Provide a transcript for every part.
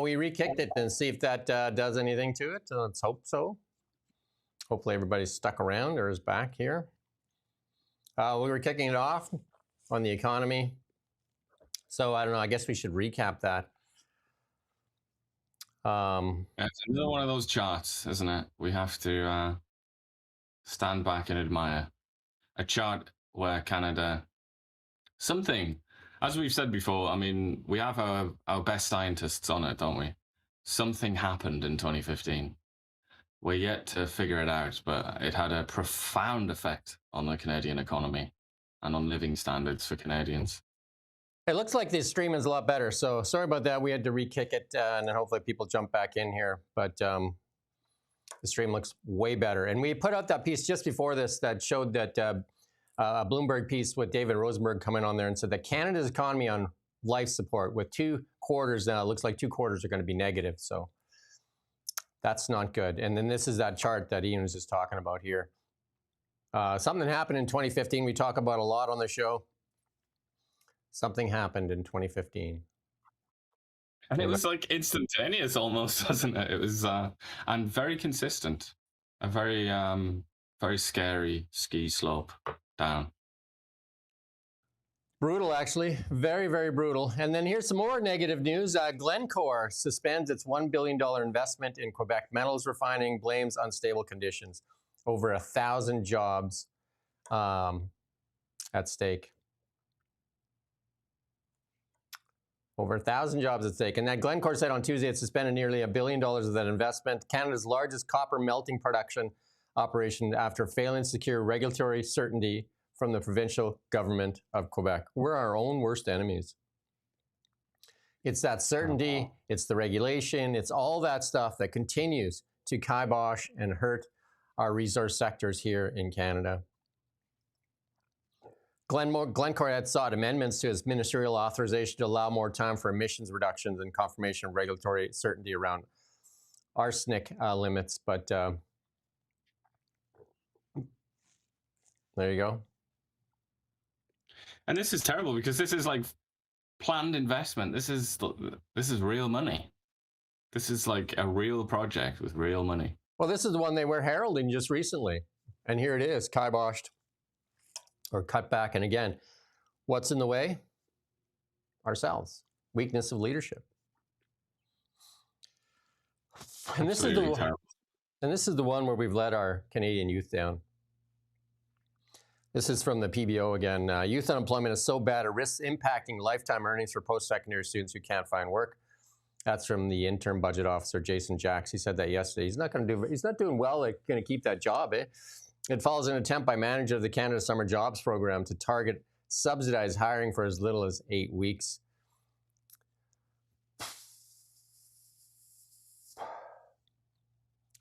We re-kicked it and see if that does anything to it. Let's hope so. Hopefully everybody's stuck around or is back here. We were kicking it off on the economy. So I don't know, I guess we should recap that. It's another one of those charts, isn't it? We have to stand back and admire a chart where Canada, something, as we've said before, I mean, we have our best scientists on it, don't we? Something happened in 2015. We're yet to figure it out, but it had a profound effect on the Canadian economy and on living standards for Canadians. It looks like the stream is a lot better, so sorry about that. We had to re-kick it, and then hopefully people jump back in here. But the stream looks way better. And we put out that piece just before this that showed that a Bloomberg piece with David Rosenberg coming on there and said that Canada's economy on life support with 2 quarters now, it looks like 2 quarters are going to be negative. So that's not good. And then this is that chart that Ian was just talking about here. Something happened in 2015. We talk about a lot on the show. Something happened in 2015. And it was like instantaneous almost, wasn't it? It was, and very consistent. A very, very scary ski slope down. Brutal, actually. Very, very brutal. And then here's some more negative news. Glencore suspends its $1 billion investment in Quebec metals refining, blames unstable conditions. Over 1,000 jobs at stake. Over 1,000 jobs at stake. And that Glencore said on Tuesday it suspended nearly $1 billion of that investment, Canada's largest copper melting production operation, after failing to secure regulatory certainty from the provincial government of Quebec. We're our own worst enemies. It's that certainty, it's the regulation, it's all that stuff that continues to kibosh and hurt our resource sectors here in Canada. Glencore had sought amendments to its ministerial authorization to allow more time for emissions reductions and confirmation of regulatory certainty around arsenic limits. But there you go. And this is terrible because this is like planned investment. This is real money. This is like a real project with real money. Well, this is the one they were heralding just recently. And here it is, kiboshed. Or cut back. And again, what's in the way? Ourselves. Weakness of leadership. And this is the one where we've let our Canadian youth down. This is from the PBO again. Youth unemployment is so bad it risks impacting lifetime earnings for post-secondary students who can't find work. That's from the interim budget officer, Jason Jacks. He said that yesterday. He's not doing well. They're going to keep that job, eh? It follows an attempt by manager of the Canada Summer Jobs Program to target subsidized hiring for as little as 8 weeks.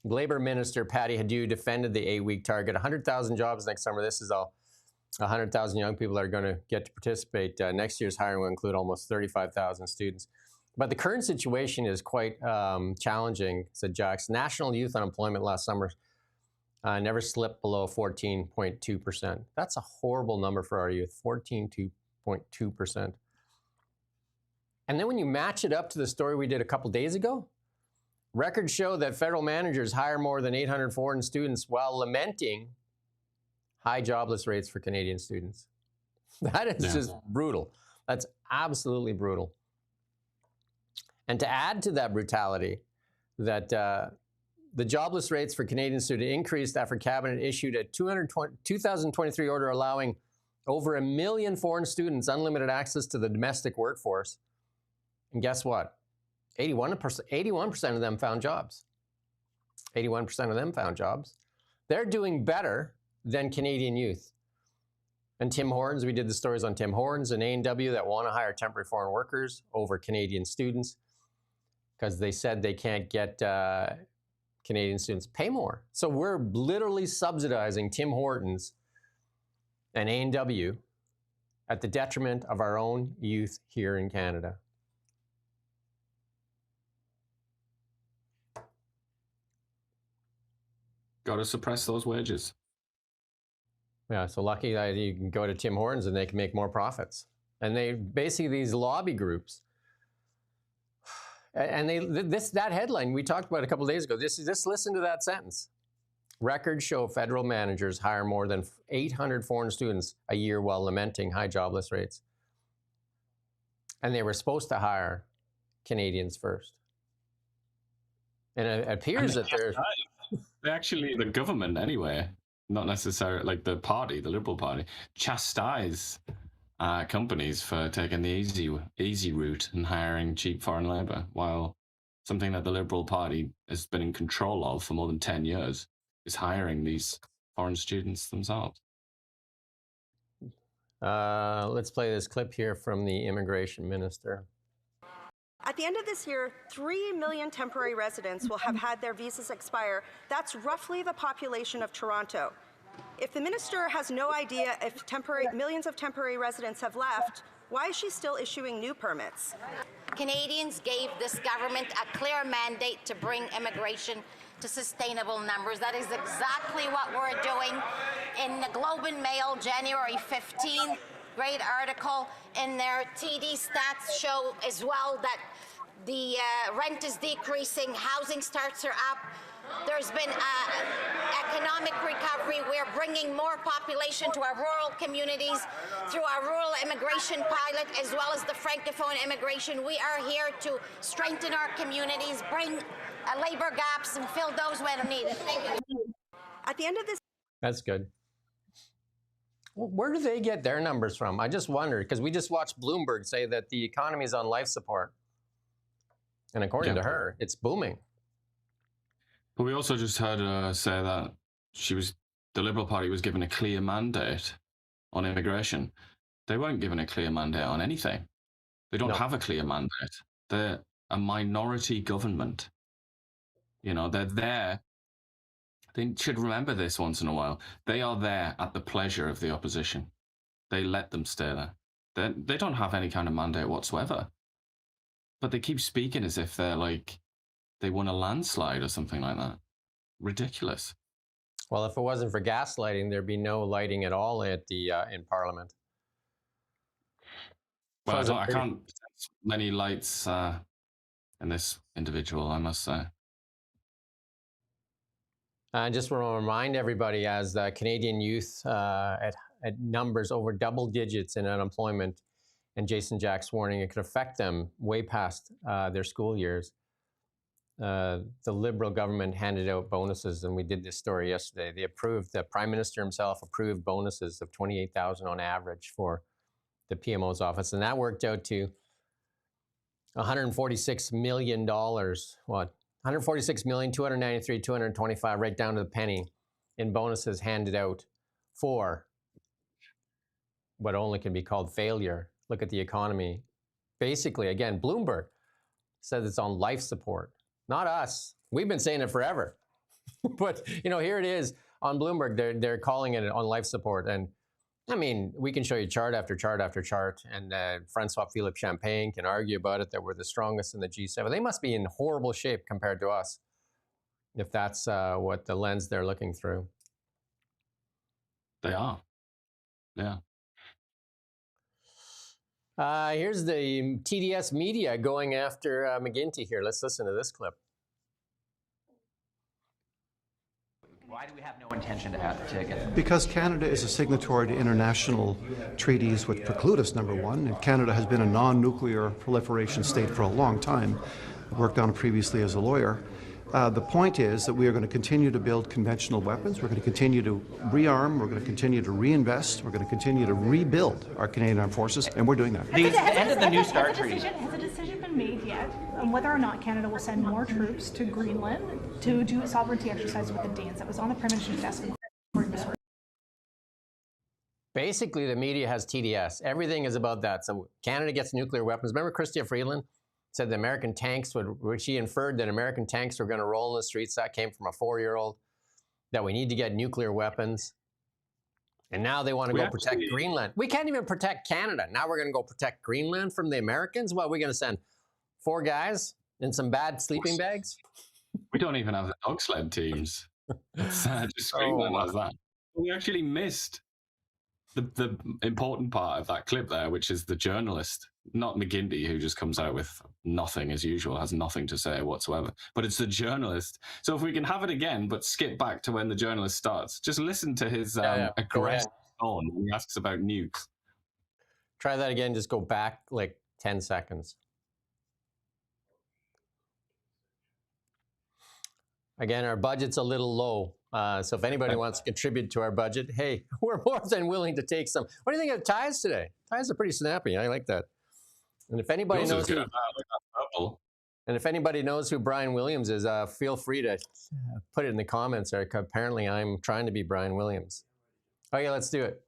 Labour Minister Patty Hadu defended the 8-week target. 100,000 jobs next summer. This is all 100,000 young people that are going to get to participate. Next year's hiring will include almost 35,000 students. But the current situation is quite challenging, said Jacks. National youth unemployment last summer never slipped below 14.2%. That's a horrible number for our youth, 14.2%. And then when you match it up to the story we did a couple days ago, records show that federal managers hire more than 800 foreign students while lamenting high jobless rates for Canadian students. That is just brutal. That's absolutely brutal. And to add to that brutality, that the jobless rates for Canadian students increased after Cabinet issued a 2023 order allowing over 1 million foreign students unlimited access to the domestic workforce. And guess what? 81% of them found jobs. 81% of them found jobs. They're doing better than Canadian youth. And Tim Hortons, we did the stories on Tim Hortons and A&W that want to hire temporary foreign workers over Canadian students because they said they can't get Canadian students pay more. So we're literally subsidizing Tim Hortons and A&W at the detriment of our own youth here in Canada. Got to suppress those wages. Yeah, so lucky that you can go to Tim Hortons and they can make more profits. And they basically, these lobby groups, And that headline we talked about a couple of days ago. Just listen to that sentence. Records show federal managers hire more than 800 foreign students a year while lamenting high jobless rates. And they were supposed to hire Canadians first. And it appears that they actually, the government anyway, not necessarily like the party, the Liberal Party, chastise companies for taking the easy route and hiring cheap foreign labor, while something that the Liberal Party has been in control of for more than 10 years is hiring these foreign students themselves. Let's play this clip here from the immigration minister. At the end of this year, 3 million temporary residents will have had their visas expire. That's roughly the population of Toronto. If the minister has no idea if millions of temporary residents have left, why is she still issuing new permits? Canadians gave this government a clear mandate to bring immigration to sustainable numbers. That is exactly what we're doing. In the Globe and Mail, January 15th, great article in there. TD stats show as well that the rent is decreasing, housing starts are up. There's been economic recovery. We're bringing more population to our rural communities through our rural immigration pilot, as well as the Francophone immigration. We are here to strengthen our communities, bring labor gaps, and fill those when needed. Thank you. At the end of this... That's good. Well, where do they get their numbers from? I just wondered, because we just watched Bloomberg say that the economy is on life support. And according to her, it's booming. But we also just heard her say that the Liberal Party was given a clear mandate on immigration. They weren't given a clear mandate on anything. They don't have a clear mandate. They're a minority government. You know, they're there. They should remember this once in a while. They are there at the pleasure of the opposition. They let them stay there. They don't have any kind of mandate whatsoever. But they keep speaking as if they're like, they won a landslide or something like that. Ridiculous. Well, if it wasn't for gaslighting, there'd be no lighting at all at the in Parliament. Well, I can't sense many lights in this individual, I must say. I just want to remind everybody, as the Canadian youth at numbers over double digits in unemployment, and Jason Jack's warning it could affect them way past their school years. The Liberal government handed out bonuses, and we did this story yesterday. The Prime Minister himself approved bonuses of $28,000 on average for the PMO's office, and that worked out to $146 million. What? $146,293,225, right down to the penny, in bonuses handed out for what only can be called failure. Look at the economy. Basically, again, Bloomberg says it's on life support. Not us. We've been saying it forever. But, you know, here it is on Bloomberg. They're calling it on life support. And, I mean, we can show you chart after chart after chart. And Francois Philippe Champagne can argue about it, that we're the strongest in the G7. They must be in horrible shape compared to us, if that's what the lens they're looking through. They are. Yeah. Here's the TDS media going after McGuinty here. Let's listen to this clip. Why do we have no intention to get them? Because Canada is a signatory to international treaties which preclude us, number one, and Canada has been a non-nuclear proliferation state for a long time. I worked on it previously as a lawyer. The point is that we are going to continue to build conventional weapons. We're going to continue to rearm. We're going to continue to reinvest. We're going to continue to rebuild our Canadian Armed Forces, and we're doing that. The end of the New START treaty. Has a decision been made yet on whether or not Canada will send more troops to Greenland to do a sovereignty exercise with the Danes? That was on the Prime Minister's desk. Basically, the media has TDS. Everything is about that. So Canada gets nuclear weapons. Remember Chrystia Freeland said the American tanks she inferred that American tanks were going to roll in the streets. That came from a 4-year-old, that we need to get nuclear weapons. And now they want to go protect Greenland. We can't even protect Canada. Now we're going to go protect Greenland from the Americans? What, are we going to send 4 guys in some bad sleeping bags? We don't even have the dog sled teams. It's just Greenland has that. We actually missed the important part of that clip there, which is the journalist, not McGinty, who just comes out with nothing as usual, has nothing to say whatsoever, but it's the journalist. So if we can have it again, but skip back to when the journalist starts, just listen to his aggressive tone when he asks about nukes. Try that again. Just go back like 10 seconds. Again, our budget's a little low. So if anybody wants to contribute to our budget, hey, we're more than willing to take some. What do you think of ties today? Ties are pretty snappy. I like that. And if anybody knows who Brian Williams is, feel free to put it in the comments. Apparently, I'm trying to be Brian Williams. Okay, let's do it.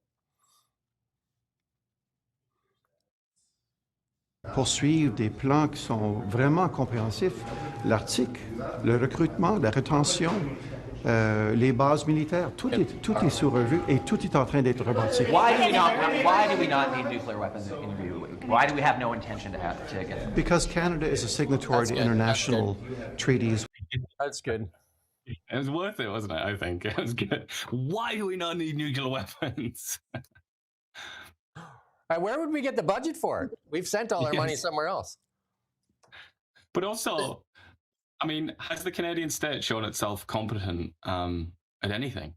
Poursuivre des plans qui sont vraiment compréhensifs. L'Arctique, le recrutement, la rétention, les bases militaires, tout est sous revue et tout est en train d'être rebâti. Why do we not need nuclear weapons in view? Why do we have no intention to get them? Because Canada is a signatory to international treaties. That's good. It was worth it, wasn't it? I think it was good. Why do we not need nuclear weapons? Where would we get the budget for it? We've sent all our money somewhere else. But also, I mean, has the Canadian state shown itself competent at anything?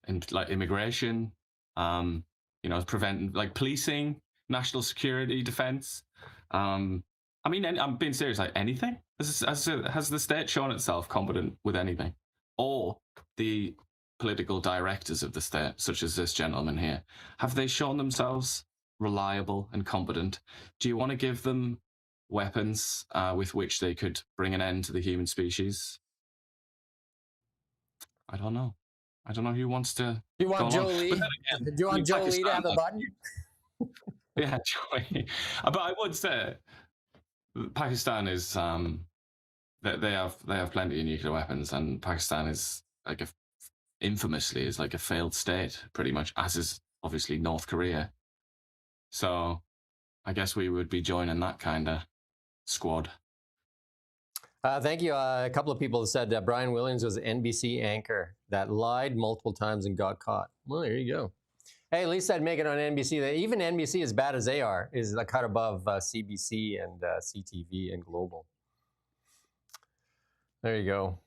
In like immigration, preventing, like policing, national security, defense. I mean, I'm being serious, like anything? Has the state shown itself competent with anything? Or the political directors of the state, such as this gentleman here, have they shown themselves reliable and competent? Do you want to give them weapons with which they could bring an end to the human species? I don't know. I don't know who wants to. Do you want Joe Lee? Do you want Joe Lee to have a button? Yeah, Joey. But I would say Pakistan is they have plenty of nuclear weapons, and Pakistan is infamously is like a failed state, pretty much, as is obviously North Korea. So I guess we would be joining that kind of squad. Thank you. A couple of people said that Brian Williams was an NBC anchor that lied multiple times and got caught. Well, there you go. Hey, at least I'd make it on NBC. Even NBC, as bad as they are, is a cut above CBC and CTV and Global. There you go.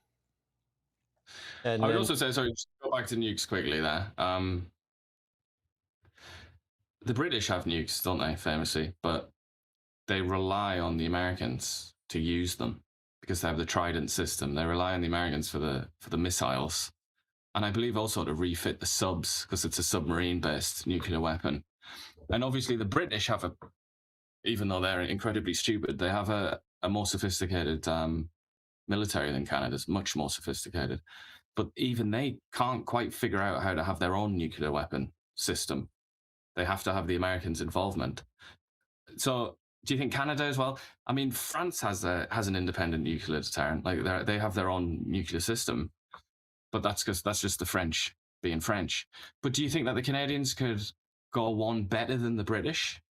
And I would also say, sorry, just go back to nukes quickly there. The British have nukes, don't they, famously, but they rely on the Americans to use them because they have the Trident system. They rely on the Americans for the missiles, and I believe also to refit the subs because it's a submarine-based nuclear weapon. And obviously the British have even though they're incredibly stupid, they have a more sophisticated military than Canada's, much more sophisticated. But even they can't quite figure out how to have their own nuclear weapon system. They have to have the Americans' involvement. So do you think Canada as well? I mean, France has an independent nuclear deterrent. Like they have their own nuclear system, but that's just the French being French. But do you think that the Canadians could go one better than the British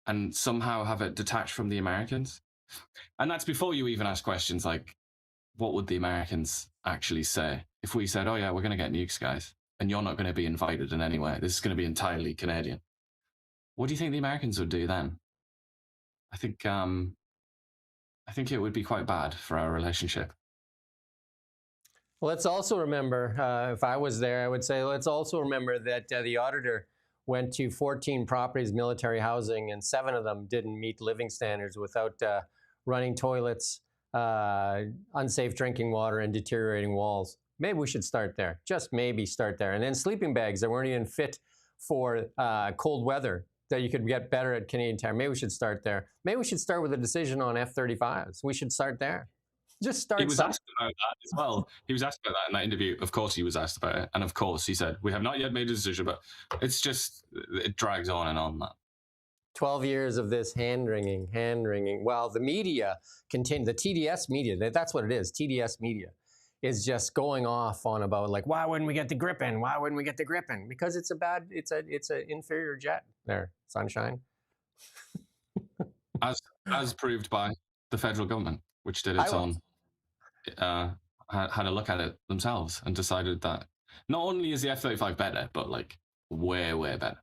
and somehow have it detached from the Americans? And that's before you even ask questions like, what would the Americans actually say if we said, oh yeah, we're going to get nukes, guys, and you're not going to be invited in any way. This is going to be entirely Canadian. What do you think the Americans would do then? I think it would be quite bad for our relationship. Let's also remember, if I was there, I would say, let's also remember that the auditor went to 14 properties, military housing, and 7 of them didn't meet living standards without running toilets, unsafe drinking water, and deteriorating walls. Maybe we should start there. Just maybe start there. And then sleeping bags that weren't even fit for cold weather that you could get better at Canadian Tire. Maybe we should start there. Maybe we should start with a decision on F-35s. We should start there. Just start. He was asked about that as well. He was asked about that in that interview. Of course he was asked about it. And of course he said, we have not yet made a decision, but it's just, it drags on and on that. 12 years of this hand-wringing. Well, the media continue, the TDS media, that's what it is. TDS media is just going off on about like, why wouldn't we get the Gripen? Why wouldn't we get the Gripen? Because it's an inferior jet there, sunshine. As proved by the federal government, which did its own, had a look at it themselves and decided that not only is the F-35 better, but like way, way better.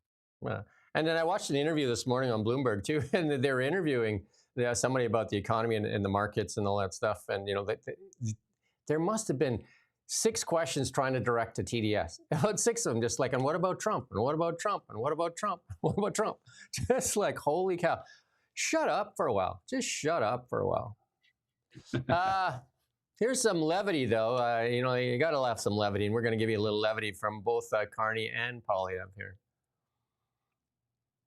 And then I watched an interview this morning on Bloomberg too, and they were interviewing somebody about the economy and the markets and all that stuff. And there must have been 6 questions trying to direct to TDS. About 6 of them, just like, and what about Trump? And what about Trump? And what about Trump? What about Trump? Just like, holy cow! Shut up for a while. Just shut up for a while. Here's some levity, though. You got to have some levity, and we're going to give you a little levity from both Carney and Poilievre here.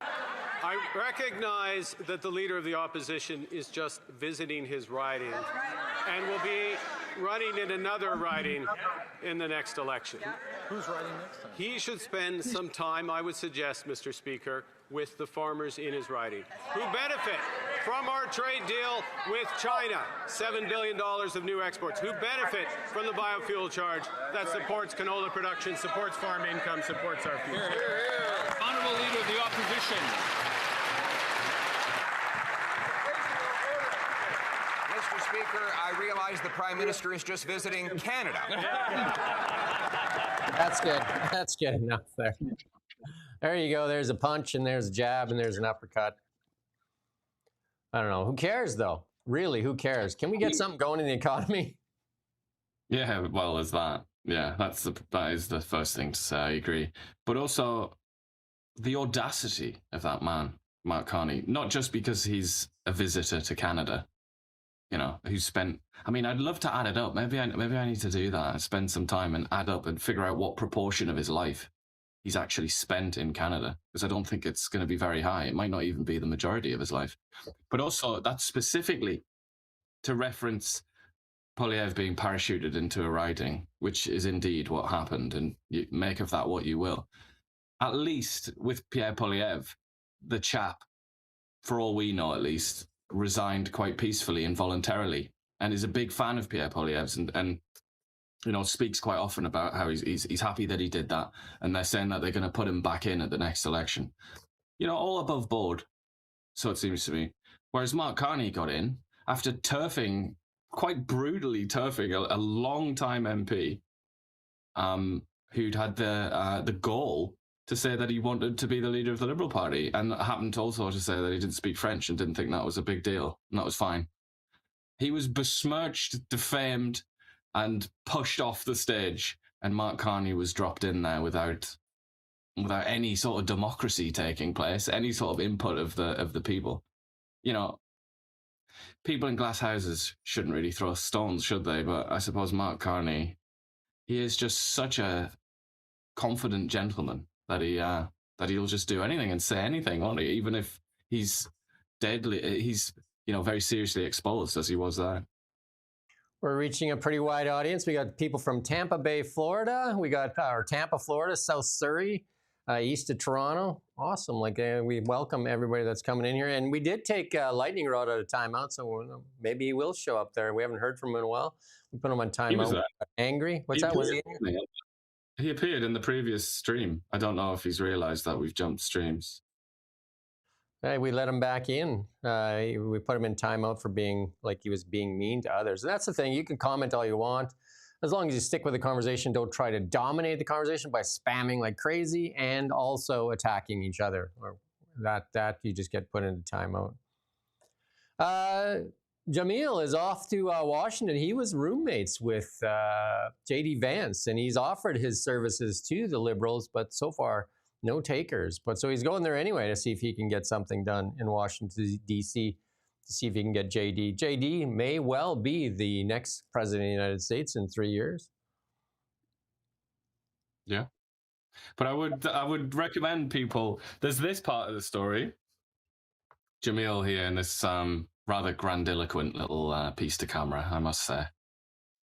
I recognize that the leader of the opposition is just visiting his riding and will be running in another riding in the next election. Who's riding next time? He should spend some time, I would suggest, Mr. Speaker, with the farmers in his riding who benefit from our trade deal with China, $7 billion of new exports, who benefit from the biofuel charge that supports canola production, supports farm income, supports our future. Honourable Leader of the Opposition. Mr. Speaker, I realize the Prime Minister is just visiting Canada. That's good. That's good enough there. There you go. There's a punch, and there's a jab, and there's an uppercut. I don't know. Who cares, though? Really, who cares? Can we get something going in the economy? Yeah, well, there's that. Yeah, that is the first thing to say. I agree. But also, the audacity of that man, Mark Carney, not just because he's a visitor to Canada, who spent, I'd love to add it up. Maybe I need to do that and spend some time and add up and figure out what proportion of his life he's actually spent in Canada, because I don't think it's going to be very high. It might not even be the majority of his life. But also, that's specifically to reference Poilievre being parachuted into a riding, which is indeed what happened, and you make of that what you will. At least with Pierre Poilievre, the chap, for all we know at least, resigned quite peacefully and voluntarily, and is a big fan of Pierre Poilievre's, and speaks quite often about how he's happy that he did that, and they're saying that they're going to put him back in at the next election. All above board, so it seems to me. Whereas Mark Carney got in after quite brutally turfing a long-time MP who'd had the gall to say that he wanted to be the leader of the Liberal Party, and happened also to say that he didn't speak French and didn't think that was a big deal, and that was fine. He was besmirched, defamed, and pushed off the stage, and Mark Carney was dropped in there without any sort of democracy taking place, any sort of input of the people. People in glass houses shouldn't really throw stones, should they? But I suppose Mark Carney, he is just such a confident gentleman that he'll just do anything and say anything, won't he? Even if he's very seriously exposed, as he was there. We're reaching a pretty wide audience. We got people from Tampa Bay, Florida. We got Tampa, Florida, South Surrey, east of Toronto. Awesome. We welcome everybody that's coming in here. And we did take Lightning Rod out of timeout, so maybe he will show up there. We haven't heard from him in a while. We put him on timeout. Angry? What's that? Was he angry? He appeared in the previous stream. I don't know if he's realized that we've jumped streams. Hey, we let him back in. We put him in timeout for being like he was being mean to others. And that's the thing. You can comment all you want. As long as you stick with the conversation, don't try to dominate the conversation by spamming like crazy and also attacking each other. Or that you just get put into timeout. Jamil is off to Washington. He was roommates with J.D. Vance, and he's offered his services to the Liberals, but so far, no takers. But so he's going there anyway to see if he can get something done in Washington, D.C., to see if he can get J.D. J.D. may well be the next president of the United States in 3 years. Yeah. But I would recommend people, there's this part of the story. Jamil here in this rather grandiloquent little piece to camera, I must say.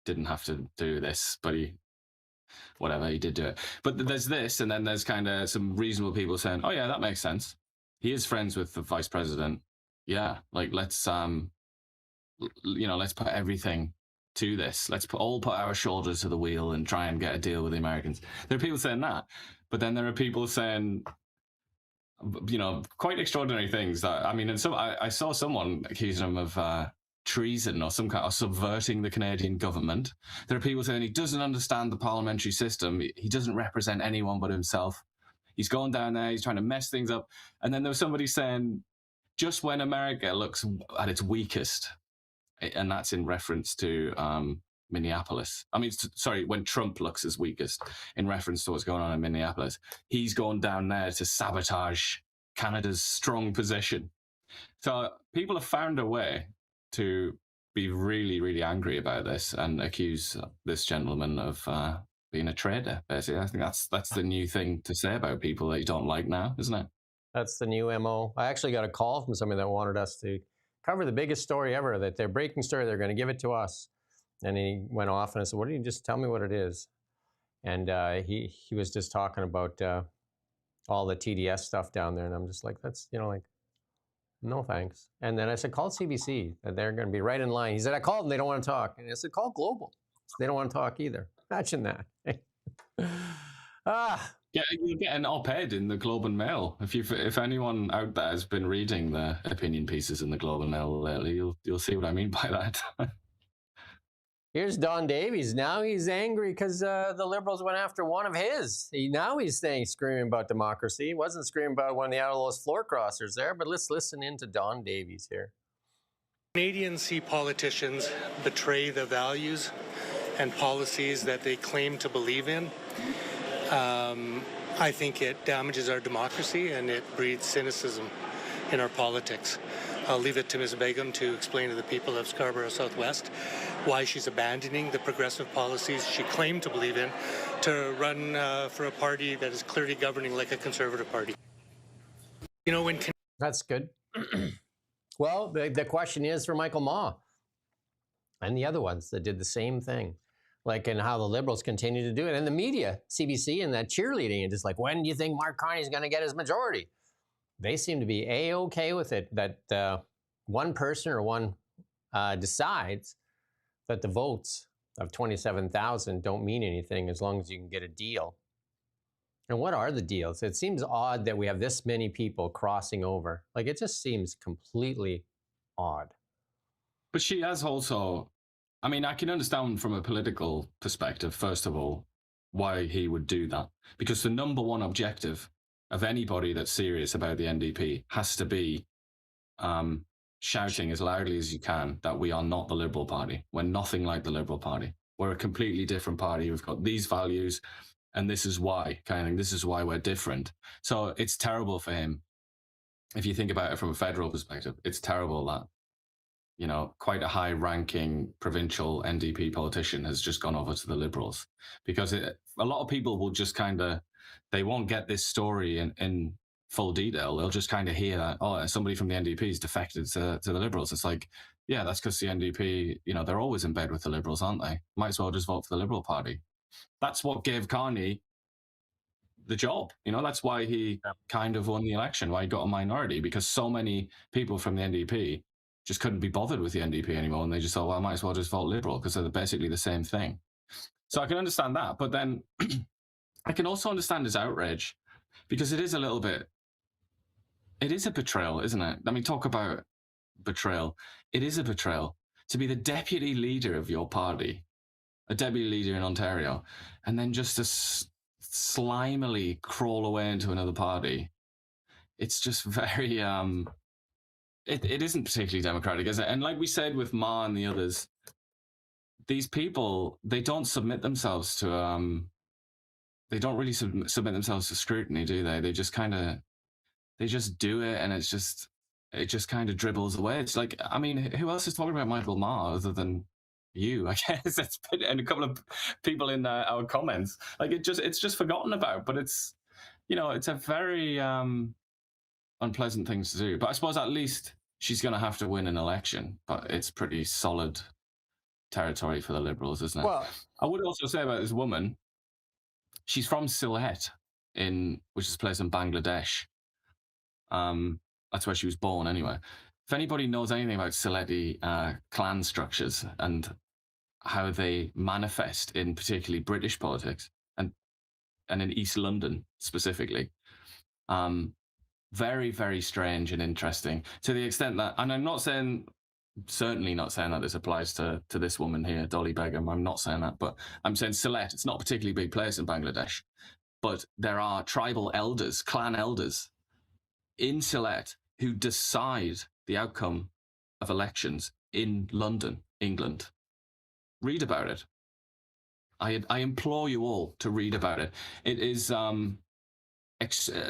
Didn't have to do this, but he did do it. But there's this, and then there's kind of some reasonable people saying, oh yeah, that makes sense. He is friends with the vice president. Yeah, let's put everything to this. Let's all put our shoulders to the wheel and try and get a deal with the Americans. There are people saying that, but then there are people saying, quite extraordinary things. I saw someone accusing him of treason or some kind of subverting the Canadian government. There are people saying he doesn't understand the parliamentary system. He doesn't represent anyone but himself. He's going down there, he's trying to mess things up. And then there was somebody saying, just when America looks at its weakest, and that's in reference to Minneapolis. I mean, sorry, when Trump looks his weakest, in reference to what's going on in Minneapolis, he's going down there to sabotage Canada's strong position. So people have found a way to be really, really angry about this and accuse this gentleman of being a traitor, basically. I think that's the new thing to say about people that you don't like now, isn't it? That's the new MO. I actually got a call from somebody that wanted us to cover the biggest story ever, that their breaking story, they're going to give it to us. And he went off and I said, "What do you just tell me what it is?" And he was just talking about all the TDS stuff down there. And I'm just like, that's, like, no thanks. And then I said, call CBC. They're going to be right in line. He said, I called them. They don't want to talk. And I said, call Global. They don't want to talk either. Imagine that. Yeah, you get an op-ed in the Globe and Mail. If anyone out there has been reading the opinion pieces in the Globe and Mail lately, you'll see what I mean by that. Here's Don Davies. Now he's angry because the Liberals went after one of his. Now he's screaming about democracy. He wasn't screaming about one of the Outlaws floor crossers there, but let's listen in to Don Davies here. Canadians see politicians betray the values and policies that they claim to believe in. I think it damages our democracy and it breeds cynicism in our politics. I'll leave it to Ms. Begum to explain to the people of Scarborough Southwest why she's abandoning the progressive policies she claimed to believe in to run for a party that is clearly governing like a Conservative party. That's good. Well, the question is for Michael Ma and the other ones that did the same thing, and how the Liberals continue to do it. And the media, CBC, and that cheerleading, and just like, when do you think Mark Carney is going to get his majority? They seem to be A-okay with it, that one person or one decides that the votes of 27,000 don't mean anything as long as you can get a deal. And what are the deals? It seems odd that we have this many people crossing over. It just seems completely odd. But she has also, I mean, I can understand from a political perspective, first of all, why he would do that. Because the number one objective of anybody that's serious about the NDP has to be shouting as loudly as you can that we are not the Liberal Party. We're nothing like the Liberal Party. We're a completely different party. We've got these values, and this is why, kind of thing. This is why we're different. So it's terrible for him. If you think about it from a federal perspective, it's terrible that, quite a high-ranking provincial NDP politician has just gone over to the Liberals. Because a lot of people will just they won't get this story in full detail. They'll just kind of hear that, somebody from the NDP is defected to the Liberals. It's like, yeah, that's because the NDP, they're always in bed with the Liberals, aren't they? Might as well just vote for the Liberal Party. That's what gave Carney the job. That's why he kind of won the election, why he got a minority, because so many people from the NDP just couldn't be bothered with the NDP anymore. And they just thought, well, I might as well just vote Liberal because they're basically the same thing. So I can understand that. But then I can also understand his outrage, because it is a little bit, it is a betrayal, isn't it? I mean, talk about betrayal. It is a betrayal to be the deputy leader of your party, a deputy leader in Ontario, and then just to slimily crawl away into another party. It's just very, it isn't particularly democratic, is it? And like we said with Ma and the others, these people, they don't submit themselves to, they don't really submit themselves to scrutiny, do they? They just do it, and it just kind of dribbles away. It's like, I mean, who else is talking about Michael Ma other than you? I guess it's been, and a couple of people in our comments. It's just forgotten about. But it's, it's a very unpleasant thing to do. But I suppose at least she's going to have to win an election. But it's pretty solid territory for the Liberals, isn't it? Well, I would also say about this woman, she's from Sylhet, which is a place in Bangladesh. That's where she was born anyway. If anybody knows anything about Sylheti clan structures and how they manifest in particularly British politics and in East London specifically, very, very strange and interesting, to the extent that, and I'm not saying, certainly not saying that this applies to this woman here, Dolly Begum. I'm not saying that, but I'm saying Sylhet, it's not a particularly big place in Bangladesh. but there are tribal elders, clan elders in Sylhet who decide the outcome of elections in London, England. Read about it. I implore you all to read about it. It is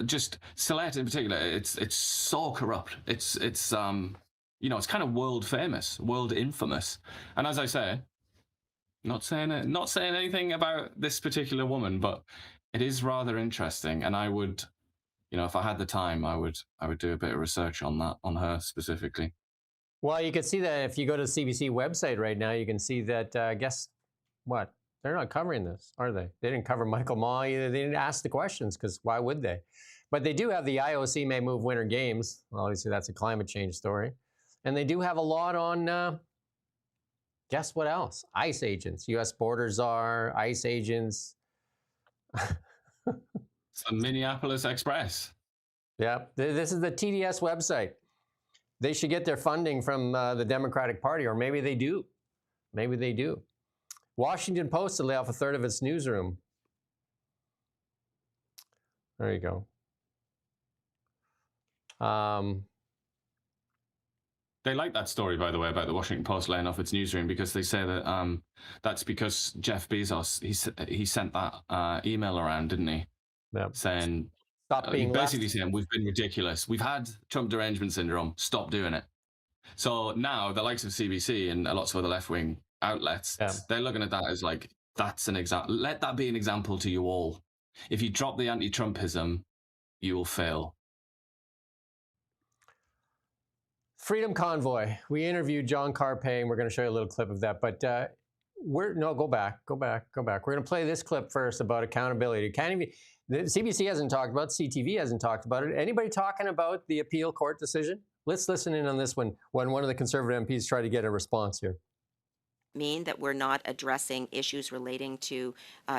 just Sylhet in particular. It's so corrupt. It's you know, it's kind of world famous, world infamous. And as I say, not saying anything about this particular woman, but it is rather interesting. And I would, you know, if I had the time, I would do a bit of research on that, on her specifically. Well, you can see that if you go to the CBC website right now, you can see that, guess what? They're not covering this, are they? They didn't cover Michael Maw either. They didn't ask the questions, because why would they? But they do have the IOC may move Winter Games. Well, obviously, that's a climate change story. And they do have a lot on, guess what else? ICE agents, U.S. Border Czar, ICE agents. It's the Minneapolis Express. Yeah, this is the TDS website. They should get their funding from the Democratic Party, or maybe they do. Maybe they do. Washington Post to lay off a third of its newsroom. There you go. They like that story, by the way, about the Washington Post laying off its newsroom, because they say that that's because Jeff Bezos, he sent that email around, didn't he? Yeah. Saying, stop being basically left. saying, we've been ridiculous. We've had Trump derangement syndrome. Stop doing it. So now the likes of CBC and lots of other left-wing outlets, they're looking at that as like, that's an example. Let that be an example to you all. If you drop the anti-Trumpism, you will fail. Freedom Convoy. We interviewed John Carpay, and we're going to show you a little clip of that. But go back. We're going to play this clip first about accountability. The CBC hasn't talked about it. CTV hasn't talked about it. Anybody talking about the appeal court decision? Let's listen in on this one when one of the Conservative MPs tried to get a response here. Mean that we're not addressing issues relating to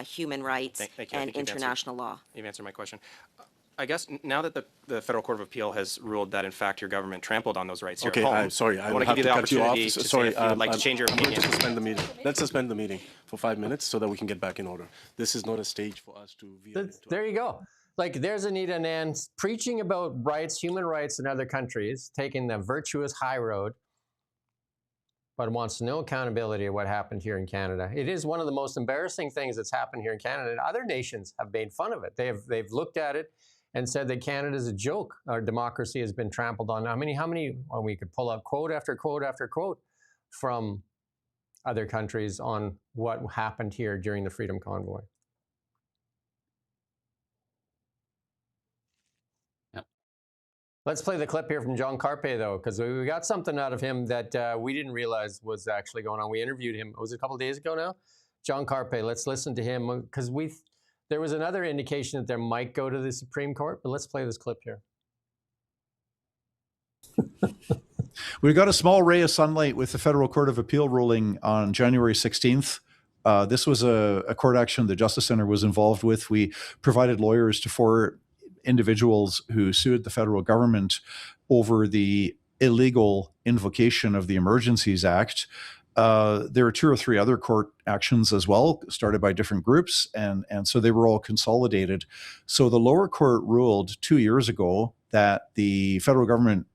human rights and international law. You've answered my question. I guess now that the Federal Court of Appeal has ruled that, in fact, your government trampled on those rights here at home, I'm sorry. I want to give you the opportunity to say if you would like to change your opinion. I'm going to suspend the meeting. Let's suspend the meeting for 5 minutes so that we can get back in order. This is not a stage for us to veer. There you go. Like, there's Anita Anand preaching about rights, human rights in other countries, taking the virtuous high road, but wants no accountability of what happened here in Canada. It is one of the most embarrassing things that's happened here in Canada, and other nations have made fun of it. They've looked at it and said that Canada's a joke. Our democracy has been trampled on. How many, well, we could pull up quote after quote after quote from other countries on what happened here during the Freedom Convoy. Yep. Let's play the clip here from John Carpay, though, because we got something out of him that we didn't realize was actually going on. We interviewed him, was it a couple of days ago now? John Carpay, let's listen to him, because there was another indication that there might go to the Supreme Court, but let's play this clip here. We got a small ray of sunlight with the Federal Court of Appeal ruling on January 16th. This was a court action the Justice Center was involved with. We provided lawyers to 4 individuals who sued the federal government over the illegal invocation of the Emergencies Act. There were 2 or 3 other court actions as well, started by different groups, and so they were all consolidated. So the lower court ruled 2 years ago that the federal government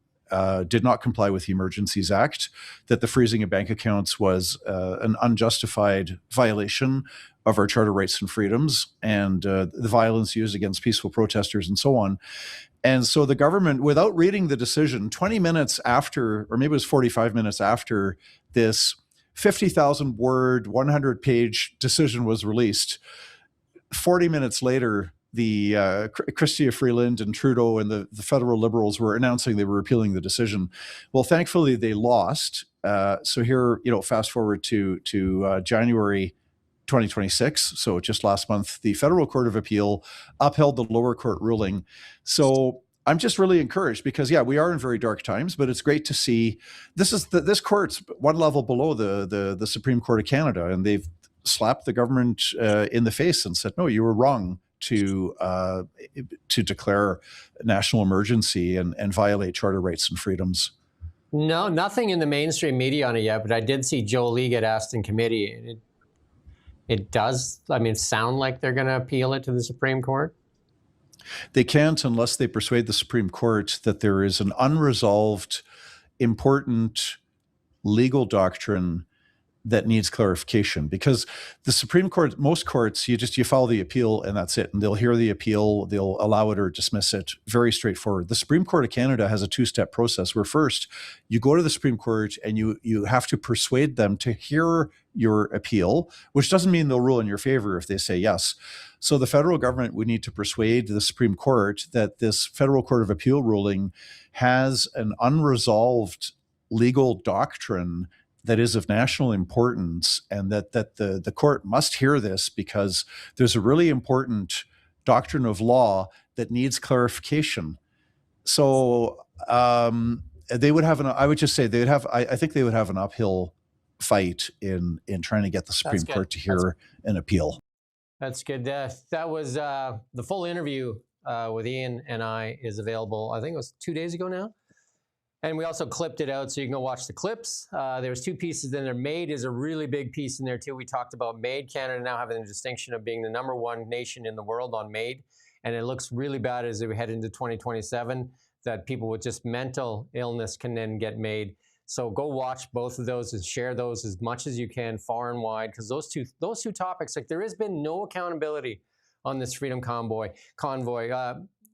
did not comply with the Emergencies Act, that the freezing of bank accounts was an unjustified violation of our charter rights and freedoms, and the violence used against peaceful protesters and so on. And so the government, without reading the decision, 20 minutes after, or maybe it was 45 minutes after this 50,000 word, 100-page decision was released, 40 minutes later, the Chrystia Freeland and Trudeau and the federal Liberals were announcing they were appealing the decision. Well, thankfully they lost. So here, fast forward to January 2026. So just last month, the Federal Court of Appeal upheld the lower court ruling. So I'm just really encouraged because, we are in very dark times, but it's great to see this court's one level below the Supreme Court of Canada, and they've slapped the government in the face and said, no, you were wrong to declare national emergency and violate charter rights and freedoms. No, nothing in the mainstream media on it yet, but I did see Joe Lee get asked in committee. it does, I mean, sound like they're going to appeal it to the Supreme Court? They can't unless they persuade the Supreme Court that there is an unresolved, important legal doctrine that needs clarification, because the Supreme Court, most courts, you file the appeal and that's it. And they'll hear the appeal, they'll allow it or dismiss it. Very straightforward. The Supreme Court of Canada has a two-step process where first you go to the Supreme Court and you have to persuade them to hear your appeal, which doesn't mean they'll rule in your favor if they say yes. So the federal government would need to persuade the Supreme Court that this Federal Court of Appeal ruling has an unresolved legal doctrine that is of national importance, and that the court must hear this because there's a really important doctrine of law that needs clarification. So they would have I think they would have an uphill fight in trying to get the Supreme Court to hear an appeal. That's good. That was the full interview with Ian and I is available, I think it was 2 days ago now. And we also clipped it out so you can go watch the clips. There's two pieces in there. MAID is a really big piece in there too. We talked about MAID, Canada now having the distinction of being the #1 nation in the world on MAID. And it looks really bad as we head into 2027 that people with just mental illness can then get MAID. So go watch both of those and share those as much as you can far and wide, because those two topics, like there has been no accountability on this Freedom Convoy.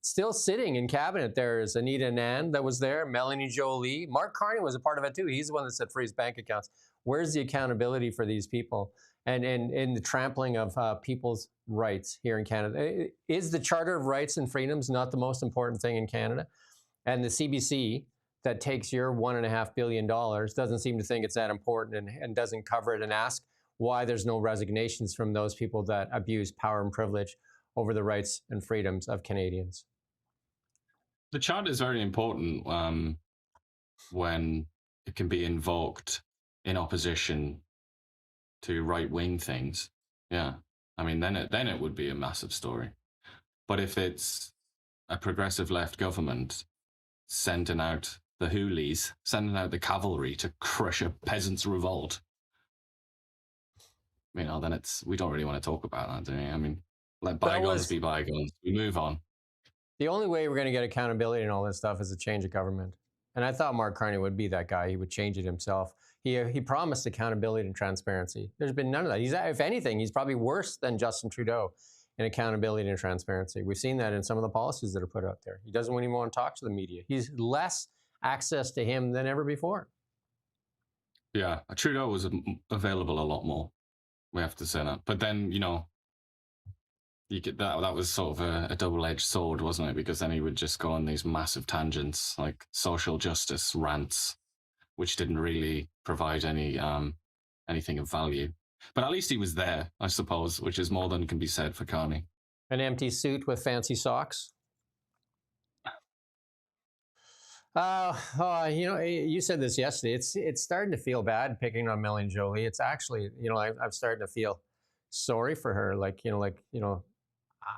Still sitting in cabinet there is Anita Anand that was there, Melanie Jolie. Mark Carney was a part of it too. He's the one that said freeze bank accounts. Where's the accountability for these people and the trampling of people's rights here in Canada? Is the Charter of Rights and Freedoms not the most important thing in Canada? And the CBC that takes your $1.5 billion doesn't seem to think it's that important and doesn't cover it and ask why there's no resignations from those people that abuse power and privilege over the rights and freedoms of Canadians. The Charter is very important when it can be invoked in opposition to right-wing things. Yeah, I mean, then it would be a massive story. But if it's a progressive left government sending out the hoolies, sending out the cavalry to crush a peasants' revolt, then we don't really want to talk about that, do we? I mean, let bygones be bygones. We move on. The only way we're going to get accountability and all this stuff is a change of government. And I thought Mark Carney would be that guy. He would change it himself. He promised accountability and transparency. There's been none of that. If anything, he's probably worse than Justin Trudeau in accountability and transparency. We've seen that in some of the policies that are put out there. He doesn't even want to talk to the media. He's less access to him than ever before. Yeah, Trudeau was available a lot more. We have to say that. But then, you get that was sort of a double-edged sword, wasn't it? Because then he would just go on these massive tangents, like social justice rants, which didn't really provide anything of value. But at least he was there, I suppose, which is more than can be said for Carney. An empty suit with fancy socks. You said this yesterday. It's starting to feel bad picking on Melanie Jolie. It's actually, I'm starting to feel sorry for her.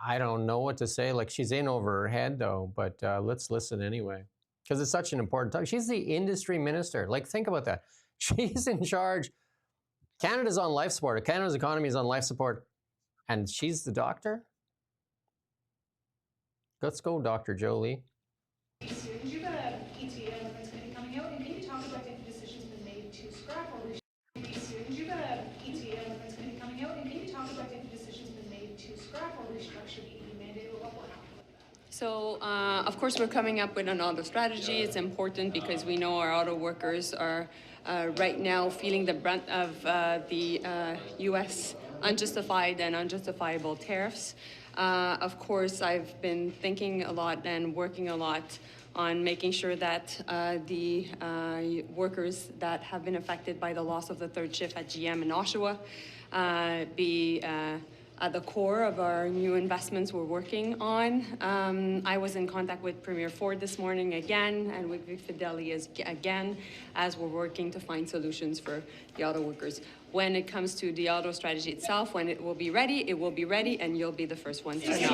I don't know what to say. Like, she's in over her head though, but let's listen anyway, because it's such an important topic. She's the industry minister. Like, think about that. She's in charge. Canada's on life support. Canada's economy is on life support, and she's the doctor. Let's go, Dr. Jolie. You've got a PTA limits committee coming out, and can you talk about if the decision's been made to scrap or restructure? You've got a PTA limits committee coming out, and can you talk about if the decision's been made to scrap or restructure the EU mandate, or what will happen with that? So, of course, we're coming up with an auto strategy. It's important because we know our auto workers are right now feeling the brunt of the U.S. unjustified and unjustifiable tariffs. Of course, I've been thinking a lot and working a lot on making sure that the workers that have been affected by the loss of the third shift at GM in Oshawa be at the core of our new investments we're working on. I was in contact with Premier Ford this morning again, and with Vic Fideli again, as we're working to find solutions for the auto workers. When it comes to the auto strategy itself, when it will be ready, and you'll be the first ones to know.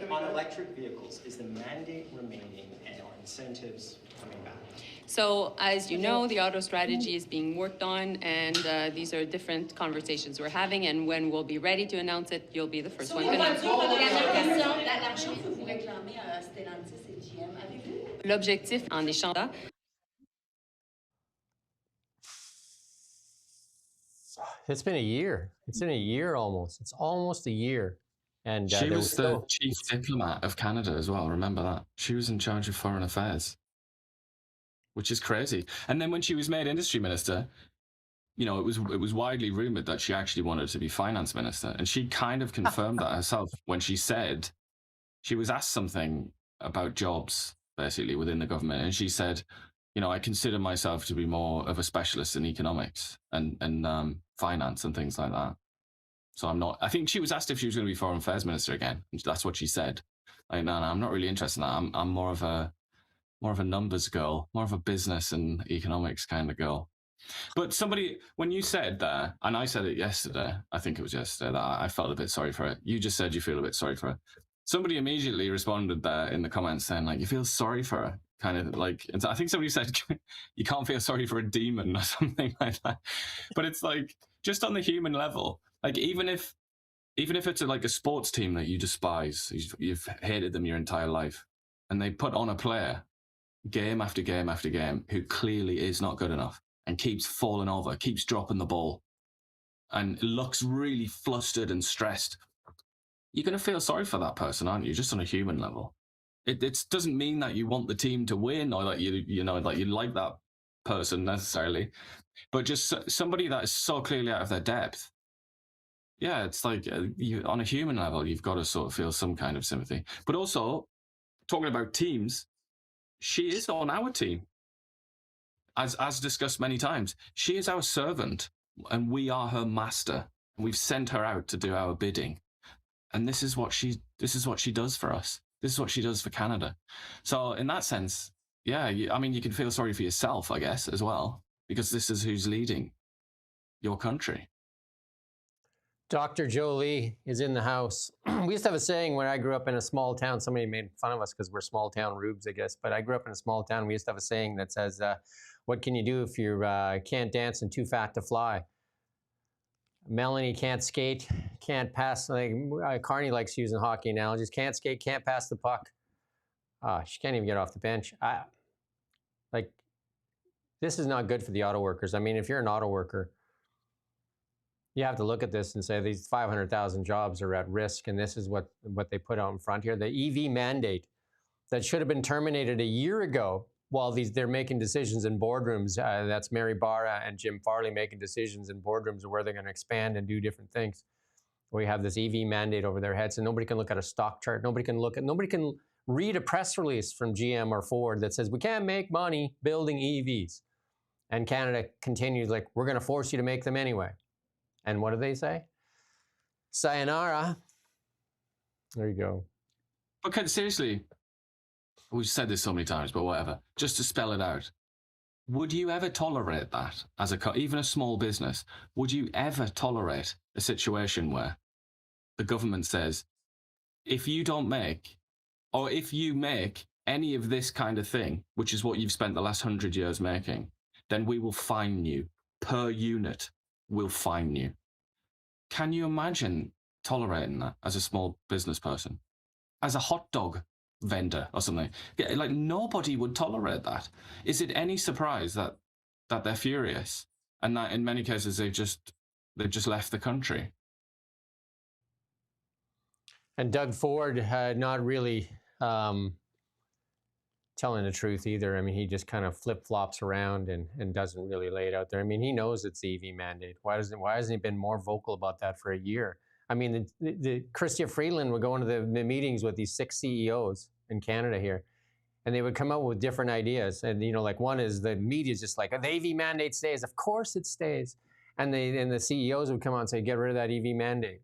On electric vehicles, is the mandate remaining and are incentives coming back? So as you know, the auto strategy is being worked on, and these are different conversations we're having, and when we'll be ready to announce it, you'll be the first one to know. L'objectif en échange. It's been a year. It's been a year almost. It's almost a year. And she was the chief diplomat of Canada as well. Remember that? She was in charge of foreign affairs, which is crazy. And then when she was made industry minister, you know, it was widely rumored that she actually wanted to be finance minister, and she kind of confirmed that herself when she said she was asked something about jobs basically within the government, and she said, you know, I consider myself to be more of a specialist in economics and finance and things like that. So I'm not. I think she was asked if she was going to be foreign affairs minister again, and that's what she said. Like, no, I'm not really interested in that. I'm more of a numbers girl, more of a business and economics kind of girl. But somebody, when you said that, and I said it yesterday, I think it was yesterday, that I felt a bit sorry for it. You just said you feel a bit sorry for her. Somebody immediately responded there in the comments saying, like, you feel sorry for her, kind of like, and I think somebody said, you can't feel sorry for a demon or something like that. But it's like, just on the human level, like, even if it's like a sports team that you despise, you've hated them your entire life, and they put on a player game after game after game who clearly is not good enough and keeps falling over, keeps dropping the ball, and looks really flustered and stressed, you're going to feel sorry for that person, aren't you? Just on a human level. It doesn't mean that you want the team to win or that you like that person necessarily, but just somebody that is so clearly out of their depth. Yeah, it's like on a human level, you've got to sort of feel some kind of sympathy. But also, talking about teams, she is on our team. As discussed many times, she is our servant and we are her master. We've sent her out to do our bidding. And this is what she does for us. This is what she does for Canada. So in that sense, yeah, I mean, you can feel sorry for yourself, I guess, as well, because this is who's leading your country. Dr. Jolie is in the house. We used to have a saying when I grew up in a small town. Somebody made fun of us because we're small town rubes, I guess. But I grew up in a small town. We used to have a saying that says, what can you do if you can't dance and too fat to fly? Melanie can't skate, can't pass. Like Carney likes using hockey analogies. Can't skate, can't pass the puck. She can't even get off the bench. This is not good for the auto workers. I mean, if you're an auto worker, you have to look at this and say these 500,000 jobs are at risk, and this is what they put out in front here. The EV mandate that should have been terminated a year ago while they're making decisions in boardrooms. That's Mary Barra and Jim Farley making decisions in boardrooms of where they're going to expand and do different things. We have this EV mandate over their heads, and nobody can look at a stock chart. Nobody can read a press release from GM or Ford that says we can't make money building EVs. And Canada continues like, we're going to force you to make them anyway. And what do they say? Sayonara. There you go. Okay, seriously, we've said this so many times, but whatever. Just to spell it out, would you ever tolerate that as even a small business? Would you ever tolerate a situation where the government says, if you don't make, or if you make any of this kind of thing, which is what you've spent the last 100 years making, then we will fine you per unit. We'll fine you. Can you imagine tolerating that as a small business person? As a hot dog vendor or something? Like, nobody would tolerate that. Is it any surprise that they're furious and that in many cases they've just left the country? And Doug Ford not really telling the truth either. I mean, he just kind of flip-flops around and doesn't really lay it out there. I mean, he knows it's the EV mandate. Why hasn't he been more vocal about that for a year? I mean, the Chrystia Freeland would go into the meetings with these 6 CEOs in Canada here, and they would come up with different ideas. And, like one is the media's just like, the EV mandate stays. Of course it stays. And the CEOs would come out and say, get rid of that EV mandate.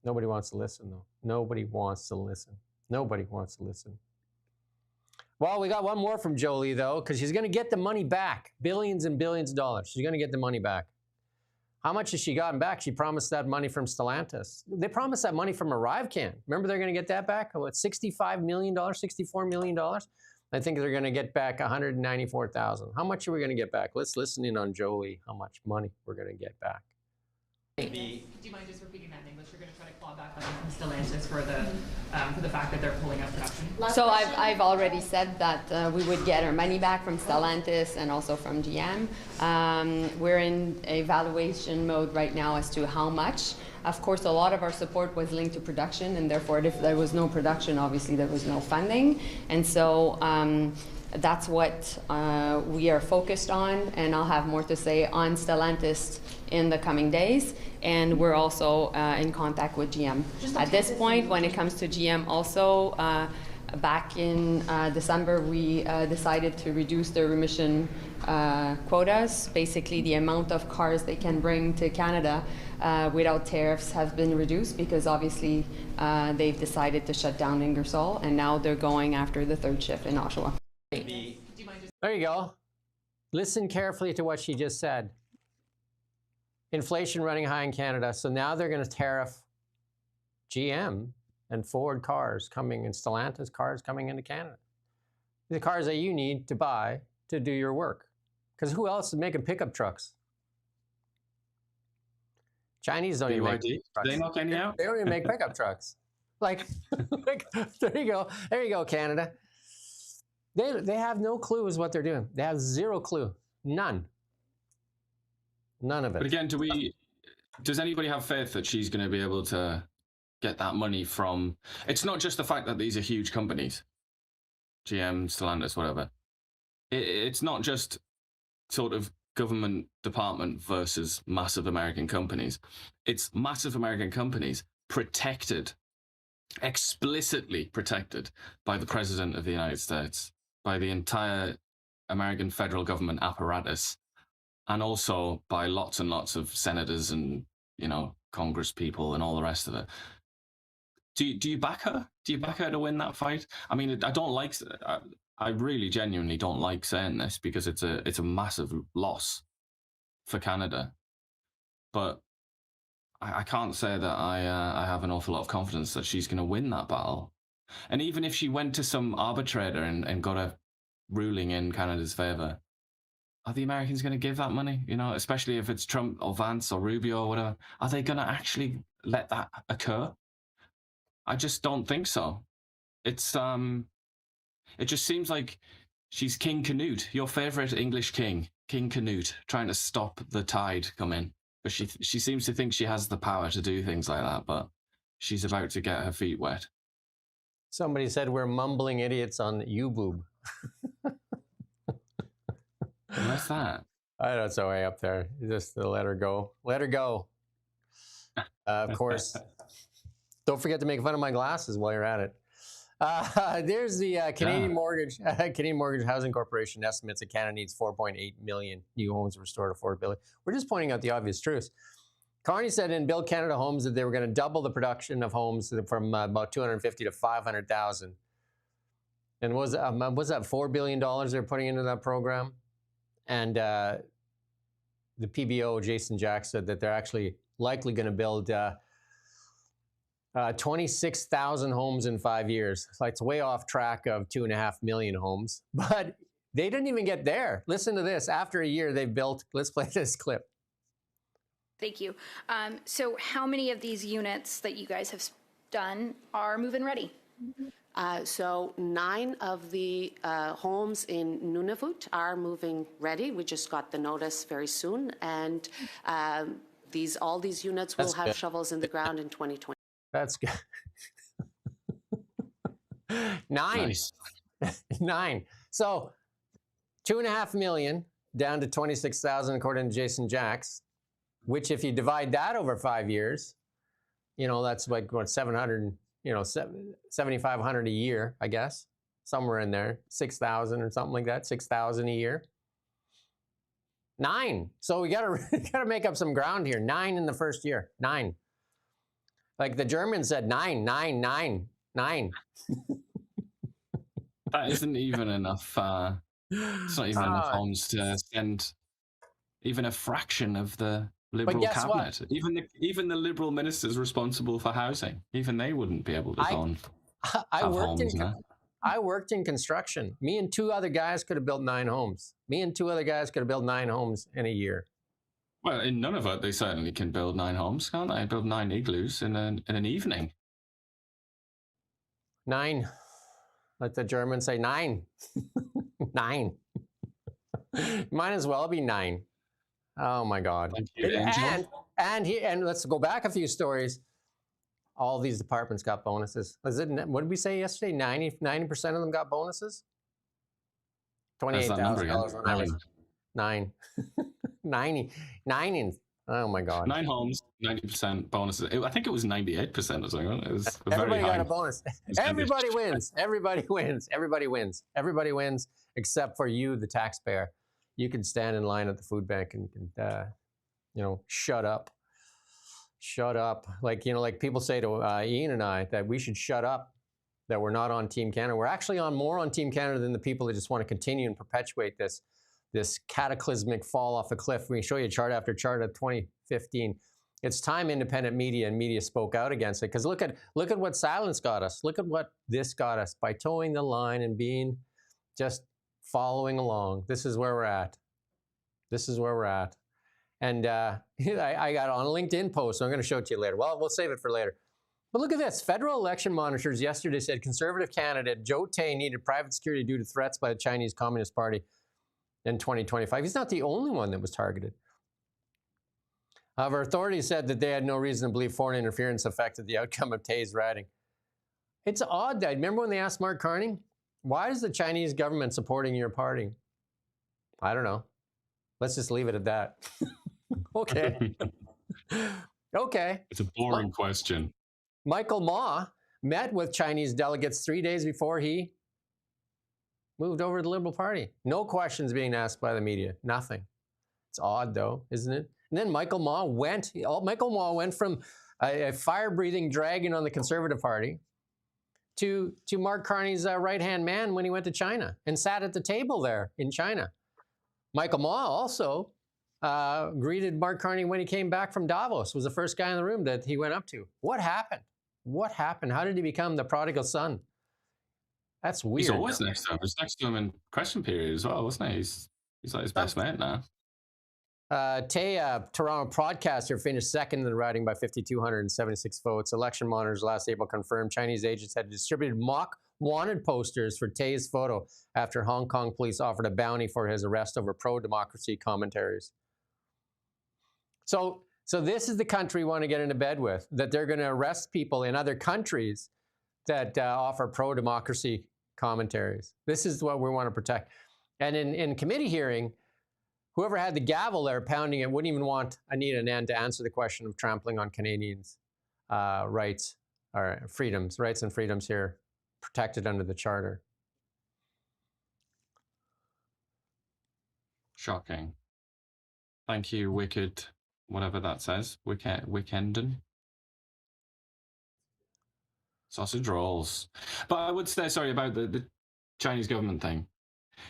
Nobody wants to listen, though. Nobody wants to listen. Nobody wants to listen. Well, we got one more from Jolie, though, because she's going to get the money back. Billions and billions of dollars. She's going to get the money back. How much has she gotten back? She promised that money from Stellantis. They promised that money from ArriveCan. Remember, they're going to get that back? What, $65 million, $64 million? I think they're going to get back 194,000. How much are we going to get back? Let's listen in on Jolie, how much money we're going to get back. Do you mind just repeating that in English? You're going to try to claw back money from Stellantis for the fact that they're pulling out production. So I've already said that we would get our money back from Stellantis and also from GM. We're in evaluation mode right now as to how much. Of course, a lot of our support was linked to production, and therefore, if there was no production, obviously there was no funding. And so that's what we are focused on, and I'll have more to say on Stellantis in the coming days. And we're also in contact with GM. At this point, when it comes to GM also, back in December, we decided to reduce their emission quotas. Basically, the amount of cars they can bring to Canada without tariffs has been reduced because obviously they've decided to shut down Ingersoll, and now they're going after the third shift in Oshawa. There you go. Listen carefully to what she just said. Inflation running high in Canada, so now they're going to tariff GM and Ford cars coming and Stellantis cars coming into Canada. The cars that you need to buy to do your work. Because who else is making pickup trucks? Chinese don't even make trucks. They knock any out? They don't even make pickup trucks. Like, there you go. There you go, Canada. They have no clue is what they're doing. They have zero clue. None. None of it. But again, does anybody have faith that she's going to be able to get that money from? It's not just the fact that these are huge companies, GM, Stellantis, whatever. It's not just sort of government department versus massive American companies. It's massive American companies protected, explicitly protected by the President of the United States, by the entire American federal government apparatus, and also by lots and lots of senators and, Congress people and all the rest of it. Do you back her? Do you back her to win that fight? I mean, I really genuinely don't like saying this because it's a massive loss for Canada. But I can't say that I have an awful lot of confidence that she's going to win that battle. And even if she went to some arbitrator and got a ruling in Canada's favor, are the Americans going to give that money? Especially if it's Trump or Vance or Rubio or whatever. Are they going to actually let that occur? I just don't think so. It's it just seems like she's King Canute, your favorite English king, King Canute, trying to stop the tide coming. But she seems to think she has the power to do things like that, but she's about to get her feet wet. Somebody said we're mumbling idiots on U-boob. What's that? I know, it's way up there. Just to let her go. Let her go. Of course. Don't forget to make fun of my glasses while you're at it. There's the Canadian Mortgage Housing Corporation estimates that Canada needs 4.8 million new homes to restore affordability. We're just pointing out the obvious truths. Carney said in Build Canada Homes that they were going to double the production of homes from about 250 to 500,000. And was that $4 billion they're putting into that program? And the PBO, Jason Jack, said that they're actually likely going to build 26,000 homes in 5 years. So it's way off track of 2.5 million homes. But they didn't even get there. Listen to this. After a year, they've built, let's play this clip. Thank you. So how many of these units that you guys have done are move-in ready? So 9 of the homes in Nunavut are moving ready. We just got the notice very soon. And all these units will have shovels in the ground in 2020. That's good. 9. Nice. 9. So 2.5 million down to 26,000 according to Jason Jacks, which if you divide that over 5 years, that's like what, 700, 7,500 a year, I guess, somewhere in there, 6,000 or something like that, 6,000 a year. 9. So we gotta make up some ground here. 9 in the first year. 9. Like the Germans said, 9, 9, 9, 9. That isn't even enough. It's not even enough homes to send even a fraction of the Liberal cabinet. Even the Liberal ministers responsible for housing, even they wouldn't be able to go on. I I worked in construction. Me and 2 other guys could have built 9 homes. Me and 2 other guys could have built 9 homes in a year. Well, in Nunavut, they certainly can build 9 homes, can't they? Build 9 igloos in an evening. 9. Let the Germans say 9. 9. Might as well be 9. Oh my God. Thank you, Angel. And let's go back a few stories. All these departments got bonuses. What did we say yesterday? 90% of them got bonuses? $28,000 on average. 9. 9. Oh my God. 9 homes, 90% bonuses. I think it was 98% or something. It was Everybody got a bonus. Everybody wins. Everybody wins. Everybody wins. Everybody wins except for you, the taxpayer. You can stand in line at the food bank and you can, shut up. Shut up. Like people say to Ian and I that we should shut up, that we're not on Team Canada. We're actually more on Team Canada than the people that just want to continue and perpetuate this cataclysmic fall off a cliff. We show you chart after chart of 2015. It's time independent media and media spoke out against it. Because look at what silence got us. Look at what this got us by towing the line and being just following along. This is where we're at. This is where we're at. And I got on a LinkedIn post, so I'm going to show it to you later. Well, we'll save it for later. But look at this. Federal election monitors yesterday said Conservative candidate Joe Tay needed private security due to threats by the Chinese Communist Party in 2025. He's not the only one that was targeted. However, authorities said that they had no reason to believe foreign interference affected the outcome of Tay's riding. It's odd that, remember when they asked Mark Carney, why is the Chinese government supporting your party? I don't know. Let's just leave it at that. Okay. Okay. It's a boring question. Michael Ma met with Chinese delegates 3 days before he moved over to the Liberal Party. No questions being asked by the media. Nothing. It's odd, though, isn't it? And then Michael Ma went from a fire-breathing dragon on the Conservative Party to Mark Carney's right-hand man when he went to China and sat at the table there in China. Michael Ma also greeted Mark Carney when he came back from Davos, was the first guy in the room that he went up to. What happened? What happened? How did he become the prodigal son? That's weird. He's always next to him. He's next to him in question period as well, wasn't he? He's like his best mate now. Tay, Toronto broadcaster, finished second in the riding by 5,276 votes. Election monitors last April confirmed Chinese agents had distributed mock wanted posters for Tay's photo after Hong Kong police offered a bounty for his arrest over pro-democracy commentaries. So this is the country we want to get into bed with, that they're going to arrest people in other countries that offer pro-democracy commentaries. This is what we want to protect. And in committee hearing, whoever had the gavel there pounding it wouldn't even want Anita Anand to answer the question of trampling on Canadians' rights and freedoms here, protected under the Charter. Shocking. Thank you, Wicked, whatever that says. Wickenden. Sausage rolls. But I would say, sorry, about the Chinese government thing.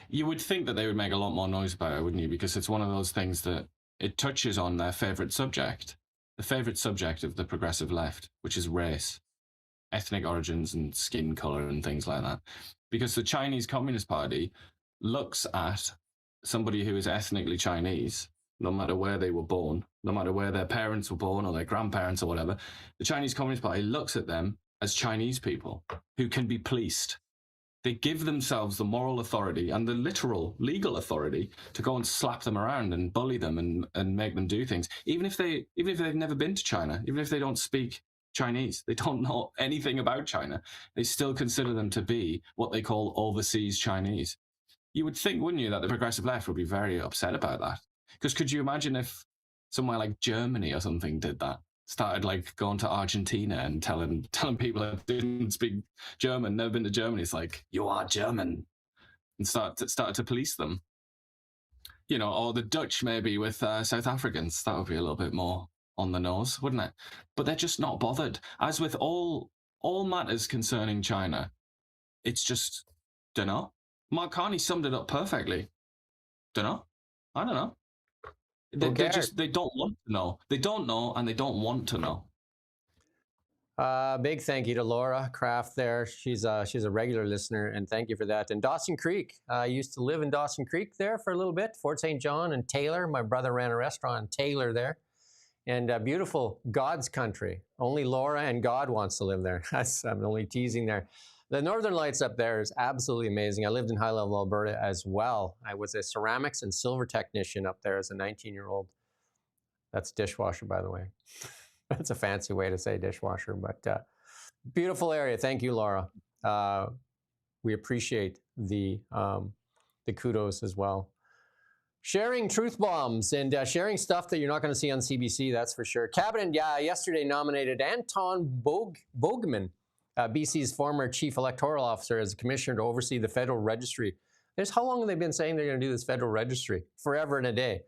You would think that they would make a lot more noise about it, wouldn't you? Because it's one of those things that it touches on their favorite subject, the favorite subject of the progressive left, which is race, ethnic origins and skin color and things like that. Because the Chinese Communist Party looks at somebody who is ethnically Chinese, no matter where they were born, no matter where their parents were born or their grandparents or whatever, the Chinese Communist Party looks at them as Chinese people who can be policed. They give themselves the moral authority and the literal legal authority to go and slap them around and bully them and make them do things, even if they've never been to China, even if they don't speak Chinese, they don't know anything about China. They still consider them to be what they call overseas Chinese. You would think, wouldn't you, that the progressive left would be very upset about that? Because could you imagine if somewhere like Germany or something did that? Started like going to Argentina and telling people that didn't speak German, never been to Germany, it's like, you are German, and started to police them. You know, or the Dutch maybe with South Africans. That would be a little bit more on the nose, wouldn't it? But they're just not bothered. As with all matters concerning China, it's just, dunno. Mark Carney summed it up perfectly. Dunno. I don't know. They don't want to know. They don't know and they don't want to know. Big thank you to Laura Kraft there. She's a regular listener, and thank you for that. And Dawson Creek. I used to live in Dawson Creek there for a little bit, Fort St. John and Taylor. My brother ran a restaurant in Taylor there. And beautiful God's country. Only Laura and God wants to live there. I'm only teasing there. The Northern Lights up there is absolutely amazing. I lived in high-level Alberta as well. I was a ceramics and silver technician up there as a 19-year-old. That's dishwasher, by the way. That's a fancy way to say dishwasher, but beautiful area. Thank you, Laura. We appreciate the kudos as well. Sharing truth bombs and sharing stuff that you're not going to see on CBC, that's for sure. Cabinet yesterday nominated Anton Bogman, BC's former chief electoral officer, as a commissioner to oversee the federal registry. How long have they been saying they're going to do this federal registry? Forever and a day.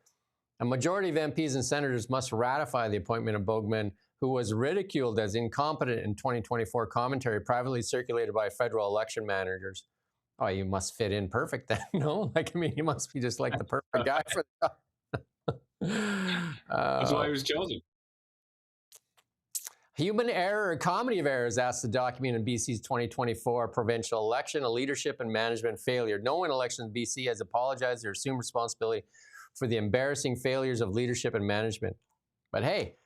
A majority of MPs and senators must ratify the appointment of Bogman, who was ridiculed as incompetent in 2024 commentary privately circulated by federal election managers. Oh, you must fit in perfect then, no? You must be just like the perfect guy for the job. That's why he was chosen. Human error or comedy of errors, asked the document in BC's 2024 provincial election, a leadership and management failure. No one in elections in BC has apologized or assumed responsibility for the embarrassing failures of leadership and management. But hey,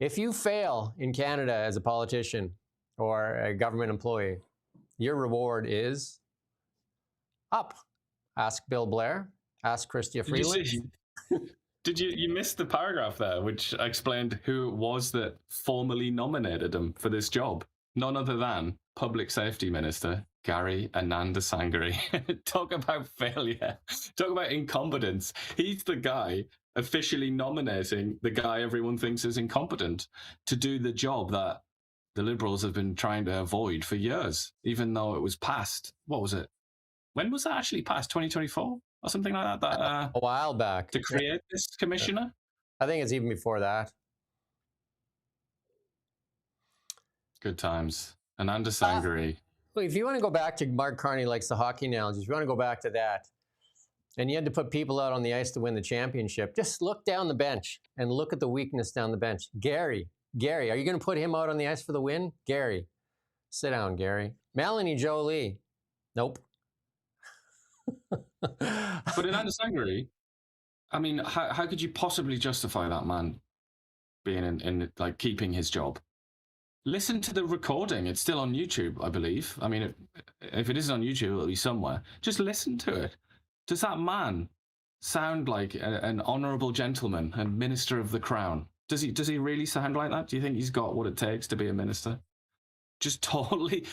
if you fail in Canada as a politician or a government employee, your reward is up. Ask Bill Blair. Ask Chrystia Freeland. You missed the paragraph there, which explained who it was that formally nominated him for this job. None other than Public Safety Minister Gary Anandasangari. Talk about failure. Talk about incompetence. He's the guy officially nominating the guy everyone thinks is incompetent to do the job that the Liberals have been trying to avoid for years, even though it was passed. What was it? When was that actually passed? 2024 or something like that? A while back. To create this commissioner? I think it's even before that. Good times. Anandasangari. Well, if you want to go back to Mark Carney likes the hockey analogies, if you want to go back to that, and you had to put people out on the ice to win the championship, just look down the bench and look at the weakness down the bench. Gary, are you going to put him out on the ice for the win? Gary, sit down, Gary. Melanie Jolie, nope. But Anandasangari, I mean, how could you possibly justify that man being in like keeping his job? Listen to the recording. It's still on YouTube, I believe. I mean, if it isn't on YouTube, it'll be somewhere. Just listen to it. Does that man sound like an honourable gentleman and minister of the crown? Does he really sound like that? Do you think he's got what it takes to be a minister? Just totally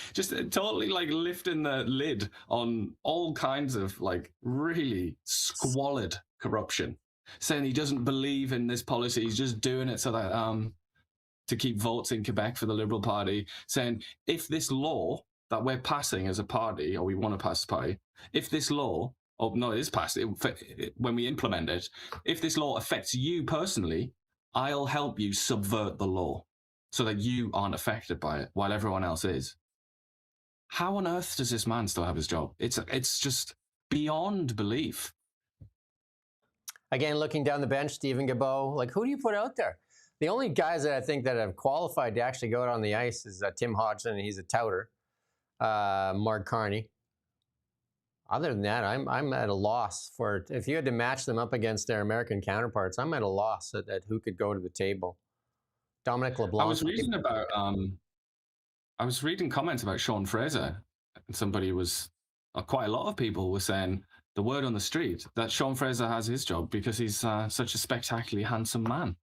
like lifting the lid on all kinds of like really squalid corruption, saying he doesn't believe in this policy. He's just doing it so that to keep votes in Quebec for the Liberal Party, saying if this law that we're passing as a party, or we want to pass as a party, if this law, oh no, it is passed, when we implement it, if this law affects you personally, I'll help you subvert the law so that you aren't affected by it while everyone else is. How on earth does this man still have his job? It's just beyond belief. Again, looking down the bench, Stephen Guilbeault, like who do you put out there? The only guys that I think that have qualified to actually go out on the ice is Tim Hodgson, and he's a touter. Mark Carney. Other than that, I'm at a loss for, if you had to match them up against their American counterparts, I'm at a loss at who could go to the table. Dominic LeBlanc. I was reading comments about Sean Fraser, and somebody quite a lot of people were saying the word on the street that Sean Fraser has his job because he's such a spectacularly handsome man.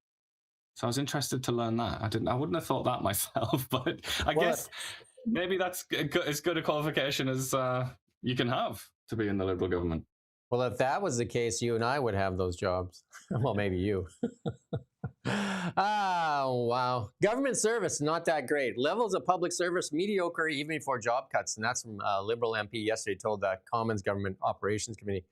So I was interested to learn that. I wouldn't have thought that myself, but I guess maybe that's as good a qualification as you can have to be in the Liberal government. Well, if that was the case, you and I would have those jobs. Well, maybe you. Wow. Government service, not that great. Levels of public service, mediocre even before job cuts. And that's from Liberal MP yesterday told the Commons Government Operations Committee.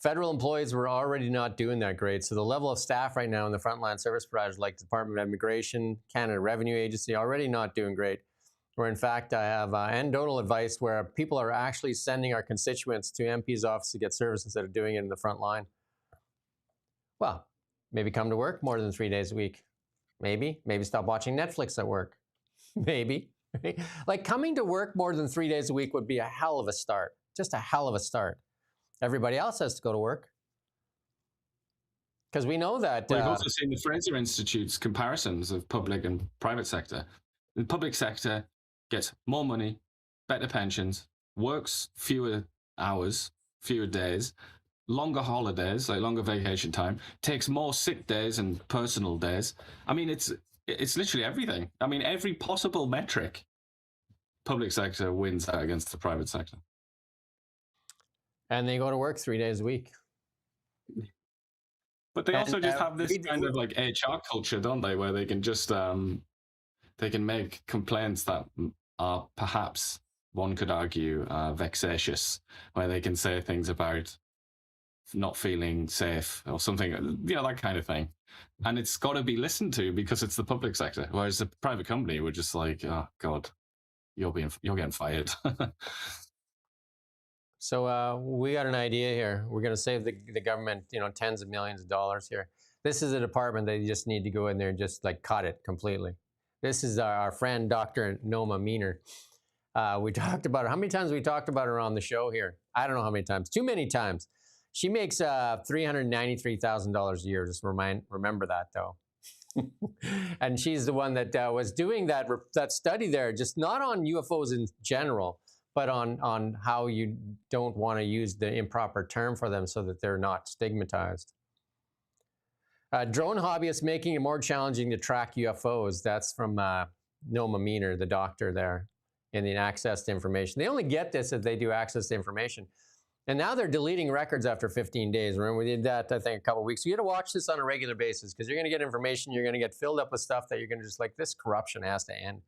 Federal employees were already not doing that great. So the level of staff right now in the frontline service providers like the Department of Immigration, Canada Revenue Agency, already not doing great. Where in fact, I have anecdotal advice where people are actually sending our constituents to MP's office to get service instead of doing it in the front line. Well, maybe come to work more than 3 days a week. Maybe stop watching Netflix at work. maybe. Right? Like coming to work more than 3 days a week would be a hell of a start. Just a hell of a start. Everybody else has to go to work. Because we know that... We've also seen the Fraser Institute's comparisons of public and private sector. The public sector gets more money, better pensions, works fewer hours, fewer days, longer holidays, like longer vacation time, takes more sick days and personal days. I mean, it's literally everything. I mean, every possible metric, public sector wins out against the private sector. And they go to work 3 days a week. But they also just have this kind of like HR culture, don't they? Where they can just, they can make complaints that are perhaps, one could argue, vexatious, where they can say things about not feeling safe or something, you know, that kind of thing. And it's got to be listened to because it's the public sector. Whereas the private company, we're just like, oh God, you're getting fired. So we got an idea here. We're going to save the government, you know, tens of millions of dollars here. This is a department that you just need to go in there and just like cut it completely. This is our friend, Dr. Noma Meener. We talked about her. How many times have we talked about her on the show here? I don't know how many times. Too many times. She makes $393,000 a year. Just remember that, though. And she's the one that was doing that study there, just not on UFOs in general, but on how you don't want to use the improper term for them so that they're not stigmatized. Drone hobbyists making it more challenging to track UFOs. That's from Noma Meener, the doctor there, in the access to information. They only get this if they do access to information. And now they're deleting records after 15 days. Remember, we did that, I think, a couple of weeks. So you got to watch this on a regular basis because you're going to get information. You're going to get filled up with stuff that you're going to just like, this corruption has to end.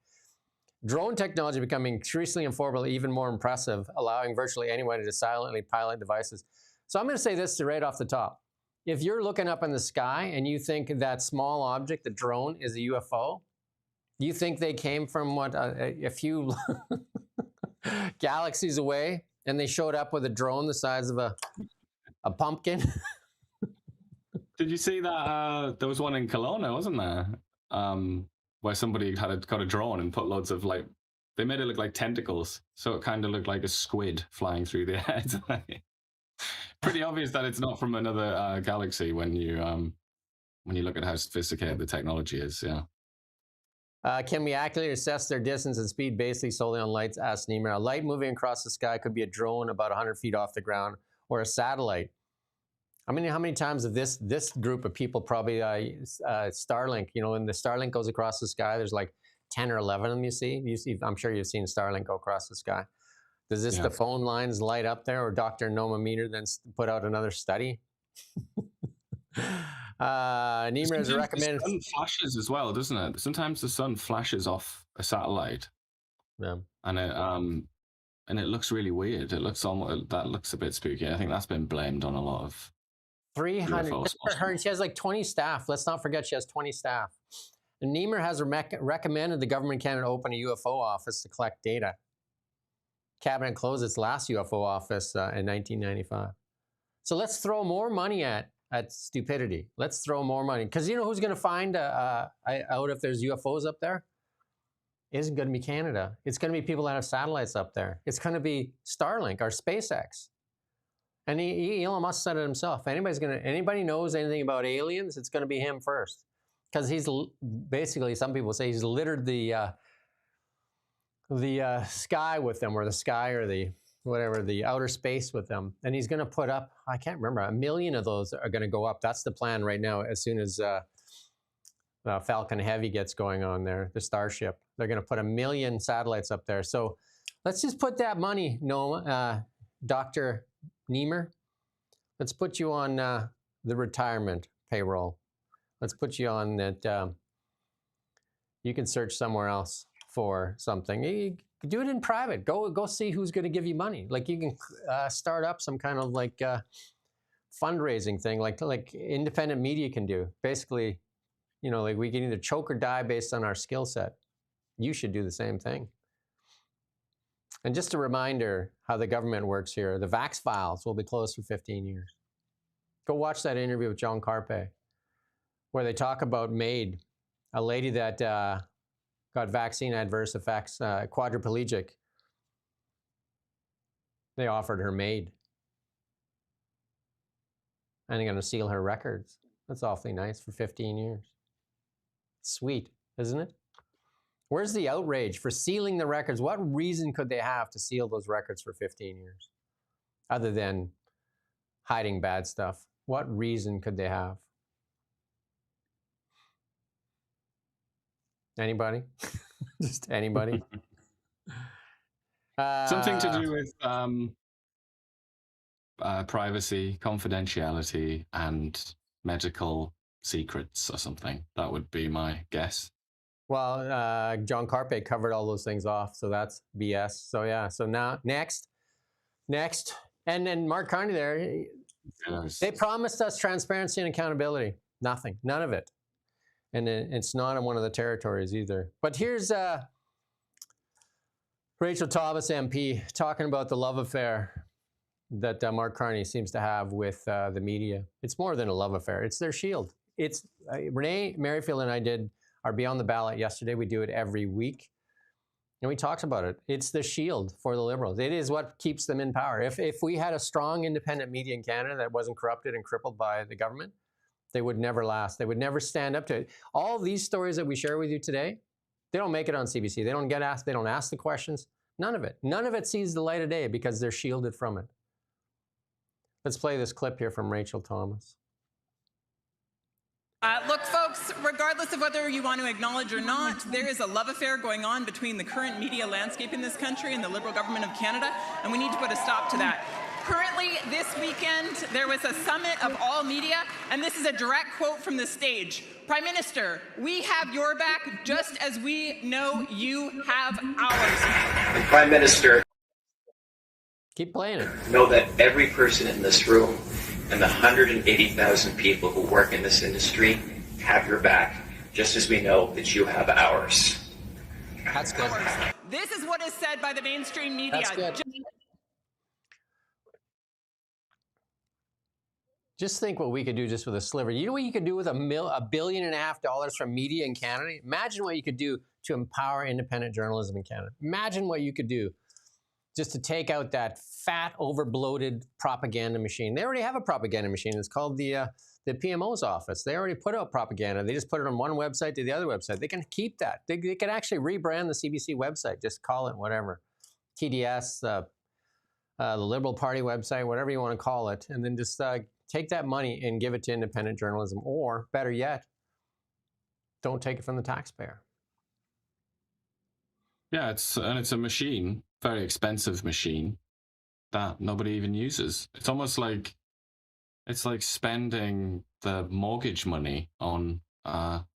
Drone technology becoming increasingly affordable, even more impressive, allowing virtually anyone to silently pilot devices. So I'm going to say this right off the top. If you're looking up in the sky and you think that small object, the drone, is a UFO, you think they came from what, a few galaxies away, and they showed up with a drone the size of a pumpkin? Did you see that? There was one in Kelowna, wasn't there? Where somebody got a drone and put loads of like, they made it look like tentacles, so it kind of looked like a squid flying through the air. Pretty obvious that it's not from another galaxy when you look at how sophisticated the technology is. Yeah. Can we accurately assess their distance and speed basically solely on lights? Asked Niemeyer. A light moving across the sky could be a drone about 100 feet off the ground or a satellite. I mean, how many times have this group of people probably Starlink? You know, when the Starlink goes across the sky, there's like 10 or 11 of them. You see. I'm sure you've seen Starlink go across the sky. Does this the phone lines light up there, or Dr. Noma Meener then put out another study? Niemeyer has recommended. The sun flashes as well, doesn't it? Sometimes the sun flashes off a satellite. Yeah. And it looks really weird. That looks a bit spooky. I think that's been blamed on a lot of 300. She has like 20 staff. Let's not forget she has 20 staff. And Niemeyer has recommended the government of Canada open a UFO office to collect data. Cabinet closed its last UFO office in 1995. So let's throw more money at stupidity. Let's throw more money. Because you know who's going to find out if there's UFOs up there? It isn't going to be Canada. It's going to be people that have satellites up there. It's going to be Starlink or SpaceX. And Elon Musk said it himself. Anybody knows anything about aliens, it's going to be him first. Because he's basically, some people say he's littered the sky with them, or the sky, or the outer space with them. And he's going to put up, I can't remember, 1 million of those are going to go up. That's the plan right now. As soon as Falcon Heavy gets going on there, the Starship, they're going to put 1 million satellites up there. So let's just put that money, Dr. Niemeyer, let's put you on the retirement payroll. Let's put you on that. You can search somewhere else for something. You do it in private. Go see who's going to give you money. Like you can start up some kind of like fundraising thing, like independent media can do. Basically, you know, like we can either choke or die based on our skill set. You should do the same thing. And just a reminder how the government works here. The Vax files will be closed for 15 years. Go watch that interview with John Carpe, where they talk about Maid, a lady that got vaccine adverse effects, quadriplegic. They offered her maid. And they're going to seal her records. That's awfully nice for 15 years. Sweet, isn't it? Where's the outrage for sealing the records? What reason could they have to seal those records for 15 years? Other than hiding bad stuff. What reason could they have? Anybody? Just anybody? Something to do with privacy, confidentiality, and medical secrets or something. That would be my guess. Well, John Carpe covered all those things off, so that's BS. So yeah, so now, next. And then Mark Carney there, they promised us transparency and accountability. Nothing, none of it. And it's not in one of the territories either. But here's Rachel Thomas MP talking about the love affair that Mark Carney seems to have with the media. It's more than a love affair. It's their shield. It's Renee Merrifield and I did our Beyond the Ballot yesterday. We do it every week. And we talked about it. It's the shield for the Liberals. It is what keeps them in power. If we had a strong independent media in Canada that wasn't corrupted and crippled by the government, they would never last. They would never stand up to it. All these stories that we share with you today, they don't make it on CBC. They don't get asked. They don't ask the questions. None of it. None of it sees the light of day because they're shielded from it. Let's play this clip here from Rachel Thomas. Look, folks, regardless of whether you want to acknowledge or not, there is a love affair going on between the current media landscape in this country and the Liberal government of Canada, and we need to put a stop to that. Currently, this weekend, there was a summit of all media, and this is a direct quote from the stage. Prime Minister, we have your back just as we know you have ours. And Prime Minister, keep playing it. Know that every person in this room and the 180,000 people who work in this industry have your back, just as we know that you have ours. That's good. This is what is said by the mainstream media. That's good. Just think what we could do just with a sliver. You know what you could do with $1.5 billion from media in Canada? Imagine what you could do to empower independent journalism in Canada. Imagine what you could do just to take out that fat, over-bloated propaganda machine. They already have a propaganda machine. It's called the PMO's office. They already put out propaganda. They just put it on one website to the other website. They can keep that. They can actually rebrand the CBC website. Just call it whatever. TDS, the Liberal Party website, whatever you want to call it, and then just take that money and give it to independent journalism. Or, better yet, don't take it from the taxpayer. Yeah, it's a machine, very expensive machine that nobody even uses. It's almost like spending the mortgage money on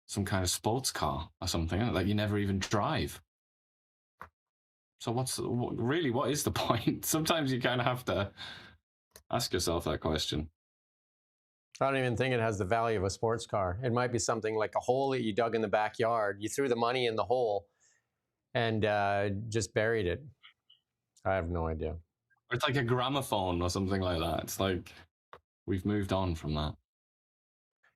some kind of sports car or something like you never even drive. So what is the point? Sometimes you kind of have to ask yourself that question. I don't even think it has the value of a sports car. It might be something like a hole that you dug in the backyard. You threw the money in the hole and just buried it. I have no idea. It's like a gramophone or something like that. It's like we've moved on from that.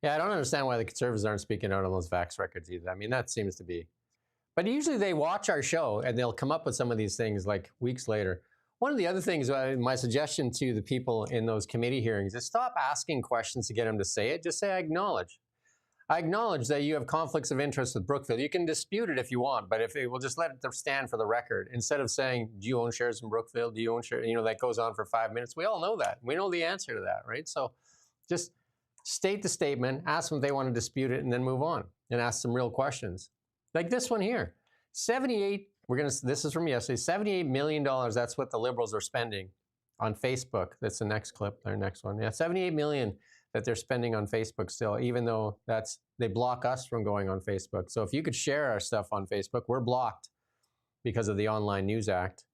Yeah, I don't understand why the Conservatives aren't speaking out on those vax records either. I mean, that seems to be. But usually they watch our show and they'll come up with some of these things like weeks later. One of the other things, my suggestion to the people in those committee hearings is stop asking questions to get them to say it. Just say, I acknowledge. I acknowledge that you have conflicts of interest with Brookfield. You can dispute it if you want, but if it will just let it stand for the record instead of saying, do you own shares in Brookfield? Do you own shares? You know, that goes on for 5 minutes. We all know that. We know the answer to that, right? So just state the statement, ask them if they want to dispute it, and then move on and ask some real questions. Like this one here, this is from yesterday, $78 million. That's what the Liberals are spending on Facebook. That's the next clip, their next one. Yeah, $78 million that they're spending on Facebook still, even though they block us from going on Facebook. So if you could share our stuff on Facebook, we're blocked because of the Online News Act.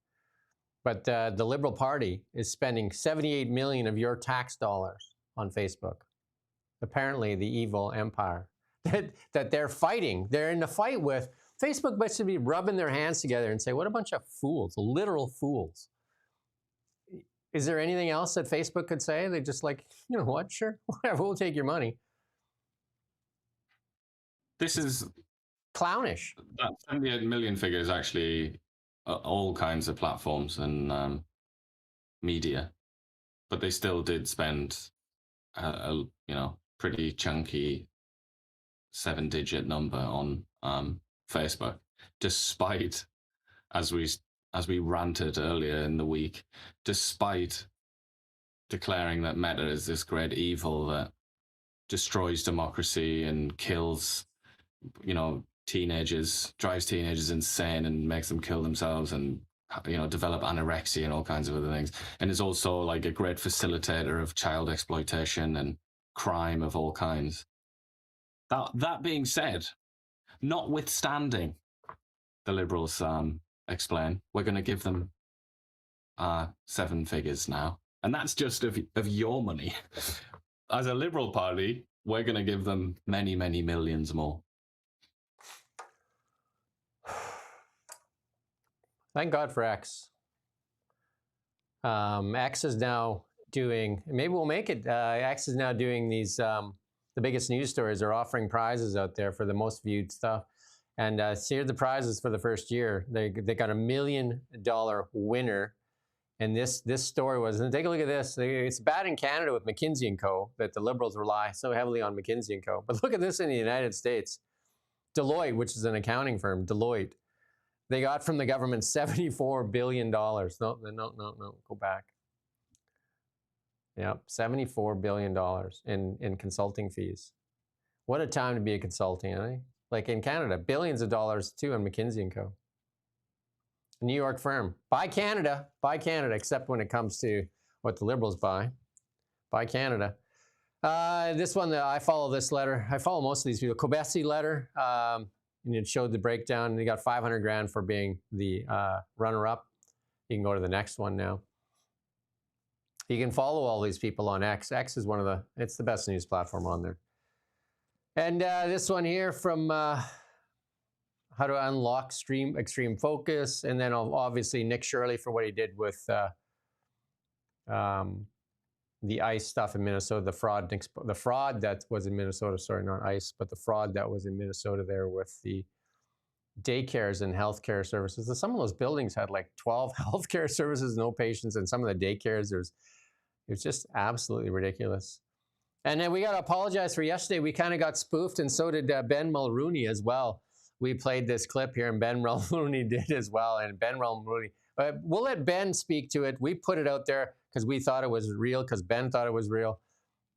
But the Liberal Party is spending $78 million of your tax dollars on Facebook. Apparently the evil empire that they're fighting. They're in the fight with. Facebook must be rubbing their hands together and say, what a bunch of fools, literal fools. Is there anything else that Facebook could say? They're just like, you know what, sure, whatever, we'll take your money. This is clownish. That 78 million figure is actually all kinds of platforms and media, but they still did spend a pretty chunky 7-digit number on Facebook, despite, as we ranted earlier in the week, despite declaring that Meta is this great evil that destroys democracy and kills, teenagers, drives teenagers insane and makes them kill themselves and, develop anorexia and all kinds of other things. And is also like a great facilitator of child exploitation and crime of all kinds. That being said, notwithstanding, the Liberals explain, we're going to give them 7 figures now. And that's just of your money. As a Liberal Party, we're going to give them many, many millions more. Thank God for X. X is now doing, maybe we'll make it, X is now doing these, the biggest news stories. Are offering prizes out there for the most viewed stuff. And here are the prizes for the first year. They got $1 million winner. And this story was, and take a look at this. It's bad in Canada with McKinsey & Co. that the Liberals rely so heavily on McKinsey & Co. But look at this in the United States. Deloitte, which is an accounting firm, Deloitte, they got from the government $74 billion. No, go back. Yep, $74 billion in consulting fees. What a time to be a consulting, eh? Like in Canada, billions of dollars too on McKinsey & Co. A New York firm. Buy Canada, except when it comes to what the Liberals buy. Buy Canada. This one, I follow this letter. I follow most of these people. Kobesi letter, and it showed the breakdown. And they got $500,000 for being the runner-up. You can go to the next one now. You can follow all these people on X. X is it's the best news platform on there. And this one here from How to Unlock Extreme Focus. And then obviously Nick Shirley for what he did with the ICE stuff in Minnesota, the fraud that was in Minnesota, sorry, not ICE, but the fraud that was in Minnesota there with the daycares and healthcare services. Some of those buildings had like 12 healthcare services, no patients, and some of the daycares, it was just absolutely ridiculous. And then we got to apologize for yesterday. We kind of got spoofed, and so did Ben Mulrooney as well. We played this clip here, and Ben Mulrooney did as well. And Ben Mulrooney, we'll let Ben speak to it. We put it out there because we thought it was real, because Ben thought it was real.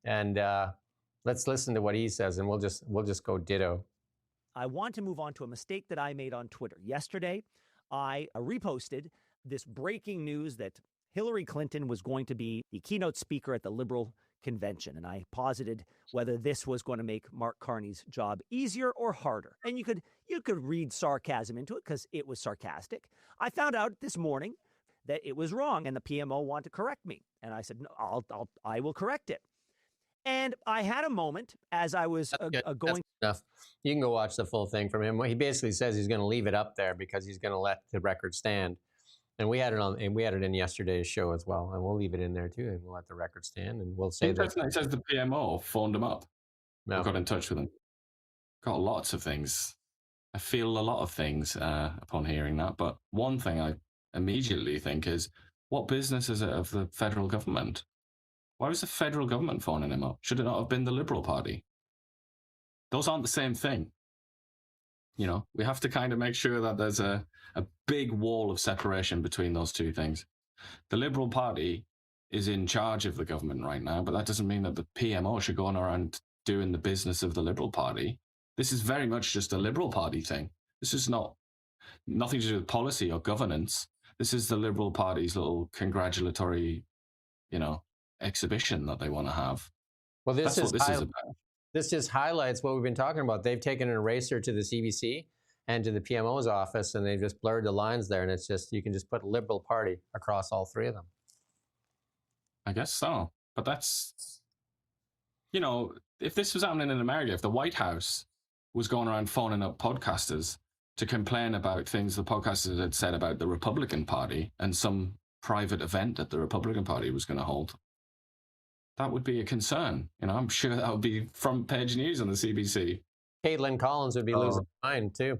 And let's listen to what he says, and we'll just go ditto. I want to move on to a mistake that I made on Twitter. Yesterday, I reposted this breaking news that Hillary Clinton was going to be the keynote speaker at the Liberal convention. And I posited whether this was going to make Mark Carney's job easier or harder. And you could read sarcasm into it because it was sarcastic. I found out this morning that it was wrong, and the PMO wanted to correct me. And I said, no, I will correct it. And I had a moment as I was going. Enough. You can go watch the full thing from him. He basically says he's going to leave it up there because he's going to let the record stand. And we had it in yesterday's show as well, and we'll leave it in there too, and we'll let the record stand, and we'll say that. It says the PMO phoned him up. No. Got in touch with him. Got lots of things. I feel a lot of things upon hearing that, but one thing I immediately think is, what business is it of the federal government? Why was the federal government phoning him up? Should it not have been the Liberal Party? Those aren't the same thing. We have to kind of make sure that there's a big wall of separation between those two things. The Liberal Party is in charge of the government right now, but that doesn't mean that the PMO should go on around doing the business of the Liberal Party. This is very much just a Liberal Party thing. This is nothing to do with policy or governance. This is the Liberal Party's little congratulatory, exhibition that they want to have. Well, That's what this is about. This just highlights what we've been talking about. They've taken an eraser to the CBC and to the PMO's office, and they've just blurred the lines there. And it's just, you can just put Liberal Party across all three of them. I guess so. But that's, if this was happening in America, if the White House was going around phoning up podcasters to complain about things the podcasters had said about the Republican Party and some private event that the Republican Party was going to hold, that would be a concern. I'm sure that would be front page news on the CBC. Caitlin Collins would be losing her mind too.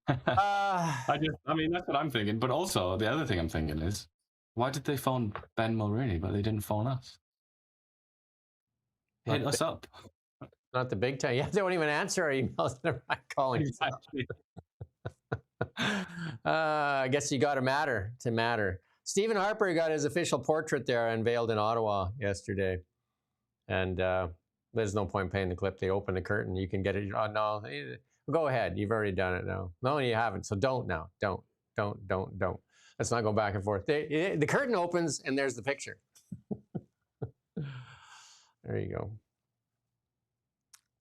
I mean, that's what I'm thinking. But also, the other thing I'm thinking is, why did they phone Ben Mulroney, but they didn't phone us? Hit us up. Not the big time. Yeah, they won't even answer our emails. They're not calling. Exactly. I guess you got to matter to matter. Stephen Harper got his official portrait there unveiled in Ottawa yesterday. And there's no point playing the clip. They open the curtain. You can get it. Oh, no. Go ahead. You've already done it now. No, you haven't. So don't now. Don't. Let's not go back and forth. The curtain opens and there's the picture. There you go.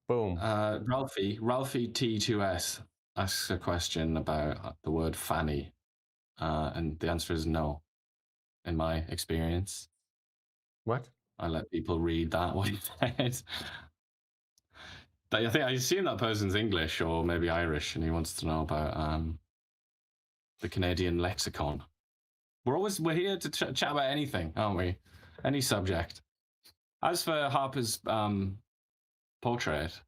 Boom. Ralphie T2S asks a question about the word fanny. And the answer is no, in my experience. What? I let people read that, what he said. I think I assume that person's English or maybe Irish, and he wants to know about the Canadian lexicon. We're here to chat about anything, aren't we? Any subject. As for Harper's portrait,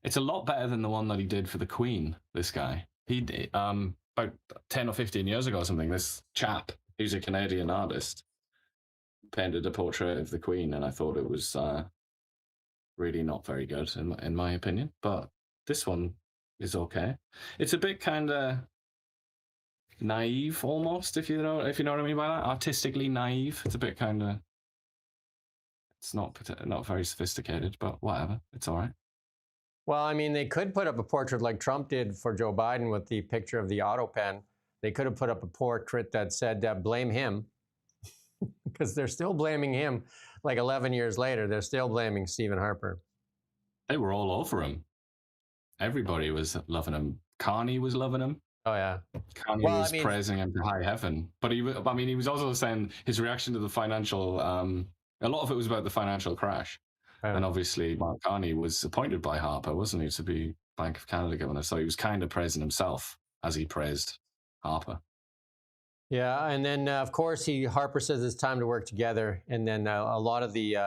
it's a lot better than the one that he did for the Queen. This guy, he did about 10 or 15 years ago or something. This chap, who's a Canadian artist, painted a portrait of the Queen, and I thought it was really not very good in my opinion. But this one is okay. It's a bit kind of naive, almost, if you know what I mean by that. Artistically naive. It's a bit kind of. It's not very sophisticated, but whatever. It's all right. Well, I mean, they could put up a portrait like Trump did for Joe Biden with the picture of the auto pen. They could have put up a portrait that said, blame him, because they're still blaming him. Like 11 years later, they're still blaming Stephen Harper. They were all over him. Everybody was loving him. Carney was loving him. Oh, yeah. Carney was praising him to high heaven. But he was also saying his reaction to the financial, a lot of it was about the financial crash. Right. And obviously, Mark Carney was appointed by Harper, wasn't he, to be Bank of Canada governor? So he was kind of praising himself as he praised Harper. Yeah, and then, of course, Harper says it's time to work together. And then a lot of the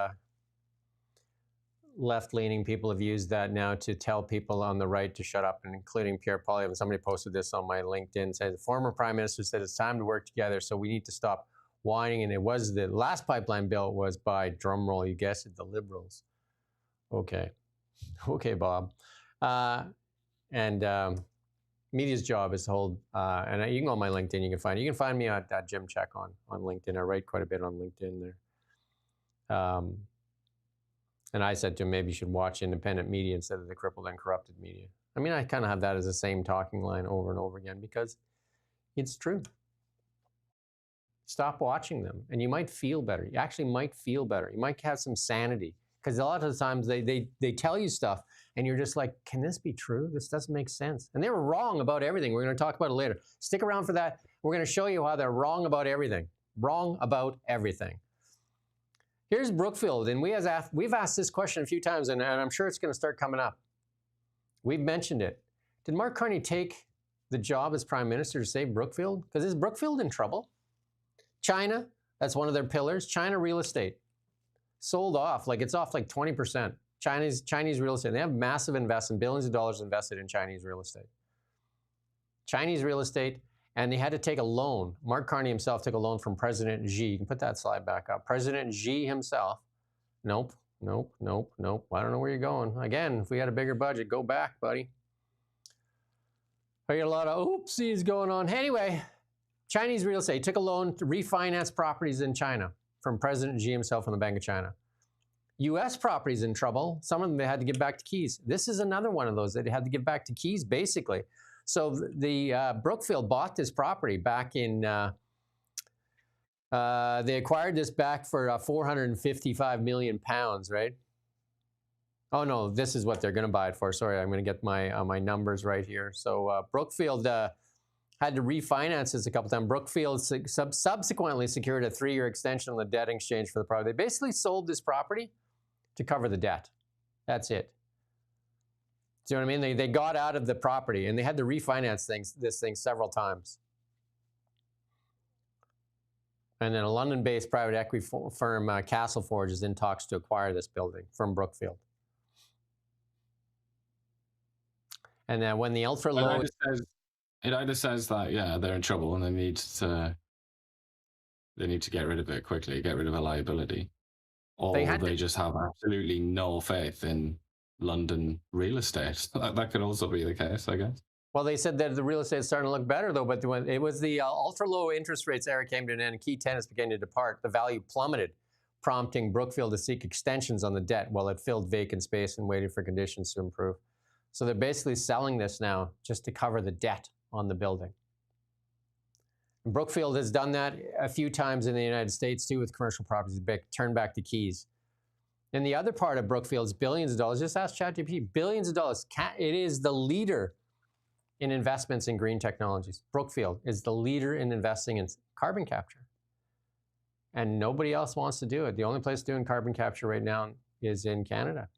left-leaning people have used that now to tell people on the right to shut up, and including Pierre Poilievre. And somebody posted this on my LinkedIn, said the former prime minister said it's time to work together, so we need to stop whining. And it was the last pipeline bill was by, drumroll, you guessed it, the Liberals. Okay, Bob. Media's job is to hold, and you can go on my LinkedIn, you can find me at Jim Check on LinkedIn. I write quite a bit on LinkedIn there. And I said to him, maybe you should watch independent media instead of the crippled and corrupted media. I mean, I kind of have that as the same talking line over and over again because it's true. Stop watching them and you might feel better. You actually might feel better. You might have some sanity, because a lot of the times they tell you stuff and you're just like, can this be true? This doesn't make sense. And they were wrong about everything. We're going to talk about it later. Stick around for that. We're going to show you how they're wrong about everything. Wrong about everything. Here's Brookfield, and we've asked this question a few times, and I'm sure it's going to start coming up. We've mentioned it. Did Mark Carney take the job as prime minister to save Brookfield? Because is Brookfield in trouble? China, that's one of their pillars. China real estate sold off, it's off 20%. Chinese real estate. They have massive investment, billions of dollars invested in Chinese real estate. Chinese real estate. And they had to take a loan. Mark Carney himself took a loan from President Xi. You can put that slide back up. President Xi himself. Nope. I don't know where you're going. Again, if we had a bigger budget, go back, buddy. I got a lot of oopsies going on. Anyway, Chinese real estate took a loan to refinance properties in China from President Xi himself from the Bank of China. U.S. properties in trouble. Some of them they had to give back to Keys. This is another one of those that they had to give back to Keys, basically. So the Brookfield bought this property back in, they acquired this back for 455 million pounds, right? Oh no, this is what they're going to buy it for. Sorry, I'm going to get my numbers right here. So Brookfield had to refinance this a couple times. Brookfield subsequently secured a 3-year extension on the debt in exchange for the property. They basically sold this property to cover the debt. That's it. Do you know what I mean? They got out of the property and they had to refinance this thing several times. And then a London-based private equity firm, Castleforge, is in talks to acquire this building from Brookfield. And then when the ultra low, it either says that they're in trouble and they need to get rid of it quickly, get rid of a liability, or they just have absolutely no faith in London real estate. That could also be the case, I guess. Well, they said that the real estate is starting to look better, though. But when it was the ultra low interest rates era came to an end, key tenants began to depart. The value plummeted, prompting Brookfield to seek extensions on the debt while it filled vacant space and waited for conditions to improve. So they're basically selling this now just to cover the debt on the building. And Brookfield has done that a few times in the United States too with commercial properties. Turn back the keys. And the other part of Brookfield is billions of dollars. Just ask ChatGPT. Billions of dollars. It is the leader in investments in green technologies. Brookfield is the leader in investing in carbon capture. And nobody else wants to do it. The only place doing carbon capture right now is in Canada.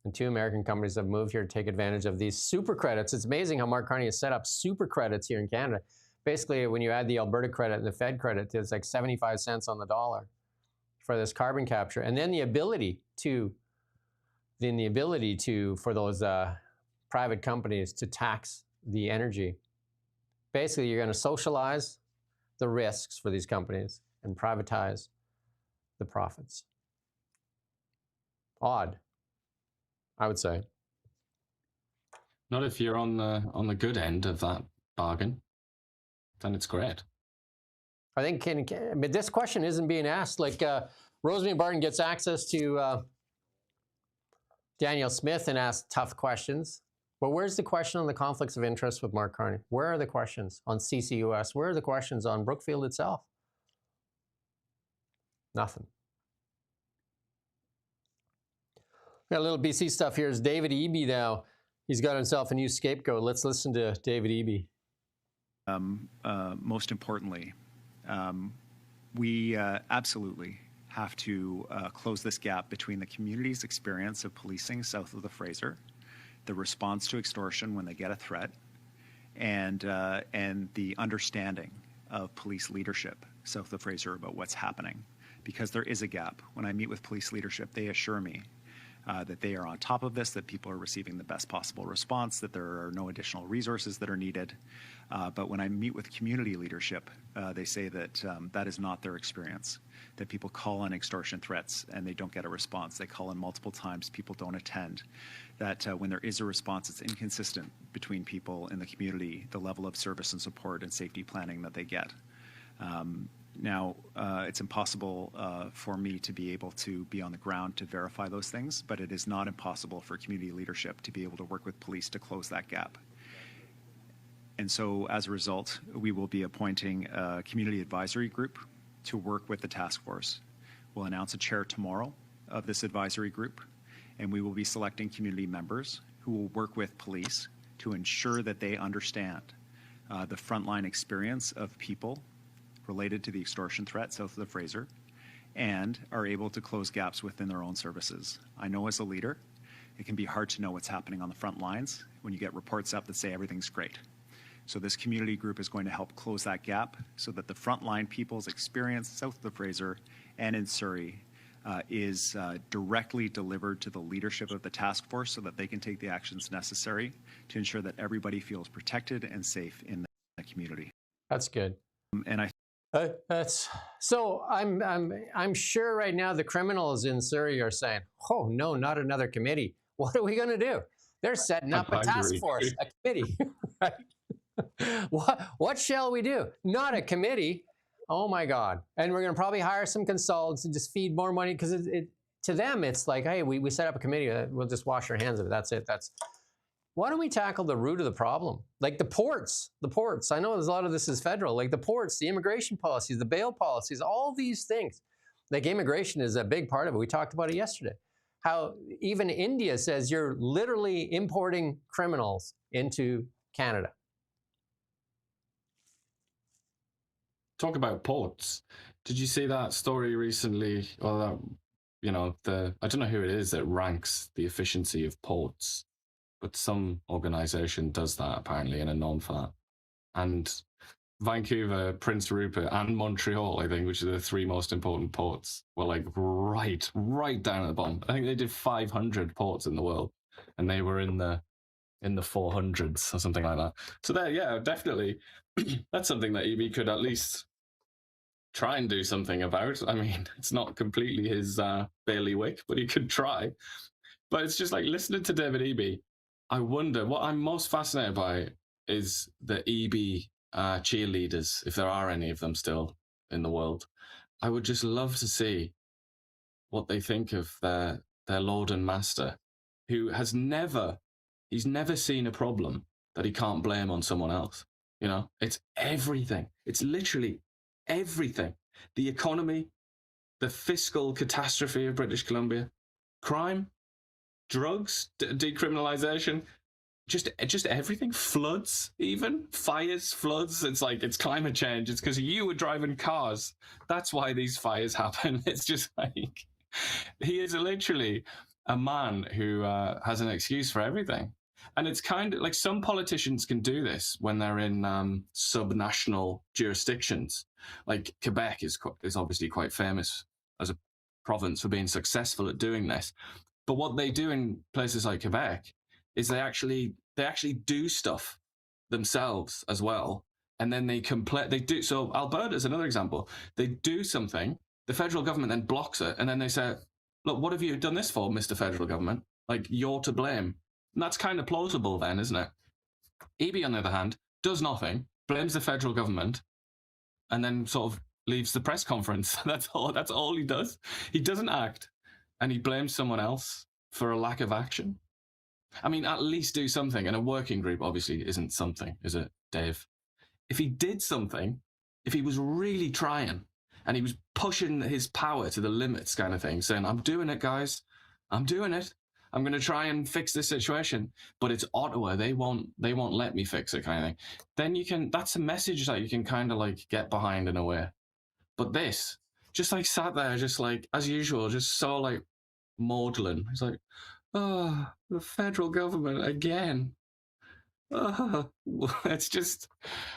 And 2 American companies have moved here to take advantage of these super credits. It's amazing how Mark Carney has set up super credits here in Canada. Basically, when you add the Alberta credit and the Fed credit, it's like 75 cents on the dollar for this carbon capture. And then the ability for those private companies to tax the energy. Basically, you're going to socialize the risks for these companies and privatize the profits. Odd, I would say. Not if you're on the good end of that bargain. Then it's great. I think, but this question isn't being asked. Like Rosemary Barton gets access to Danielle Smith and asks tough questions. But where's the question on the conflicts of interest with Mark Carney? Where are the questions on CCUS? Where are the questions on Brookfield itself? Nothing. Got a little BC stuff here. Is David Eby now. He's got himself a new scapegoat. Let's listen to David Eby. Most importantly, we absolutely have to close this gap between the community's experience of policing south of the Fraser, the response to extortion when they get a threat, and the understanding of police leadership south of the Fraser about what's happening. Because there is a gap. When I meet with police leadership, they assure me that they are on top of this, that people are receiving the best possible response, that there are no additional resources that are needed. But when I meet with community leadership, they say that that is not their experience, that people call in extortion threats and they don't get a response. They call in multiple times, people don't attend. That when there is a response, it's inconsistent between people in the community, the level of service and support and safety planning that they get. Now, it's impossible for me to be able to be on the ground to verify those things, but it is not impossible for community leadership to be able to work with police to close that gap. And so, as a result, we will be appointing a community advisory group to work with the task force. We'll announce a chair tomorrow of this advisory group, and we will be selecting community members who will work with police to ensure that they understand the frontline experience of people related to the extortion threat south of the Fraser, and are able to close gaps within their own services. I know as a leader, it can be hard to know what's happening on the front lines when you get reports up that say everything's great. So this community group is going to help close that gap so that the frontline people's experience south of the Fraser and in Surrey is directly delivered to the leadership of the task force so that they can take the actions necessary to ensure that everybody feels protected and safe in the community. That's good. And so I'm sure right now the criminals in Surrey are saying, oh no, not another committee. What are we going to do? They're setting up a task force, a committee. Right? What shall we do? Not a committee. Oh my God. And we're going to probably hire some consultants and just feed more money because to them it's like, hey, we set up a committee. We'll just wash our hands of it. That's it. Why don't we tackle the root of the problem? Like the ports. I know there's a lot of this is federal, like the ports, the immigration policies, the bail policies, all these things. Like immigration is a big part of it. We talked about it yesterday. How even India says you're literally importing criminals into Canada. Talk about ports. Did you see that story recently? Or that, I don't know who it is that ranks the efficiency of ports. But some organization does that apparently in a non-fat. And Vancouver, Prince Rupert, and Montreal, I think, which are the 3 most important ports, were like right down at the bottom. I think they did 500 ports in the world, and they were in the in the 400s or something like that. So there, yeah, definitely, that's something that EB could at least try and do something about. I mean, it's not completely his bailiwick, but he could try. But it's just like listening to David Eby, I wonder, what I'm most fascinated by is the EB cheerleaders, if there are any of them still in the world. I would just love to see what they think of their lord and master, who has he's never seen a problem that he can't blame on someone else. You know, it's everything. It's literally everything. The economy, the fiscal catastrophe of British Columbia, crime, drugs, decriminalization, just everything. Floods, even fires, floods. It's like, it's climate change. It's because you were driving cars. That's why these fires happen. It's just like, he is literally a man who has an excuse for everything. And it's kind of like, some politicians can do this when they're in subnational jurisdictions. Like Quebec is obviously quite famous as a province for being successful at doing this. But what they do in places like Quebec is they actually do stuff themselves as well, and then they do. So Alberta is another example. They do something, the federal government then blocks it, and then they say, "Look, what have you done this for, Mr. Federal Government? Like, you're to blame." And that's kind of plausible, then, isn't it? EB, on the other hand, does nothing, blames the federal government, and then sort of leaves the press conference. That's all he does. He doesn't act, and he blames someone else for a lack of action. I mean, at least do something. And a working group obviously isn't something, is it, Dave? If he did something, if he was really trying and he was pushing his power to the limits kind of thing, saying, I'm doing it, guys. I'm doing it. I'm going to try and fix this situation. But it's Ottawa. They won't let me fix it kind of thing. Then that's a message that you can kind of like get behind in a way. But this, just like sat there, just like, as usual, just so like maudlin. He's like, oh, the federal government again. It's just,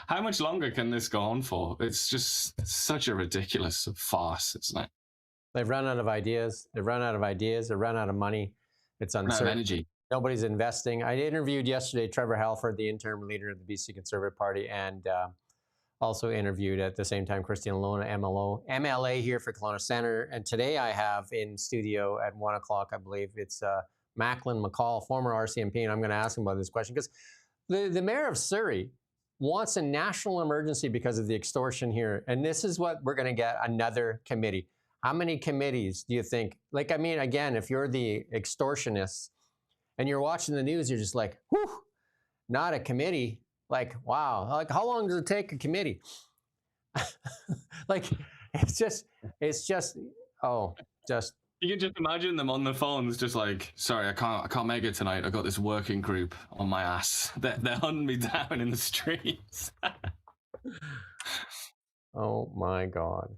how much longer can this go on for? It's just such a ridiculous farce, isn't it? They've run out of ideas. They've run out of ideas. They've run out of money. It's uncertain. Energy. Nobody's investing. I interviewed yesterday Trevor Halford, the interim leader of the BC Conservative Party, and also interviewed at the same time Christine Lona, MLA here for Kelowna Centre. And today I have in studio at 1 o'clock, I believe, it's Macklin McCall, former RCMP, and I'm going to ask him about this question because the mayor of Surrey wants a national emergency because of the extortion here. And this is what we're going to get, another committee. How many committees do you think? Like, I mean, again, if you're the extortionists and you're watching the news, you're just like, whew, not a committee. Like, wow, like how long does it take a committee? Like, it's just, You can just imagine them on the phones, just like, sorry, I can't make it tonight. I got this working group on my ass. They're hunting me down in the streets. Oh my God.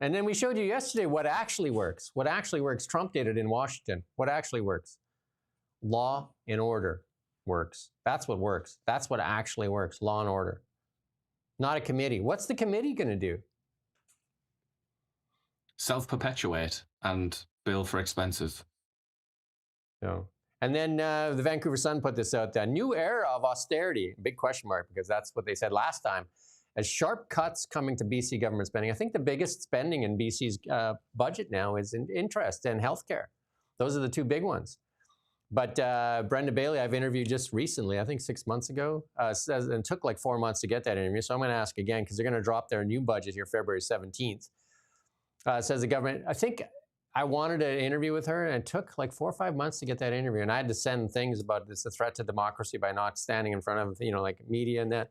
And then we showed you yesterday what actually works. What actually works. Trump did it in Washington. What actually works? Law and order works. That's what works. That's what actually works. Law and order. Not a committee. What's the committee going to do? Self-perpetuate and bill for expenses. No. And then the Vancouver Sun put this out, a new era of austerity, big question mark, because that's what they said last time. As sharp cuts coming to BC government spending. I think the biggest spending in BC's budget now is in interest and healthcare. Those are the two big ones. But Brenda Bailey, I've interviewed just recently, I think 6 months ago, says, and it took like 4 months to get that interview. So I'm going to ask again, because they're going to drop their new budget here February 17th. Says the government, I think I wanted an interview with her, and it took like 4 or 5 months to get that interview. And I had to send things about this, a threat to democracy by not standing in front of, like media and that.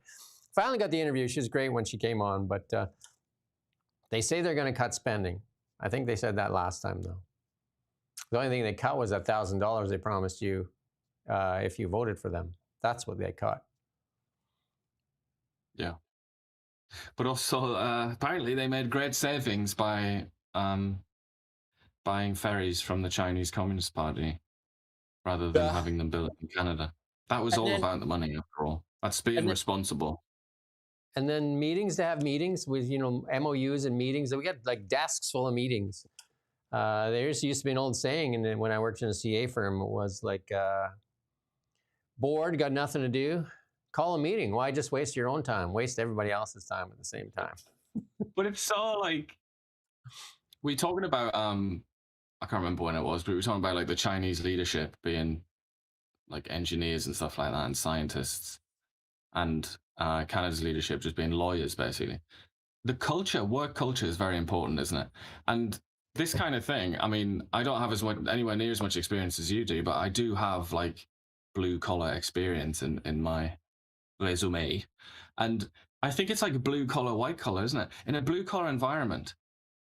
Finally got the interview. She was great when she came on, but they say they're going to cut spending. I think they said that last time, though. The only thing they cut was that $1,000 they promised you if you voted for them. That's what they cut. Yeah. But also, apparently they made great savings by buying ferries from the Chinese Communist Party rather than having them built in Canada. That was all about the money, after all. That's being responsible. And then meetings, to have meetings with, MOUs and meetings. We got like desks full of meetings. There used to be an old saying, and when I worked in a CA firm, it was like, bored, got nothing to do, call a meeting. Why just waste your own time? Waste everybody else's time at the same time. But it's so like, we're talking about, I can't remember when it was, but we were talking about like the Chinese leadership being like engineers and stuff like that and scientists, and Canada's leadership just being lawyers, basically. The culture, work culture is very important, isn't it? And this kind of thing, I mean, I don't have as much, anywhere near as much experience as you do, but I do have like blue collar experience in my resume. And I think it's like blue collar, white collar, isn't it? In a blue collar environment,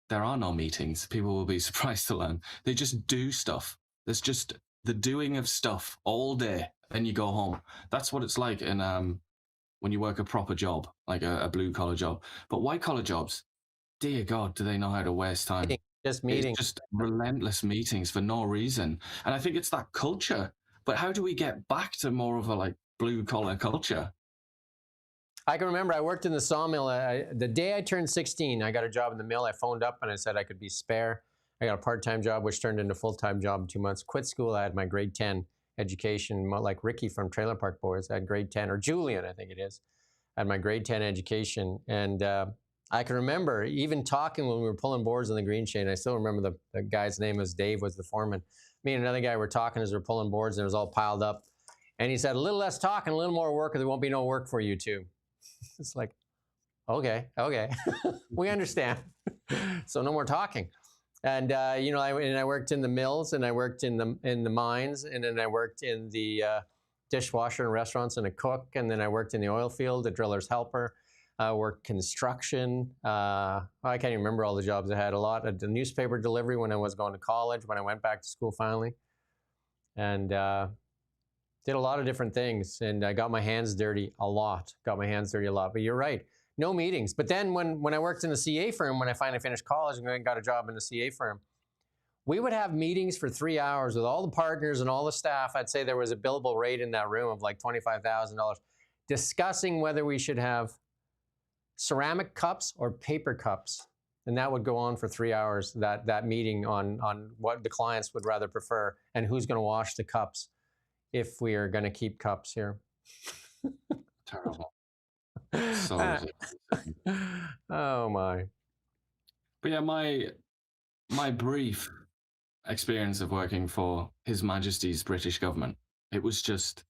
there are no meetings. People will be surprised to learn. They just do stuff. There's just the doing of stuff all day. Then you go home. That's what it's like in when you work a proper job, like a blue collar job. But white collar jobs, dear God, do they know how to waste time? Just meetings. It's just relentless meetings for no reason. And I think it's that culture. But how do we get back to more of a like blue collar culture? I can remember I worked in the sawmill. The day I turned 16, I got a job in the mill. I phoned up and I said I could be spare. I got a part-time job, which turned into a full-time job in 2 months. Quit school. I had my grade 10 education, like Ricky from Trailer Park Boys. I had grade 10, or Julian, I think it is. I had my grade 10 education. And I can remember even talking when we were pulling boards on the green chain. I still remember the guy's name was Dave, was the foreman. Me and another guy were talking as we were pulling boards, and it was all piled up. And he said, a little less talking, a little more work, or there won't be no work for you two. It's like, okay, we understand. So no more talking. And you know, I worked in the mills, and I worked in the mines, and then I worked in the dishwasher and restaurants, and a cook, and then I worked in the oil field, a driller's helper. I worked construction. I can't even remember all the jobs I had. A lot of the newspaper delivery when I was going to college, when I went back to school finally, and did a lot of different things, and I got my hands dirty a lot. But you're right, no meetings. But then when I worked in the CA firm, when I finally finished college and got a job in the CA firm, we would have meetings for 3 hours with all the partners and all the staff. I'd say there was a billable rate in that room of like $25,000, discussing whether we should have ceramic cups or paper cups. And that would go on for 3 hours, that meeting on what the clients would rather prefer and who's going to wash the cups, if we are going to keep cups here. Terrible. So oh my. But yeah, my brief experience of working for His Majesty's British government, it was just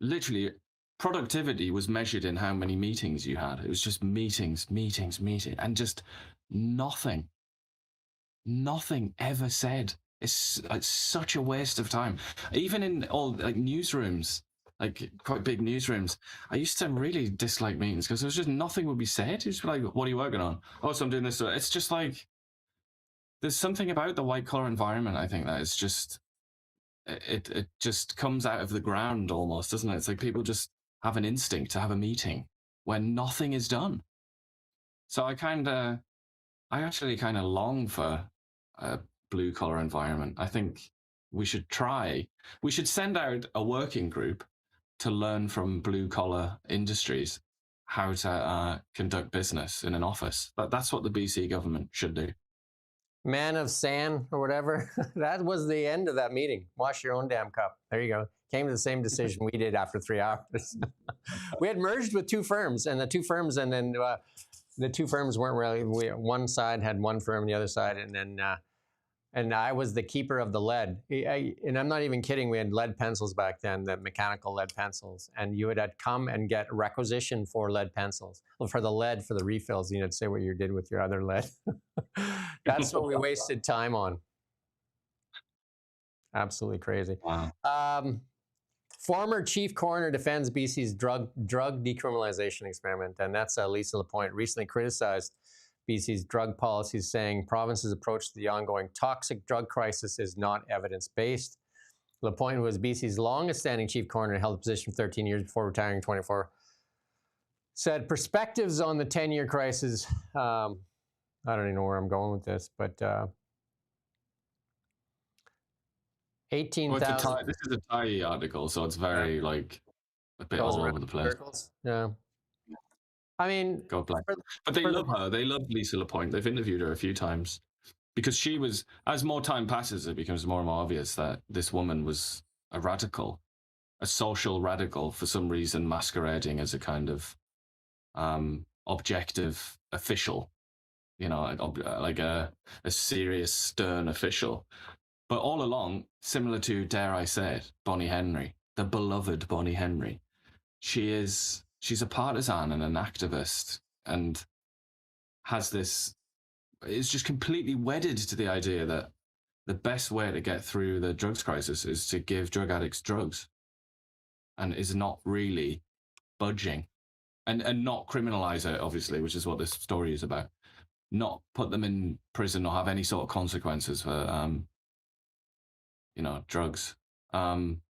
literally productivity was measured in how many meetings you had. It was just meetings, and just nothing ever said. It's such a waste of time. Even in all like newsrooms, like quite big newsrooms, I used to really dislike meetings because there was just nothing would be said. It's like, what are you working on? Oh, so I'm doing this. It's just like, there's something about the white collar environment, I think, that it's just, it just comes out of the ground almost, doesn't it? It's like people just have an instinct to have a meeting when nothing is done. So I actually kind of long for a blue collar environment. I think we should send out a working group to learn from blue collar industries how to conduct business in an office. That's what the BC government should do. Man of sand or whatever. That was the end of that meeting. Wash your own damn cup. There you go. Came to the same decision we did after 3 hours. We had merged with two firms, and the two firms weren't really, one side had one firm, the other side, and then and I was the keeper of the lead. And I'm not even kidding, we had lead pencils back then, the mechanical lead pencils, and you would have come and get requisition for lead pencils, for the lead, for the refills. You had to say what you did with your other lead. That's what we wasted time on. Absolutely crazy. Wow. Former chief coroner defends BC's drug decriminalization experiment, and that's Lisa Lapointe, recently criticized BC's drug policies, saying province's approach to the ongoing toxic drug crisis is not evidence-based. Lapointe was BC's longest-standing chief coroner and held the position for 13 years before retiring in 24. Said perspectives on the 10-year crisis. I don't even know where I'm going with this, but 18,000. This is a Thai article, so it's very like a bit all over the place. Circles. Yeah. I mean, God bless. But they love her. They love Lisa Lapointe. They've interviewed her a few times because she was, as more time passes, it becomes more and more obvious that this woman was a radical. a social radical for some reason masquerading as a kind of objective official, you know, like a serious, stern official. But all along, similar to, dare I say it, Bonnie Henry, the beloved Bonnie Henry, she's a partisan and an activist, and is just completely wedded to the idea that the best way to get through the drugs crisis is to give drug addicts drugs, and is not really budging, and not criminalize it, obviously, which is what this story is about. Not put them in prison or have any sort of consequences for, drugs. And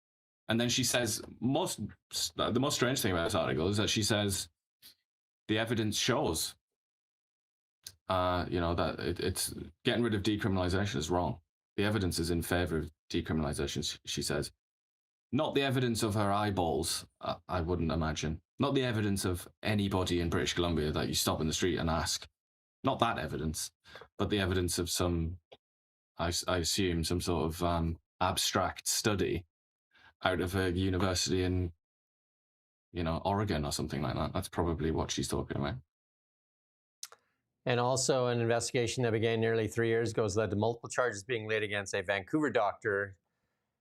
then she says, the most strange thing about this article is that she says the evidence shows, that it's getting rid of decriminalization is wrong. The evidence is in favor of decriminalization, she says. Not the evidence of her eyeballs, I wouldn't imagine. Not the evidence of anybody in British Columbia that you stop in the street and ask. Not that evidence, but the evidence of some, I assume, some sort of abstract study out of a university in, Oregon or something like that. That's probably what she's talking about. And also an investigation that began nearly 3 years ago has led to multiple charges being laid against a Vancouver doctor.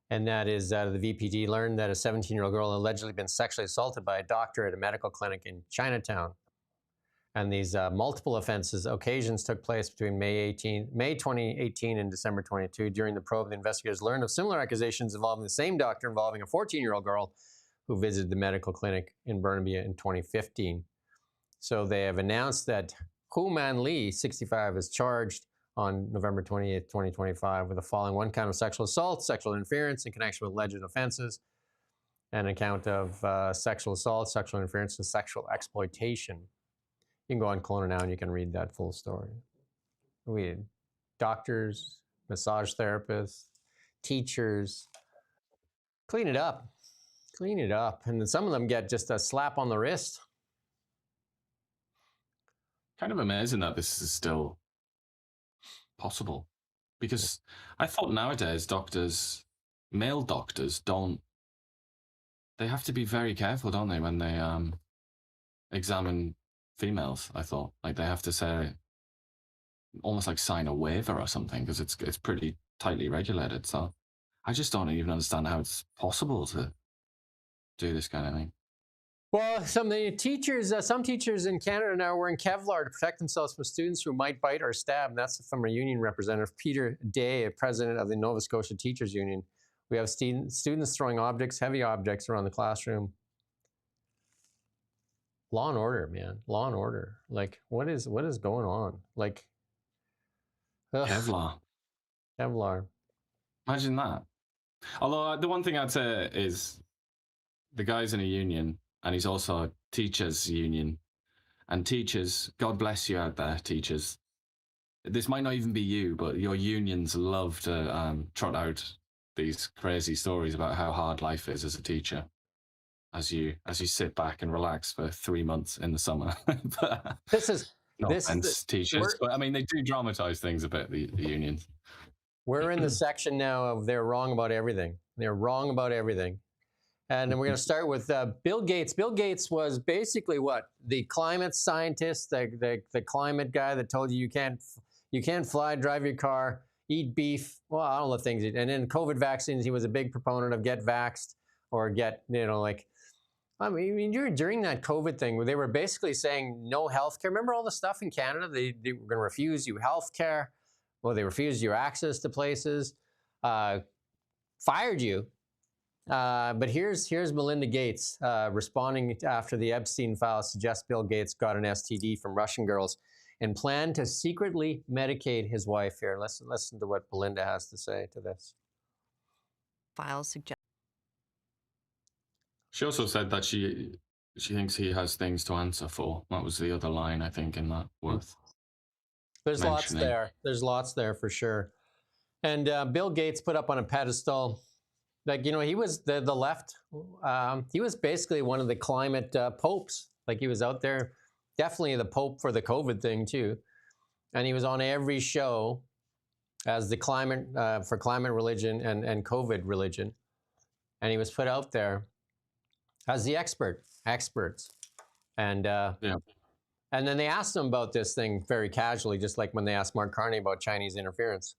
And that is the VPD learned that a 17-year-old girl allegedly been sexually assaulted by a doctor at a medical clinic in Chinatown. And these multiple occasions took place between May 2018 and December 22. During the probe, the investigators learned of similar accusations involving the same doctor involving a 14-year-old girl who visited the medical clinic in Burnaby in 2015. So they have announced that Hu Man Lee, 65, is charged on November 28, 2025 with the following: 1 count of sexual assault, sexual interference in connection with alleged offenses, and a count of sexual assault, sexual interference, and sexual exploitation. You can go on Kelowna Now and you can read that full story. We had doctors, massage therapists, teachers. Clean it up. Clean it up. And then some of them get just a slap on the wrist. Kind of amazing that this is still possible. Because I thought nowadays male doctors they have to be very careful, don't they, when they examine females. I thought, like, they have to say, almost like sign a waiver or something, because it's pretty tightly regulated. So I just don't even understand how it's possible to do this kind of thing. Well, some teachers in Canada now are wearing Kevlar to protect themselves from students who might bite or stab. And that's from a union representative, Peter Day, president of the Nova Scotia Teachers Union. We have students throwing heavy objects around the classroom. Law and order, man. Law and order. Like, what is going on? Like, Kevlar. Kevlar. Imagine that. Although the one thing I'd say is the guy's in a union, and he's also a teachers' union. And teachers, God bless you out there, teachers. This might not even be you, but your unions love to trot out these crazy stories about how hard life is as a teacher, as you sit back and relax for 3 months in the summer. But teachers, but I mean, they do dramatize things a bit, the unions. We're in the section now of they're wrong about everything. They're wrong about everything. And then we're going to start with Bill Gates. Bill Gates was basically what? The climate scientist, the climate guy that told you can't fly, drive your car, eat beef. Well, I don't know the things. And then COVID vaccines, he was a big proponent of get vaxxed or get, I mean, during that COVID thing, where they were basically saying no health care. Remember all the stuff in Canada? They were going to refuse you health care. Well, they refused you access to places, fired you. But here's Melinda Gates responding after the Epstein files suggest Bill Gates got an STD from Russian girls and planned to secretly medicate his wife. Here, listen to what Melinda has to say to this. Files suggest. She also said that she thinks he has things to answer for. That was the other line, I think, in that worth. There's lots there. There's lots there for sure. And Bill Gates put up on a pedestal. Like, he was the left. He was basically one of the climate popes. Like, he was out there, definitely the pope for the COVID thing too. And he was on every show as the for climate religion and COVID religion. And he was put out there. as the experts. And and then they asked him about this thing very casually, just like when they asked Mark Carney about Chinese interference.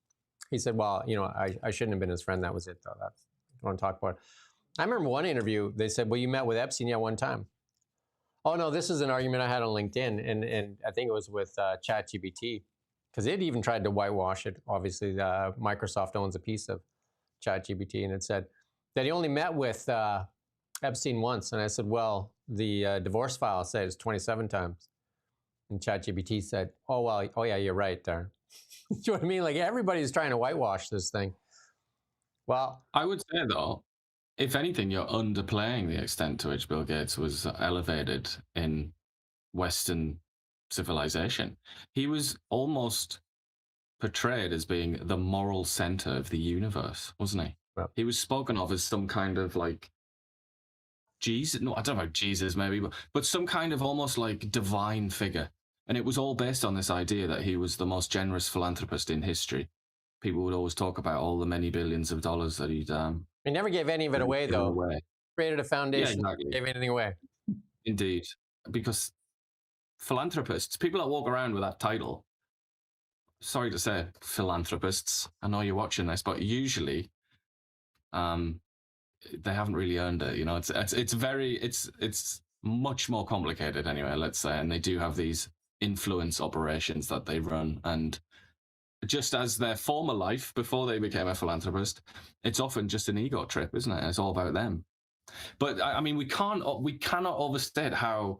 He said, well, you know, I shouldn't have been his friend. That was it, though. That's what I want to talk about. I remember one interview, they said, well, you met with Epstein, yeah, one time. Oh, no, this is an argument I had on LinkedIn, and I think it was with ChatGPT, because it even tried to whitewash it. Obviously, Microsoft owns a piece of ChatGPT, and it said that he only met with Epstein once. And I said, well, the divorce file said it's 27 times. And ChatGPT said, oh, well, oh, yeah, you're right there. You know what I mean? Like, everybody's trying to whitewash this thing. Well, I would say, though, if anything, you're underplaying the extent to which Bill Gates was elevated in Western civilization. He was almost portrayed as being the moral center of the universe, wasn't he? Well, he was spoken of as some kind of like Jesus. No, I don't know, Jesus maybe, but some kind of almost like divine figure. And it was all based on this idea that he was the most generous philanthropist in history. People would always talk about all the many billions of dollars that he'd he never gave any of it away, though. Created a foundation, yeah, exactly. gave anything away. Indeed, because philanthropists, people that walk around with that title, sorry to say, philanthropists, I know you're watching this, but usually they haven't really earned it. You know, it's much more complicated anyway, let's say, and they do have these influence operations that they run. And just as their former life before they became a philanthropist, it's often just an ego trip, isn't it? It's all about them. But I mean, we cannot overstate how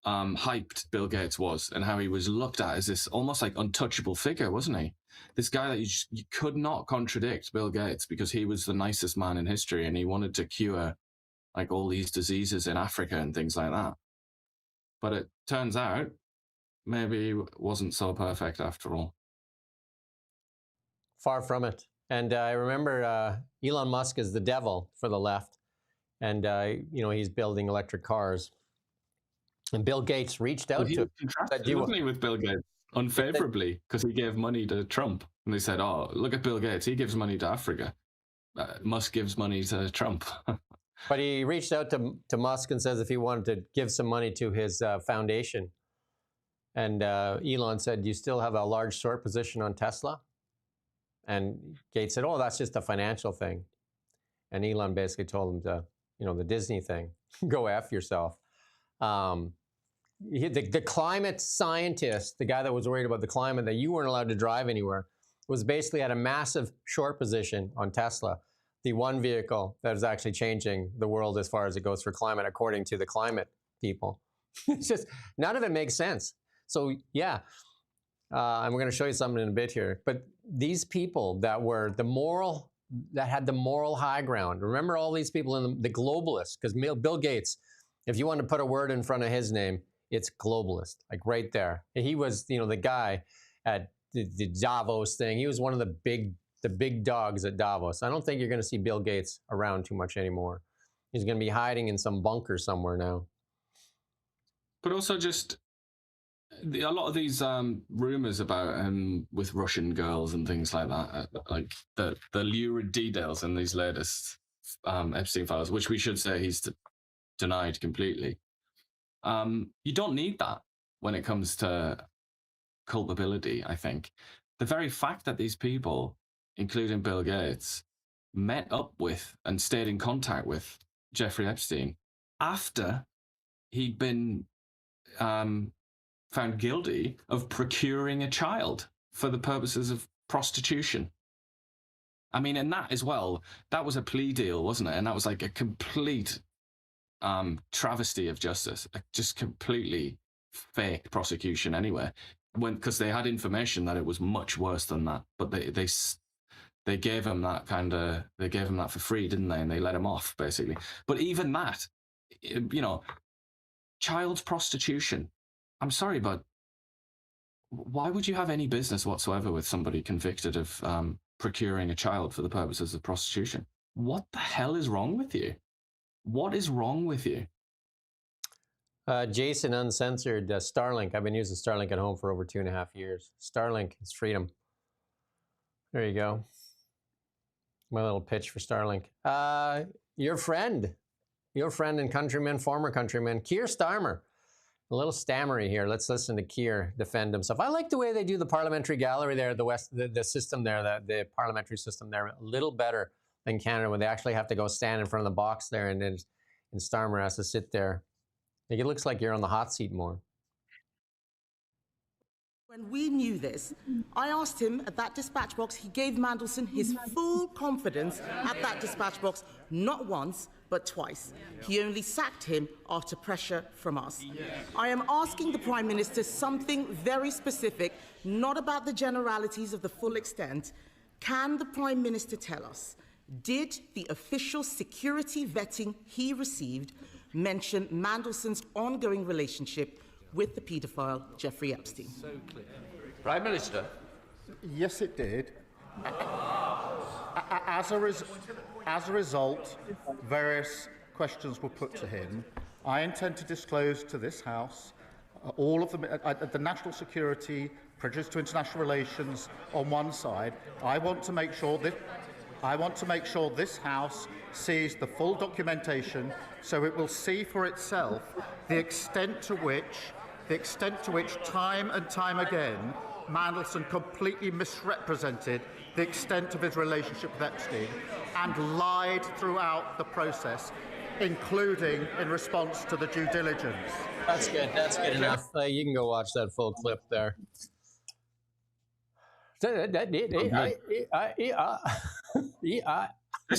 hyped Bill Gates was and how he was looked at as this almost like untouchable figure, wasn't he? This guy that you could not contradict, Bill Gates, because he was the nicest man in history and he wanted to cure like all these diseases in Africa and things like that. But it turns out maybe he wasn't so perfect after all. Far from it. And I remember Elon Musk is the devil for the left. And, you know, he's building electric cars. And Bill Gates reached out to him. Wasn't he with Bill Gates unfavorably because he gave money to Trump? And they said, oh, look at Bill Gates. He gives money to Africa. Musk gives money to Trump. But he reached out to Musk and says if he wanted to give some money to his foundation. And Elon said, do you still have a large short position on Tesla? And Gates said, oh, that's just a financial thing. And Elon basically told him to, you know, the Disney thing, go F yourself. The climate scientist, the guy that was worried about the climate, that you weren't allowed to drive anywhere, was basically at a massive short position on Tesla, the one vehicle that is actually changing the world as far as it goes for climate, according to the climate people. It's just, none of it makes sense. So, yeah. And we're going to show you something in a bit here. But these people that were that had the moral high ground, remember all these people in the globalists, because Bill Gates, if you want to put a word in front of his name, it's globalist, like right there. He was, you know, the guy at the Davos thing. He was one of the big dogs at Davos. I don't think you're going to see Bill Gates around too much anymore. He's going to be hiding in some bunker somewhere now. But also just a lot of these rumors about him with Russian girls and things like that, like the lurid details in these latest Epstein files, which we should say he's denied completely. You don't need that when it comes to culpability, I think. The very fact that these people, including Bill Gates, met up with and stayed in contact with Jeffrey Epstein after he'd been found guilty of procuring a child for the purposes of prostitution. I mean, and that as well, that was a plea deal, wasn't it? And that was like a complete travesty of justice, just completely fake prosecution anyway, because they had information that it was much worse than that, but they gave him that for free, didn't they? And they let him off basically. But even that, you know, child prostitution, I'm sorry, but why would you have any business whatsoever with somebody convicted of procuring a child for the purposes of prostitution? What the hell is wrong with you? What is wrong with you? Jason Uncensored, Starlink. I've been using Starlink at home for over 2.5 years. Starlink is freedom. There you go. My little pitch for Starlink. Your friend, your friend and countryman, former countryman, Keir Starmer. A little stammery here. Let's listen to Keir defend himself. I like the way they do the parliamentary gallery there, the system there, the parliamentary system there, a little better than Canada, when they actually have to go stand in front of the box there, and Starmer has to sit there. It looks like you're on the hot seat more. When we knew this, I asked him at that dispatch box, he gave Mandelson his full confidence at that dispatch box, not once, but twice. He only sacked him after pressure from us. I am asking the Prime Minister something very specific, not about the generalities of the full extent. Can the Prime Minister tell us, did the official security vetting he received mention Mandelson's ongoing relationship with the paedophile Jeffrey Epstein? So clear. Prime Minister. Yes, it did. As a result, various questions were put to him. I intend to disclose to this House all of the national security, prejudice to international relations on one side. I want to make sure this House sees the full documentation, so it will see for itself the extent to which time and time again Mandelson completely misrepresented the extent of his relationship with Epstein and lied throughout the process, including in response to the due diligence. That's good. That's good enough. You can go watch that full clip there. This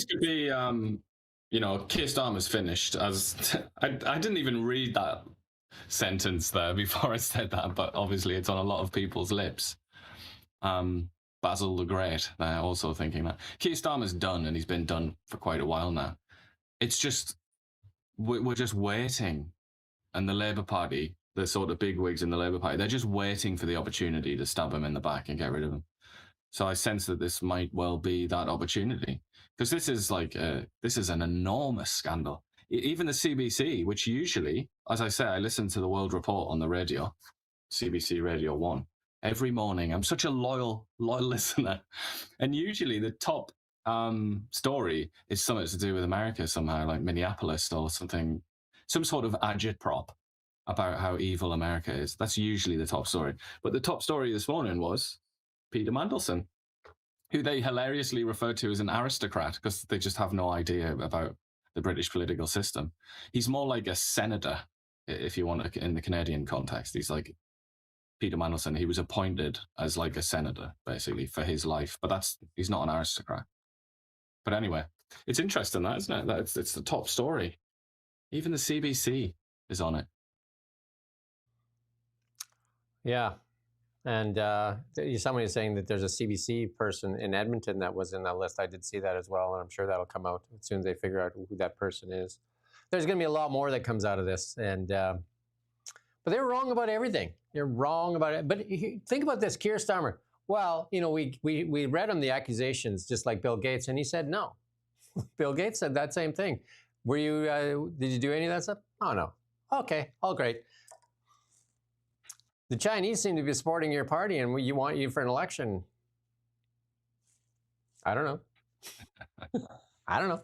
could be, Keir Starmer's finished. I didn't even read that sentence there before I said that, but obviously it's on a lot of people's lips. Basil the Great, they're also thinking that. Keir Starmer's done, and he's been done for quite a while now. It's just, we're just waiting. And the Labour Party, the sort of bigwigs in the Labour Party, they're just waiting for the opportunity to stab him in the back and get rid of him. So I sense that this might well be that opportunity. Because this is an enormous scandal. Even the CBC, which usually, as I say, I listen to the World Report on the radio, CBC Radio 1, every morning. I'm such a loyal listener. And usually the top story is something to do with America somehow, like Minneapolis or something, some sort of agitprop about how evil America is. That's usually the top story. But the top story this morning was Peter Mandelson, who they hilariously refer to as an aristocrat because they just have no idea about the British political system. He's more like a senator, if you want to, in the Canadian context. He's like Peter Mandelson. He was appointed as like a senator, basically, for his life. But he's not an aristocrat. But anyway, it's interesting, that, isn't it? That it's the top story. Even the CBC is on it. Yeah. And somebody is saying that there's a CBC person in Edmonton that was in that list. I did see that as well, and I'm sure that'll come out as soon as they figure out who that person is. There's going to be a lot more that comes out of this, but they're wrong about everything. They're wrong about it. But think about this, Keir Starmer. Well, we read him the accusations, just like Bill Gates, and he said no. Bill Gates said that same thing. Were you? Did you do any of that stuff? Oh no. Okay, all great. The Chinese seem to be supporting your party, and you want you for an election. I don't know. I don't know.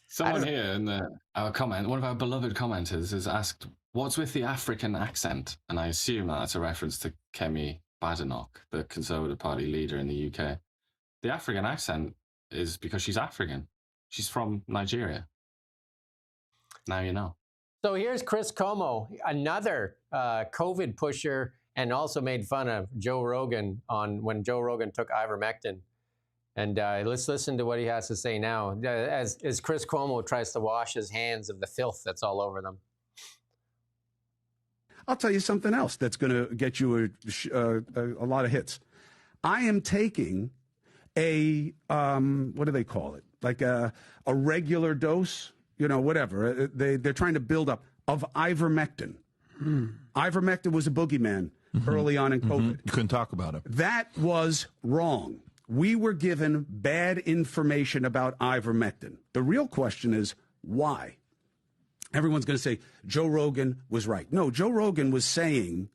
Someone here in our comment, one of our beloved commenters, has asked, "What's with the African accent?" And I assume that's a reference to Kemi Badenoch, the Conservative Party leader in the UK. The African accent is because she's African. She's from Nigeria. Now you know. So here's Chris Cuomo, another COVID pusher, and also made fun of Joe Rogan when Joe Rogan took ivermectin. And let's listen to what he has to say now as Chris Cuomo tries to wash his hands of the filth that's all over them. I'll tell you something else that's going to get you a lot of hits. I am taking a, what do they call it? Like a regular dose, whatever. They're trying to build up of ivermectin. Ivermectin was a boogeyman early on in COVID. You couldn't talk about it. That was wrong. We were given bad information about ivermectin. The real question is why? Everyone's going to say Joe Rogan was right. No, Joe Rogan was saying,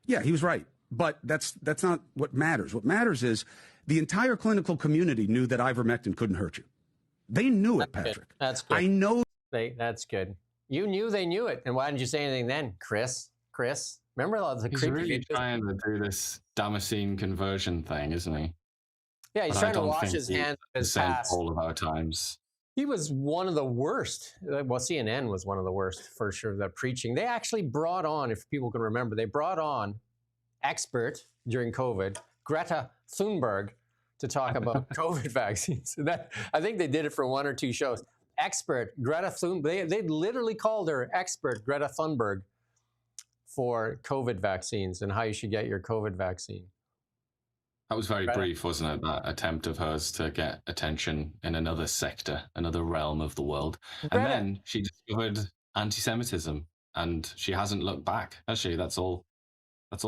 yeah, he was right. But that's not what matters. What matters is the entire clinical community knew that ivermectin couldn't hurt you. They knew it, Patrick. That's good. I know. That's good. You knew they knew it, and why didn't you say anything then, Chris? Remember all the He's creepy really videos? trying to do this Damascene conversion thing, isn't he? Yeah, he's But trying I to don't wash think his he's hands of the his Saint past. Paul of our times. He was one of the worst. Well, CNN was one of the worst for sure. The preaching. They actually brought on, if people can remember, they brought on expert during COVID, Greta Thunberg, to talk about COVID vaccines. I think they did it for 1 or 2 shows. Expert Greta Thunberg. They literally called her expert Greta Thunberg for COVID vaccines and how you should get your COVID vaccine. That was very brief, wasn't it? That attempt of hers to get attention in another sector, another realm of the world. And then she discovered anti-Semitism, and she hasn't looked back, has she? That's all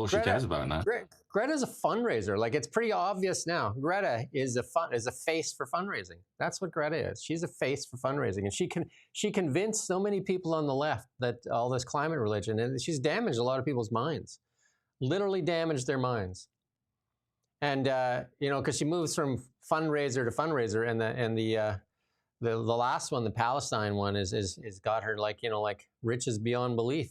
she cares about now. Greta's a fundraiser. Like, it's pretty obvious now. Greta is a face for fundraising. That's what Greta is. She's a face for fundraising, and she convinced so many people on the left that all this climate religion, and she's damaged a lot of people's minds. Literally damaged their minds. And because she moves from fundraiser to fundraiser, and the last one, the Palestine one, is got her like riches beyond belief.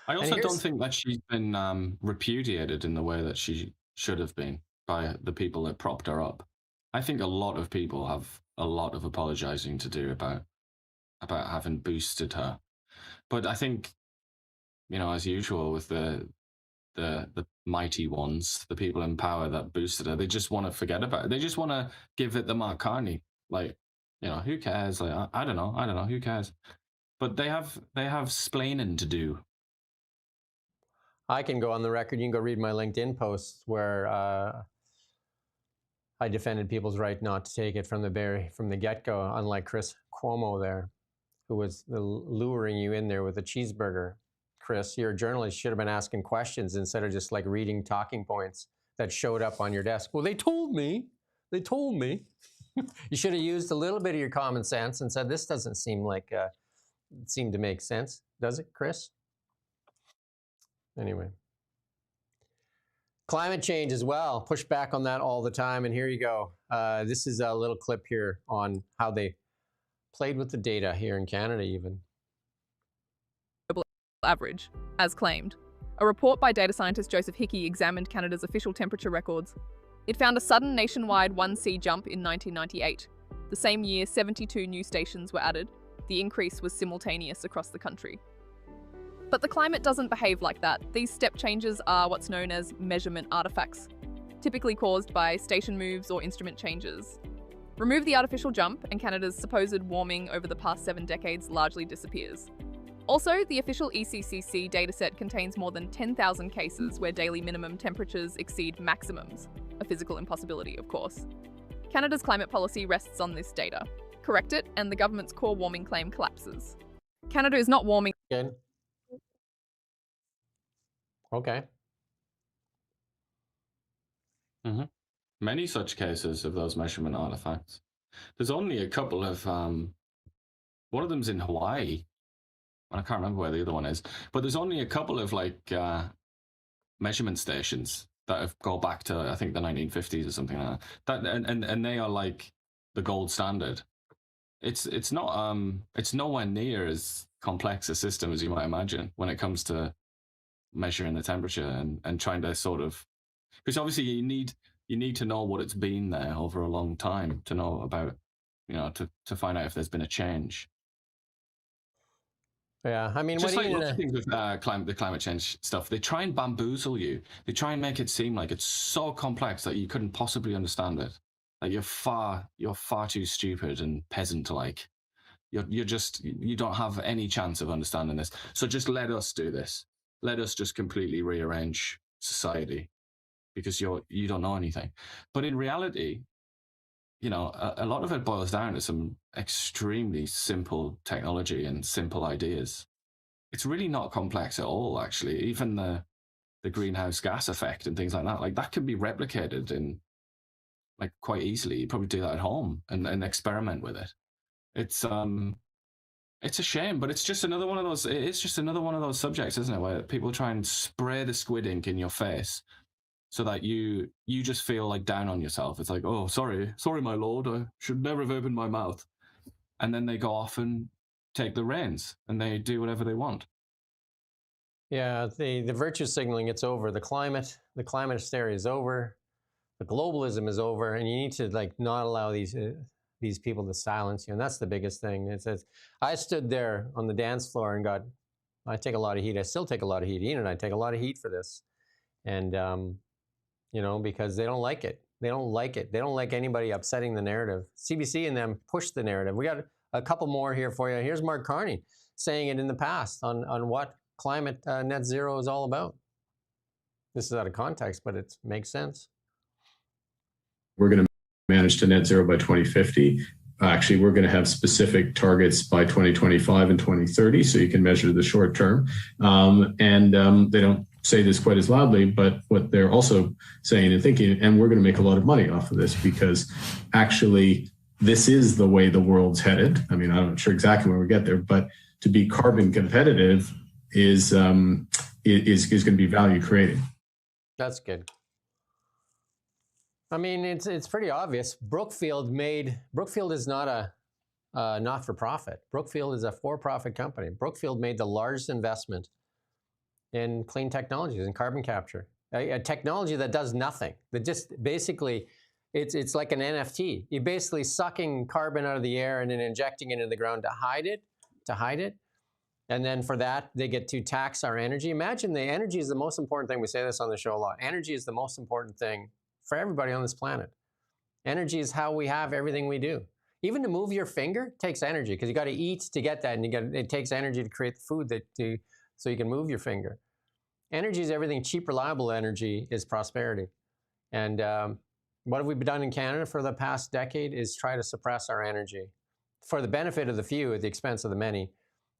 I also don't think that she's been repudiated in the way that she should have been by the people that propped her up. I think a lot of people have a lot of apologizing to do about having boosted her. But I think, as usual with the mighty ones, the people in power that boosted her, they just want to forget about it. They just want to give it the Mark Carney. Like, who cares? Like, I don't know, who cares? But they have splaining to do. I can go on the record. You can go read my LinkedIn posts where I defended people's right not to take it from the get-go, unlike Chris Cuomo there, who was luring you in there with a cheeseburger. Chris, you're a journalist. You should have been asking questions instead of just like reading talking points that showed up on your desk. Well, they told me. You should have used a little bit of your common sense and said, this doesn't seem to make sense, does it, Chris? Anyway. Climate change as well. Push back on that all the time. And here you go. This is a little clip here on how they played with the data here in Canada even. Average, as claimed. A report by data scientist Joseph Hickey examined Canada's official temperature records. It found a sudden nationwide 1°C jump in 1998. The same year, 72 new stations were added. The increase was simultaneous across the country. But the climate doesn't behave like that. These step changes are what's known as measurement artifacts, typically caused by station moves or instrument changes. Remove the artificial jump, and Canada's supposed warming over the past 7 decades largely disappears. Also, the official ECCC dataset contains more than 10,000 cases where daily minimum temperatures exceed maximums, a physical impossibility, of course. Canada's climate policy rests on this data. Correct it, and the government's core warming claim collapses. Canada is not warming. Good. Okay. Many such cases of those measurement artifacts. There's only a couple of, one of them's in Hawaii. I can't remember where the other one is, but there's only a couple of measurement stations that have go back to, I think, the 1950s or something like that. And they are like the gold standard. It's nowhere near as complex a system as you might imagine when it comes to measuring the temperature and trying to sort of, because obviously you need to know what it's been there over a long time to know about, to find out if there's been a change. Yeah, I mean, just what like are you lots gonna... of things with the climate change stuff, they try and bamboozle you. They try and make it seem like it's so complex that you couldn't possibly understand it. Like you're far too stupid and peasant-like. You don't have any chance of understanding this. So just let us do this. Let us just completely rearrange society because you don't know anything. But in reality, a lot of it boils down to some extremely simple technology and simple ideas. It's really not complex at all, actually. Even the greenhouse gas effect and things like that can be replicated in quite easily. You probably do that at home and experiment with it. It's a shame, but it's just another one of those. It's just another one of those subjects, isn't it, where people try and spray the squid ink in your face, so that you just feel like down on yourself. It's like, oh, sorry, my lord, I should never have opened my mouth. and then they go off and take the reins and they do whatever they want. Yeah, the virtue signaling, it's over. The climate hysteria is over. The globalism is over, and you need to not allow these people to silence you. And that's the biggest thing. It says, I stood there on the dance floor and I take a lot of heat. I still take a lot of heat. Ian and I take a lot of heat for this. And, because they don't like it. They don't like it. They don't like anybody upsetting the narrative. CBC and them push the narrative. We got a couple more here for you. Here's Mark Carney saying it in the past on what climate net zero is all about. This is out of context, but it makes sense. We're going to manage to net zero by 2050. Actually, we're going to have specific targets by 2025 and 2030, so you can measure the short term. They don't say this quite as loudly, but what they're also saying and thinking, and we're going to make a lot of money off of this, because actually this is the way the world's headed. I mean, I'm not sure exactly when we get there, but to be carbon competitive is going to be value creating. That's good. I mean, it's pretty obvious. Brookfield is not a not-for-profit. Brookfield is a for-profit company. Brookfield made the largest investment in clean technologies and carbon capture, a technology that does nothing. That just basically, it's like an NFT. You're basically sucking carbon out of the air and then injecting it into the ground to hide it. And then for that, they get to tax our energy. Imagine the energy is the most important thing. We say this on the show a lot. Energy is the most important thing for everybody on this planet. Energy is how we have everything we do. Even to move your finger takes energy, because you got to eat to get that, and it takes energy to create the food so you can move your finger. Energy is everything. Cheap, reliable energy is prosperity. And what have we done in Canada for the past decade is try to suppress our energy for the benefit of the few at the expense of the many.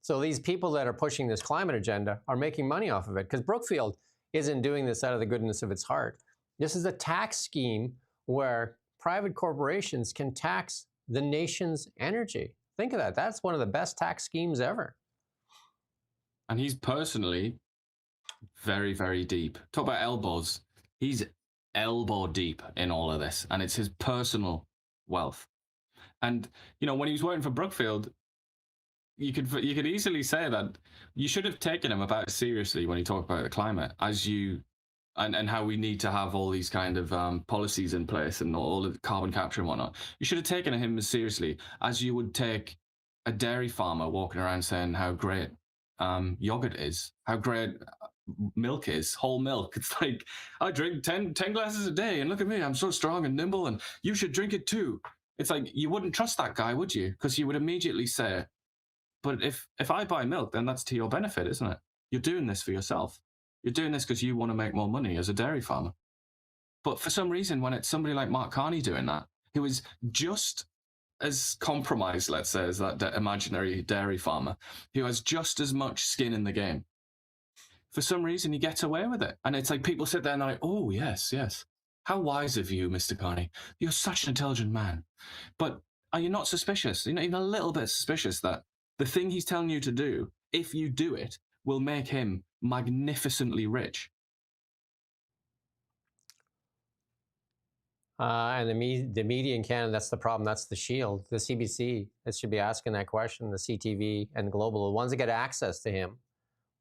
So these people that are pushing this climate agenda are making money off of it, because Brookfield isn't doing this out of the goodness of its heart. This is a tax scheme where private corporations can tax the nation's energy. Think of that. That's one of the best tax schemes ever. And he's personally very, very deep. Talk about elbows. He's elbow deep in all of this, and it's his personal wealth. And, when he was working for Brookfield, you could easily say that you should have taken him about seriously when he talked about the climate, and how we need to have all these kind of policies in place and all of the carbon capture and whatnot. You should have taken him as seriously as you would take a dairy farmer walking around saying how great yogurt is, how great milk is, whole milk. It's like, I drink 10 glasses a day, and look at me, I'm so strong and nimble, and you should drink it too. It's like, you wouldn't trust that guy, would you? Because you would immediately say, but if I buy milk, then that's to your benefit, isn't it? You're doing this for yourself. You're doing this because you want to make more money as a dairy farmer. But for some reason, when it's somebody like Mark Carney doing that, who is just as compromised, let's say, as that imaginary dairy farmer, who has just as much skin in the game, for some reason he gets away with it. And it's like people sit there and they're like, oh, yes. How wise of you, Mr. Carney. You're such an intelligent man. But are you not suspicious? You're not even a little bit suspicious that the thing he's telling you to do, if you do it, will make him magnificently rich. And the media in Canada, that's the problem. That's the shield. The CBC, it should be asking that question. The CTV and Global, the ones that get access to him.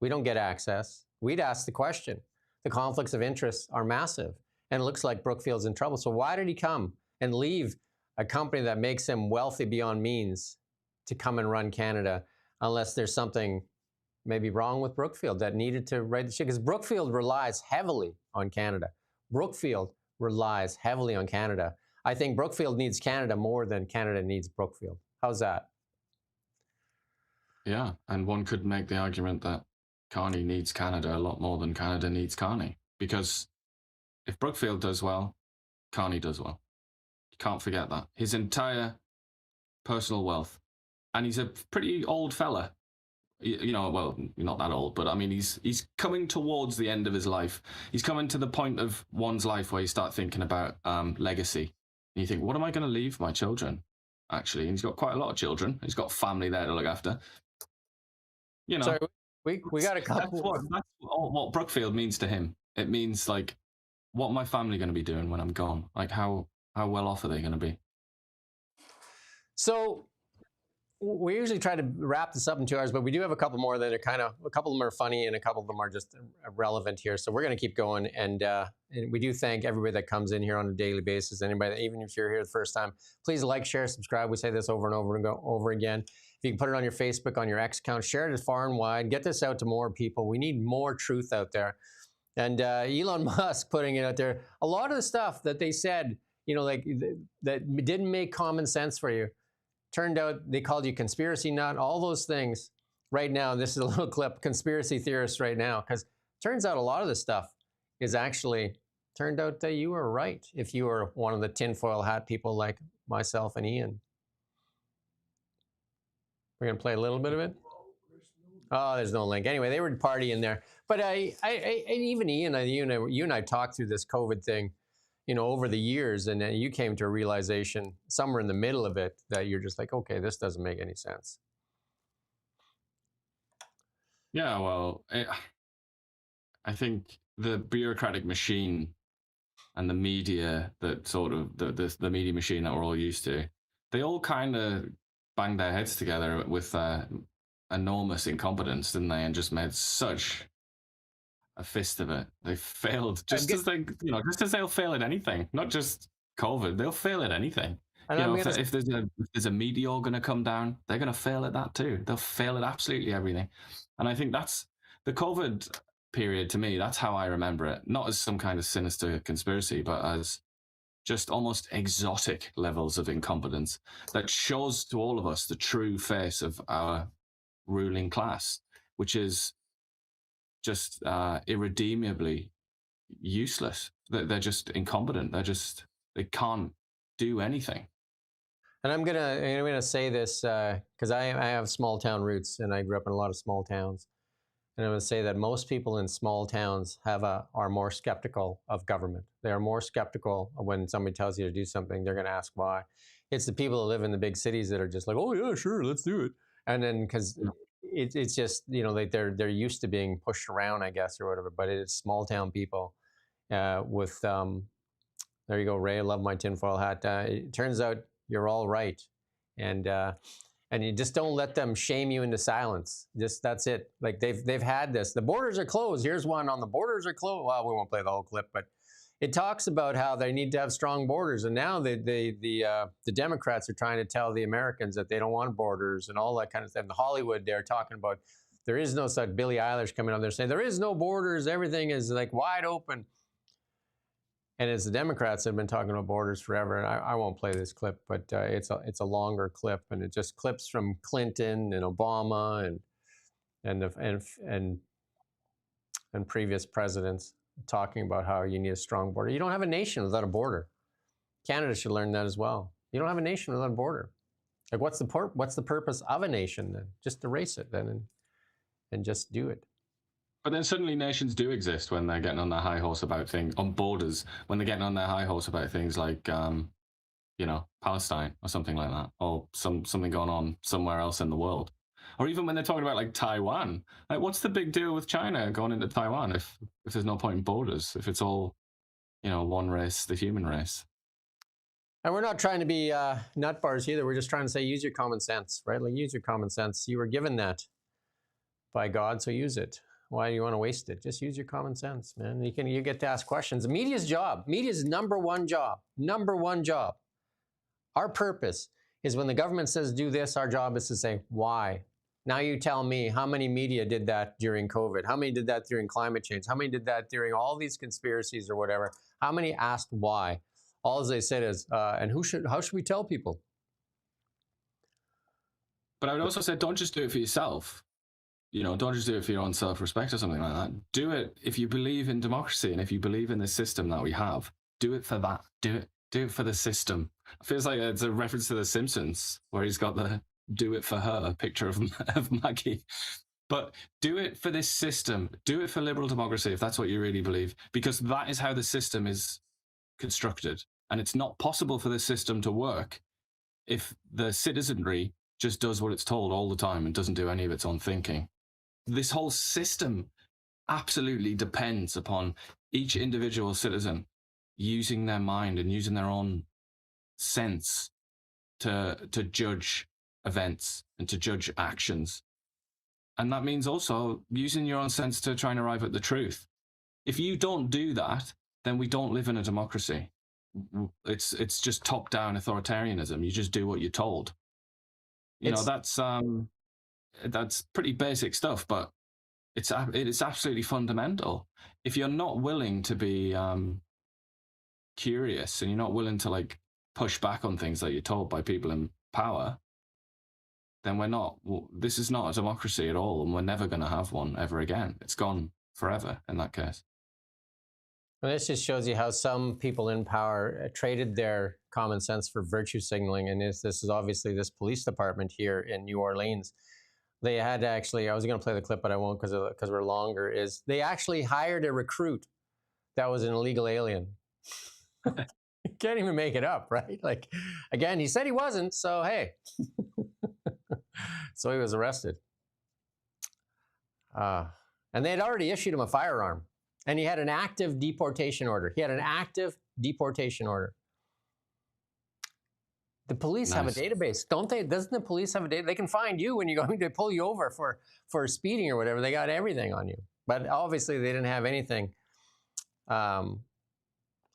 We don't get access. We'd ask the question. The conflicts of interest are massive, and it looks like Brookfield's in trouble. So why did he come and leave a company that makes him wealthy beyond means to come and run Canada, unless there's something maybe wrong with Brookfield that needed to right the ship? Because Brookfield relies heavily on Canada. Brookfield relies heavily on Canada. I think Brookfield needs Canada more than Canada needs Brookfield. How's that? Yeah, and one could make the argument that Carney needs Canada a lot more than Canada needs Carney. Because if Brookfield does well, Carney does well. You can't forget that. His entire personal wealth. And he's a pretty old fella. Well, not that old, but I mean, he's coming towards the end of his life. He's coming to the point of one's life where you start thinking about legacy. And you think, what am I going to leave my children? Actually, and he's got quite a lot of children. He's got family there to look after. Sorry, we got a couple. That's what Brookfield means to him. It means, like, what my family going to be doing when I'm gone? Like, how well off are they going to be? So we usually try to wrap this up in 2 hours, but we do have a couple more that are a couple of them are funny and a couple of them are just relevant here. So we're going to keep going. And we do thank everybody that comes in here on a daily basis. Anybody, even if you're here the first time, please like, share, subscribe. We say this over and over again. If you can put it on your Facebook, on your X account, share it far and wide. Get this out to more people. We need more truth out there. And Elon Musk putting it out there. A lot of the stuff that they said, like that didn't make common sense for you. Turned out they called you conspiracy nut, all those things. Right now, this is a little clip, conspiracy theorists right now, because turns out a lot of this stuff is actually, turned out that you were right if you were one of the tinfoil hat people like myself and Ian. We're going to play a little bit of it. Oh, there's no link. Anyway, they were partying there. But even Ian, you and I talked through this COVID thing, over the years, and you came to a realization somewhere in the middle of it that you're just like, okay, this doesn't make any sense. Yeah, well, I think the bureaucratic machine and the media that sort of the media machine that we're all used to, they all kind of banged their heads together with enormous incompetence, didn't they? And just made such a fist of it. They failed just as they'll fail at anything, not just COVID. They'll fail at anything. And if there's a meteor going to come down, they're going to fail at that too. They'll fail at absolutely everything. And I think that's the COVID period. To me, that's how I remember it. Not as some kind of sinister conspiracy, but as just almost exotic levels of incompetence that shows to all of us the true face of our ruling class, which is just irredeemably useless. They're just incompetent. They can't do anything. And I'm gonna say this because I have small town roots, and I grew up in a lot of small towns. And I'm gonna say that most people in small towns are more skeptical of government. They are more skeptical when somebody tells you to do something. They're gonna ask why. It's the people that live in the big cities that are just like, oh yeah, sure, let's do it. And then because it's just like they're used to being pushed around, I guess, or whatever. But it's small town people with there you go, Ray. I love my tinfoil hat. It turns out you're all right, and you just don't let them shame you into silence. Just that's it. Like they've had this. The borders are closed. Here's one on the borders are closed. Well, we won't play the whole clip, but it talks about how they need to have strong borders, and now the Democrats are trying to tell the Americans that they don't want borders and all that kind of stuff. In Hollywood, they're talking about there is no such. Billie Eilish coming up there saying there is no borders. Everything is like wide open. And it's the Democrats that have been talking about borders forever. And I won't play this clip, but it's a longer clip, and it just clips from Clinton and Obama and previous presidents talking about how you need a strong border. You don't have a nation without a border. Canada should learn that as well. You don't have a nation without a border. Like what's the purpose of a nation then? Just erase it then and just do it. But then suddenly nations do exist when they're getting on their high horse about things, on borders, when they're getting on their high horse about things like, Palestine or something like that, or something going on somewhere else in the world. Or even when they're talking about like Taiwan, like what's the big deal with China going into Taiwan if there's no point in borders, if it's all, one race, the human race. And we're not trying to be nut bars either. We're just trying to say, use your common sense, right? Like use your common sense. You were given that by God, so use it. Why do you want to waste it? Just use your common sense, man. You get to ask questions. The media's number one job. Our purpose is when the government says do this, our job is to say, why? Now you tell me how many media did that during COVID? How many did that during climate change? How many did that during all these conspiracies or whatever? How many asked why? All they said is, and how should we tell people? But I would also say, don't just do it for yourself. Don't just do it for your own self-respect or something like that. Do it if you believe in democracy and if you believe in the system that we have. Do it for that. Do it for the system. It feels like it's a reference to The Simpsons where he's got the "do it for her" picture of Maggie. But do it for this system. Do it for liberal democracy if that's what you really believe, because that is how the system is constructed. And it's not possible for the system to work if the citizenry just does what it's told all the time and doesn't do any of its own thinking. This whole system absolutely depends upon each individual citizen using their mind and using their own sense to judge events and to judge actions. And that means also using your own sense to try and arrive at the truth. If you don't do that, then we don't live in a democracy. It's just top-down authoritarianism. You just do what you're told. You know, that's pretty basic stuff, but it's absolutely fundamental. If you're not willing to be curious and you're not willing to like push back on things that you're told by people in power, then this is not a democracy at all, and we're never going to have one ever again. It's gone forever in that case. Well, this just shows you how some people in power traded their common sense for virtue signaling, and this is obviously this police department here in New Orleans. They had actually, I was going to play the clip, but I won't because we're longer, is they actually hired a recruit that was an illegal alien. You can't even make it up, right? Like, again, he said he wasn't, so hey. So he was arrested. And they had already issued him a firearm. And he had an active deportation order. The police have a database, don't they? Doesn't the police have a database? They can find you when you're going to pull you over for speeding or whatever. They got everything on you. But obviously they didn't have anything.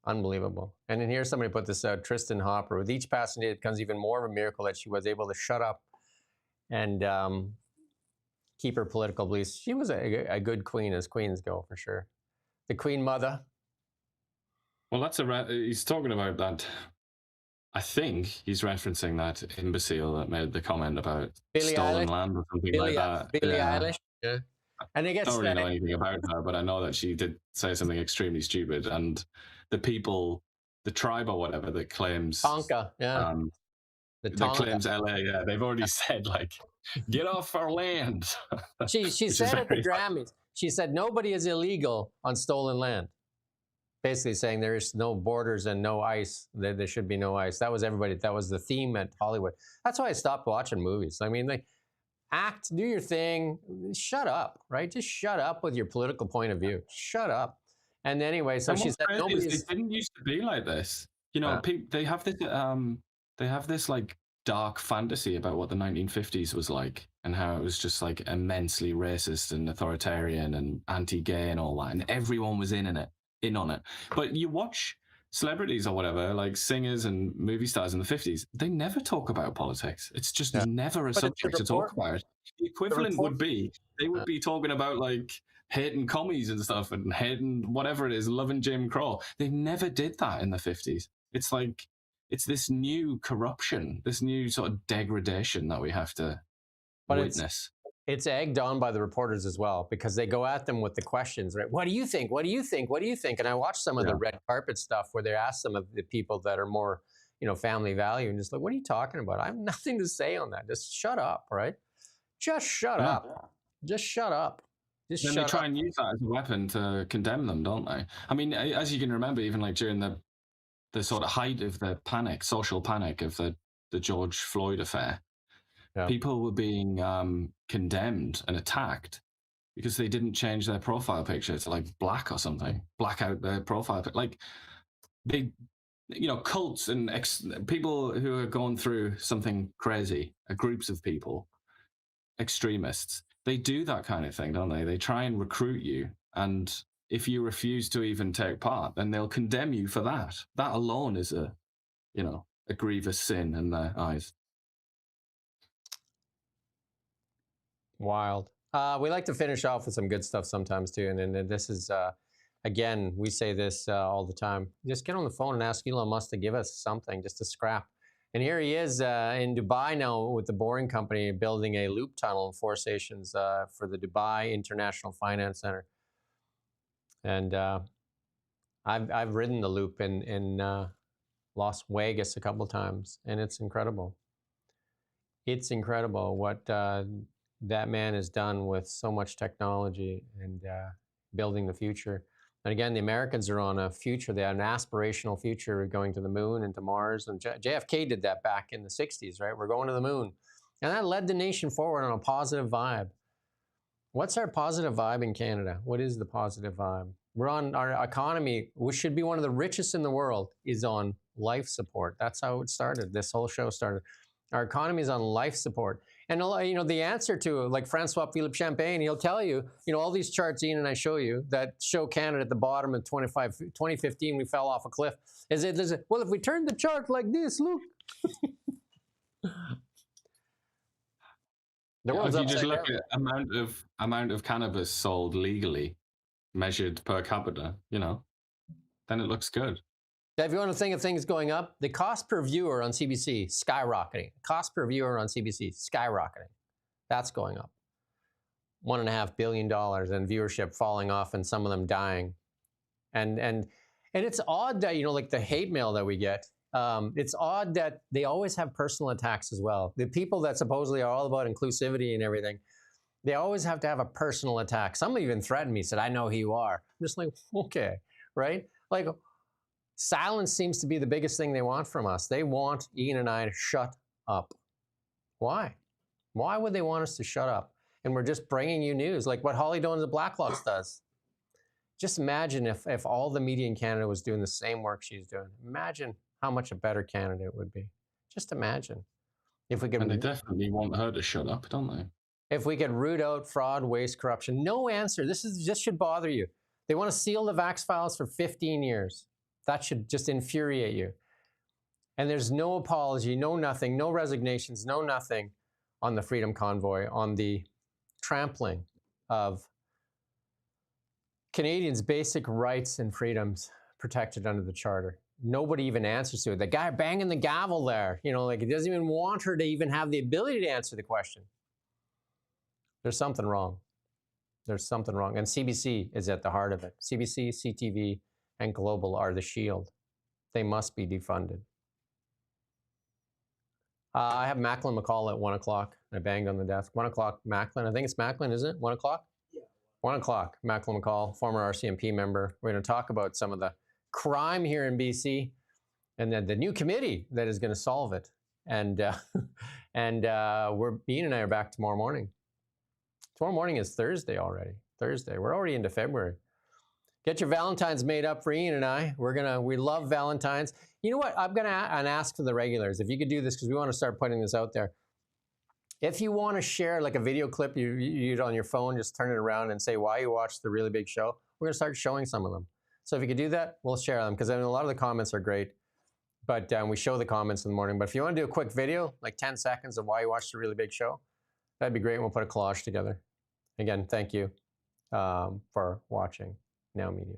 Unbelievable. And then here's somebody put this out, Tristan Hopper. With each passing day, it becomes even more of a miracle that she was able to shut up and keep her political beliefs. She was a good queen, as queens go, for sure. The Queen Mother. Well, he's talking about that. I think he's referencing that imbecile that made the comment about stolen land or something like that. Billie Eilish. Yeah. And I don't really know anything about her, but I know that she did say something extremely stupid. And the people, the tribe or whatever that claims Tonka, yeah. That claims LA, yeah, they've already said like, get off our land. She said at the Grammys, she said nobody is illegal on stolen land. Basically saying there is no borders and no ice. There should be no ice. That was everybody. That was the theme at Hollywood. That's why I stopped watching movies. I mean, like, act, do your thing, shut up, right? Just shut up with your political point of view. Shut up. And anyway, so she said it didn't used to be like this. You know, they have this like dark fantasy about what the 1950s was like and how it was just like immensely racist and authoritarian and anti-gay and all that, and everyone was in on it. But you watch celebrities or whatever, like singers and movie stars in the 50s, they never talk about politics. It's just never a subject to talk about. The equivalent would be, they would be talking about like hating commies and stuff and hating whatever it is, loving Jim Crow. They never did that in the 50s. It's like, it's this new corruption, this new sort of degradation that we have to witness. It's egged on by the reporters as well, because they go at them with the questions, right? What do you think? What do you think? What do you think? And I watched some of the red carpet stuff where they ask some of the people that are more, family value, and just like, what are you talking about? I have nothing to say on that. Just shut up, right? Just shut up. Just shut up. Just then shut they try up. and use that as a weapon to condemn them, don't they? I mean, as you can remember, even like during the sort of height of the panic, social panic of the George Floyd affair, people were being condemned and attacked because they didn't change their profile picture to like black or something, black out their profile. Like they, cults and people who are going through something crazy, groups of people, extremists, they do that kind of thing, don't they? They try and recruit you, and if you refuse to even take part, then they'll condemn you for that. That alone is a grievous sin in their eyes. Wild. We like to finish off with some good stuff sometimes too, and this is again, we say this all the time. Just get on the phone and ask Elon Musk to give us something, just a scrap. And here he is in Dubai now with the Boring Company building a loop tunnel and 4 stations for the Dubai International Finance Center. And I've ridden the loop in Las Vegas a couple of times, and it's incredible. It's incredible what that man has done with so much technology and building the future. And again, the Americans are on a future. They have an aspirational future going to the moon and to Mars. And JFK did that back in the 60s, right? We're going to the moon. And that led the nation forward on a positive vibe. What's our positive vibe in Canada? What is the positive vibe? We're on our economy, which should be one of the richest in the world, is on life support. That's how it started. This whole show started. Our economy is on life support. And you know, the answer to, like Francois Philippe Champagne, he'll tell you, you know, all these charts Ian and I show you that show Canada at the bottom of 2015, we fell off a cliff. Is it, well, if we turn the chart like this, look. The world's if you just upside look down. at amount of cannabis sold legally, measured per capita, you know, then it looks good. If you want to think of things going up, the cost per viewer on CBC skyrocketing. Cost per viewer on CBC skyrocketing. That's going up. $1.5 billion and viewership falling off, and some of them dying. And it's odd that, you know, like the hate mail that we get. It's odd that they always have personal attacks as well. The people that supposedly are all about inclusivity and everything, they always have to have a personal attack. Some even threatened me, said, "I know who you are." I'm just like, okay, right? Like, silence seems to be the biggest thing they want from us. They want Ian and I to shut up. Why? Why would they want us to shut up? And we're just bringing you news, like what Holly Dones of Blacklots does. Just imagine if all the media in Canada was doing the same work she's doing. Imagine how much a better Canada it would be. Just imagine. If we could, and they definitely want her to shut up, don't they? If we could root out fraud, waste, corruption. No answer. This should bother you. They want to seal the Vax files for 15 years. That should just infuriate you. And there's no apology, no nothing, no resignations, no nothing on the Freedom Convoy, on the trampling of Canadians' basic rights and freedoms protected under the Charter. Nobody even answers to it. The guy banging the gavel there, you know, like he doesn't even want her to even have the ability to answer the question. There's something wrong. There's something wrong. And CBC is at the heart of it. CBC, CTV, and Global are the shield. They must be defunded. I have Macklin McCall at 1 o'clock. I banged on the desk. 1 o'clock, Macklin. I think it's Macklin, isn't it? 1 o'clock? Yeah. 1 o'clock, Macklin McCall, former RCMP member. We're going to talk about some of the crime here in BC and then the new committee that is going to solve it. And Ian and I are back tomorrow morning. Tomorrow morning is Thursday already. Thursday. We're already into February. Get your Valentines made up for Ian and I. We love Valentines. You know what? I'm going to ask for the regulars, if you could do this, because we want to start putting this out there. If you want to share like a video clip you on your phone, just turn it around and say why you watched the Really Big Show. We're going to start showing some of them. So if you could do that, we'll share them, because I mean, a lot of the comments are great. But we show the comments in the morning. But if you want to do a quick video, like 10 seconds of why you watched the Really Big Show, that'd be great. We'll put a collage together. Again, thank you for watching Now Media.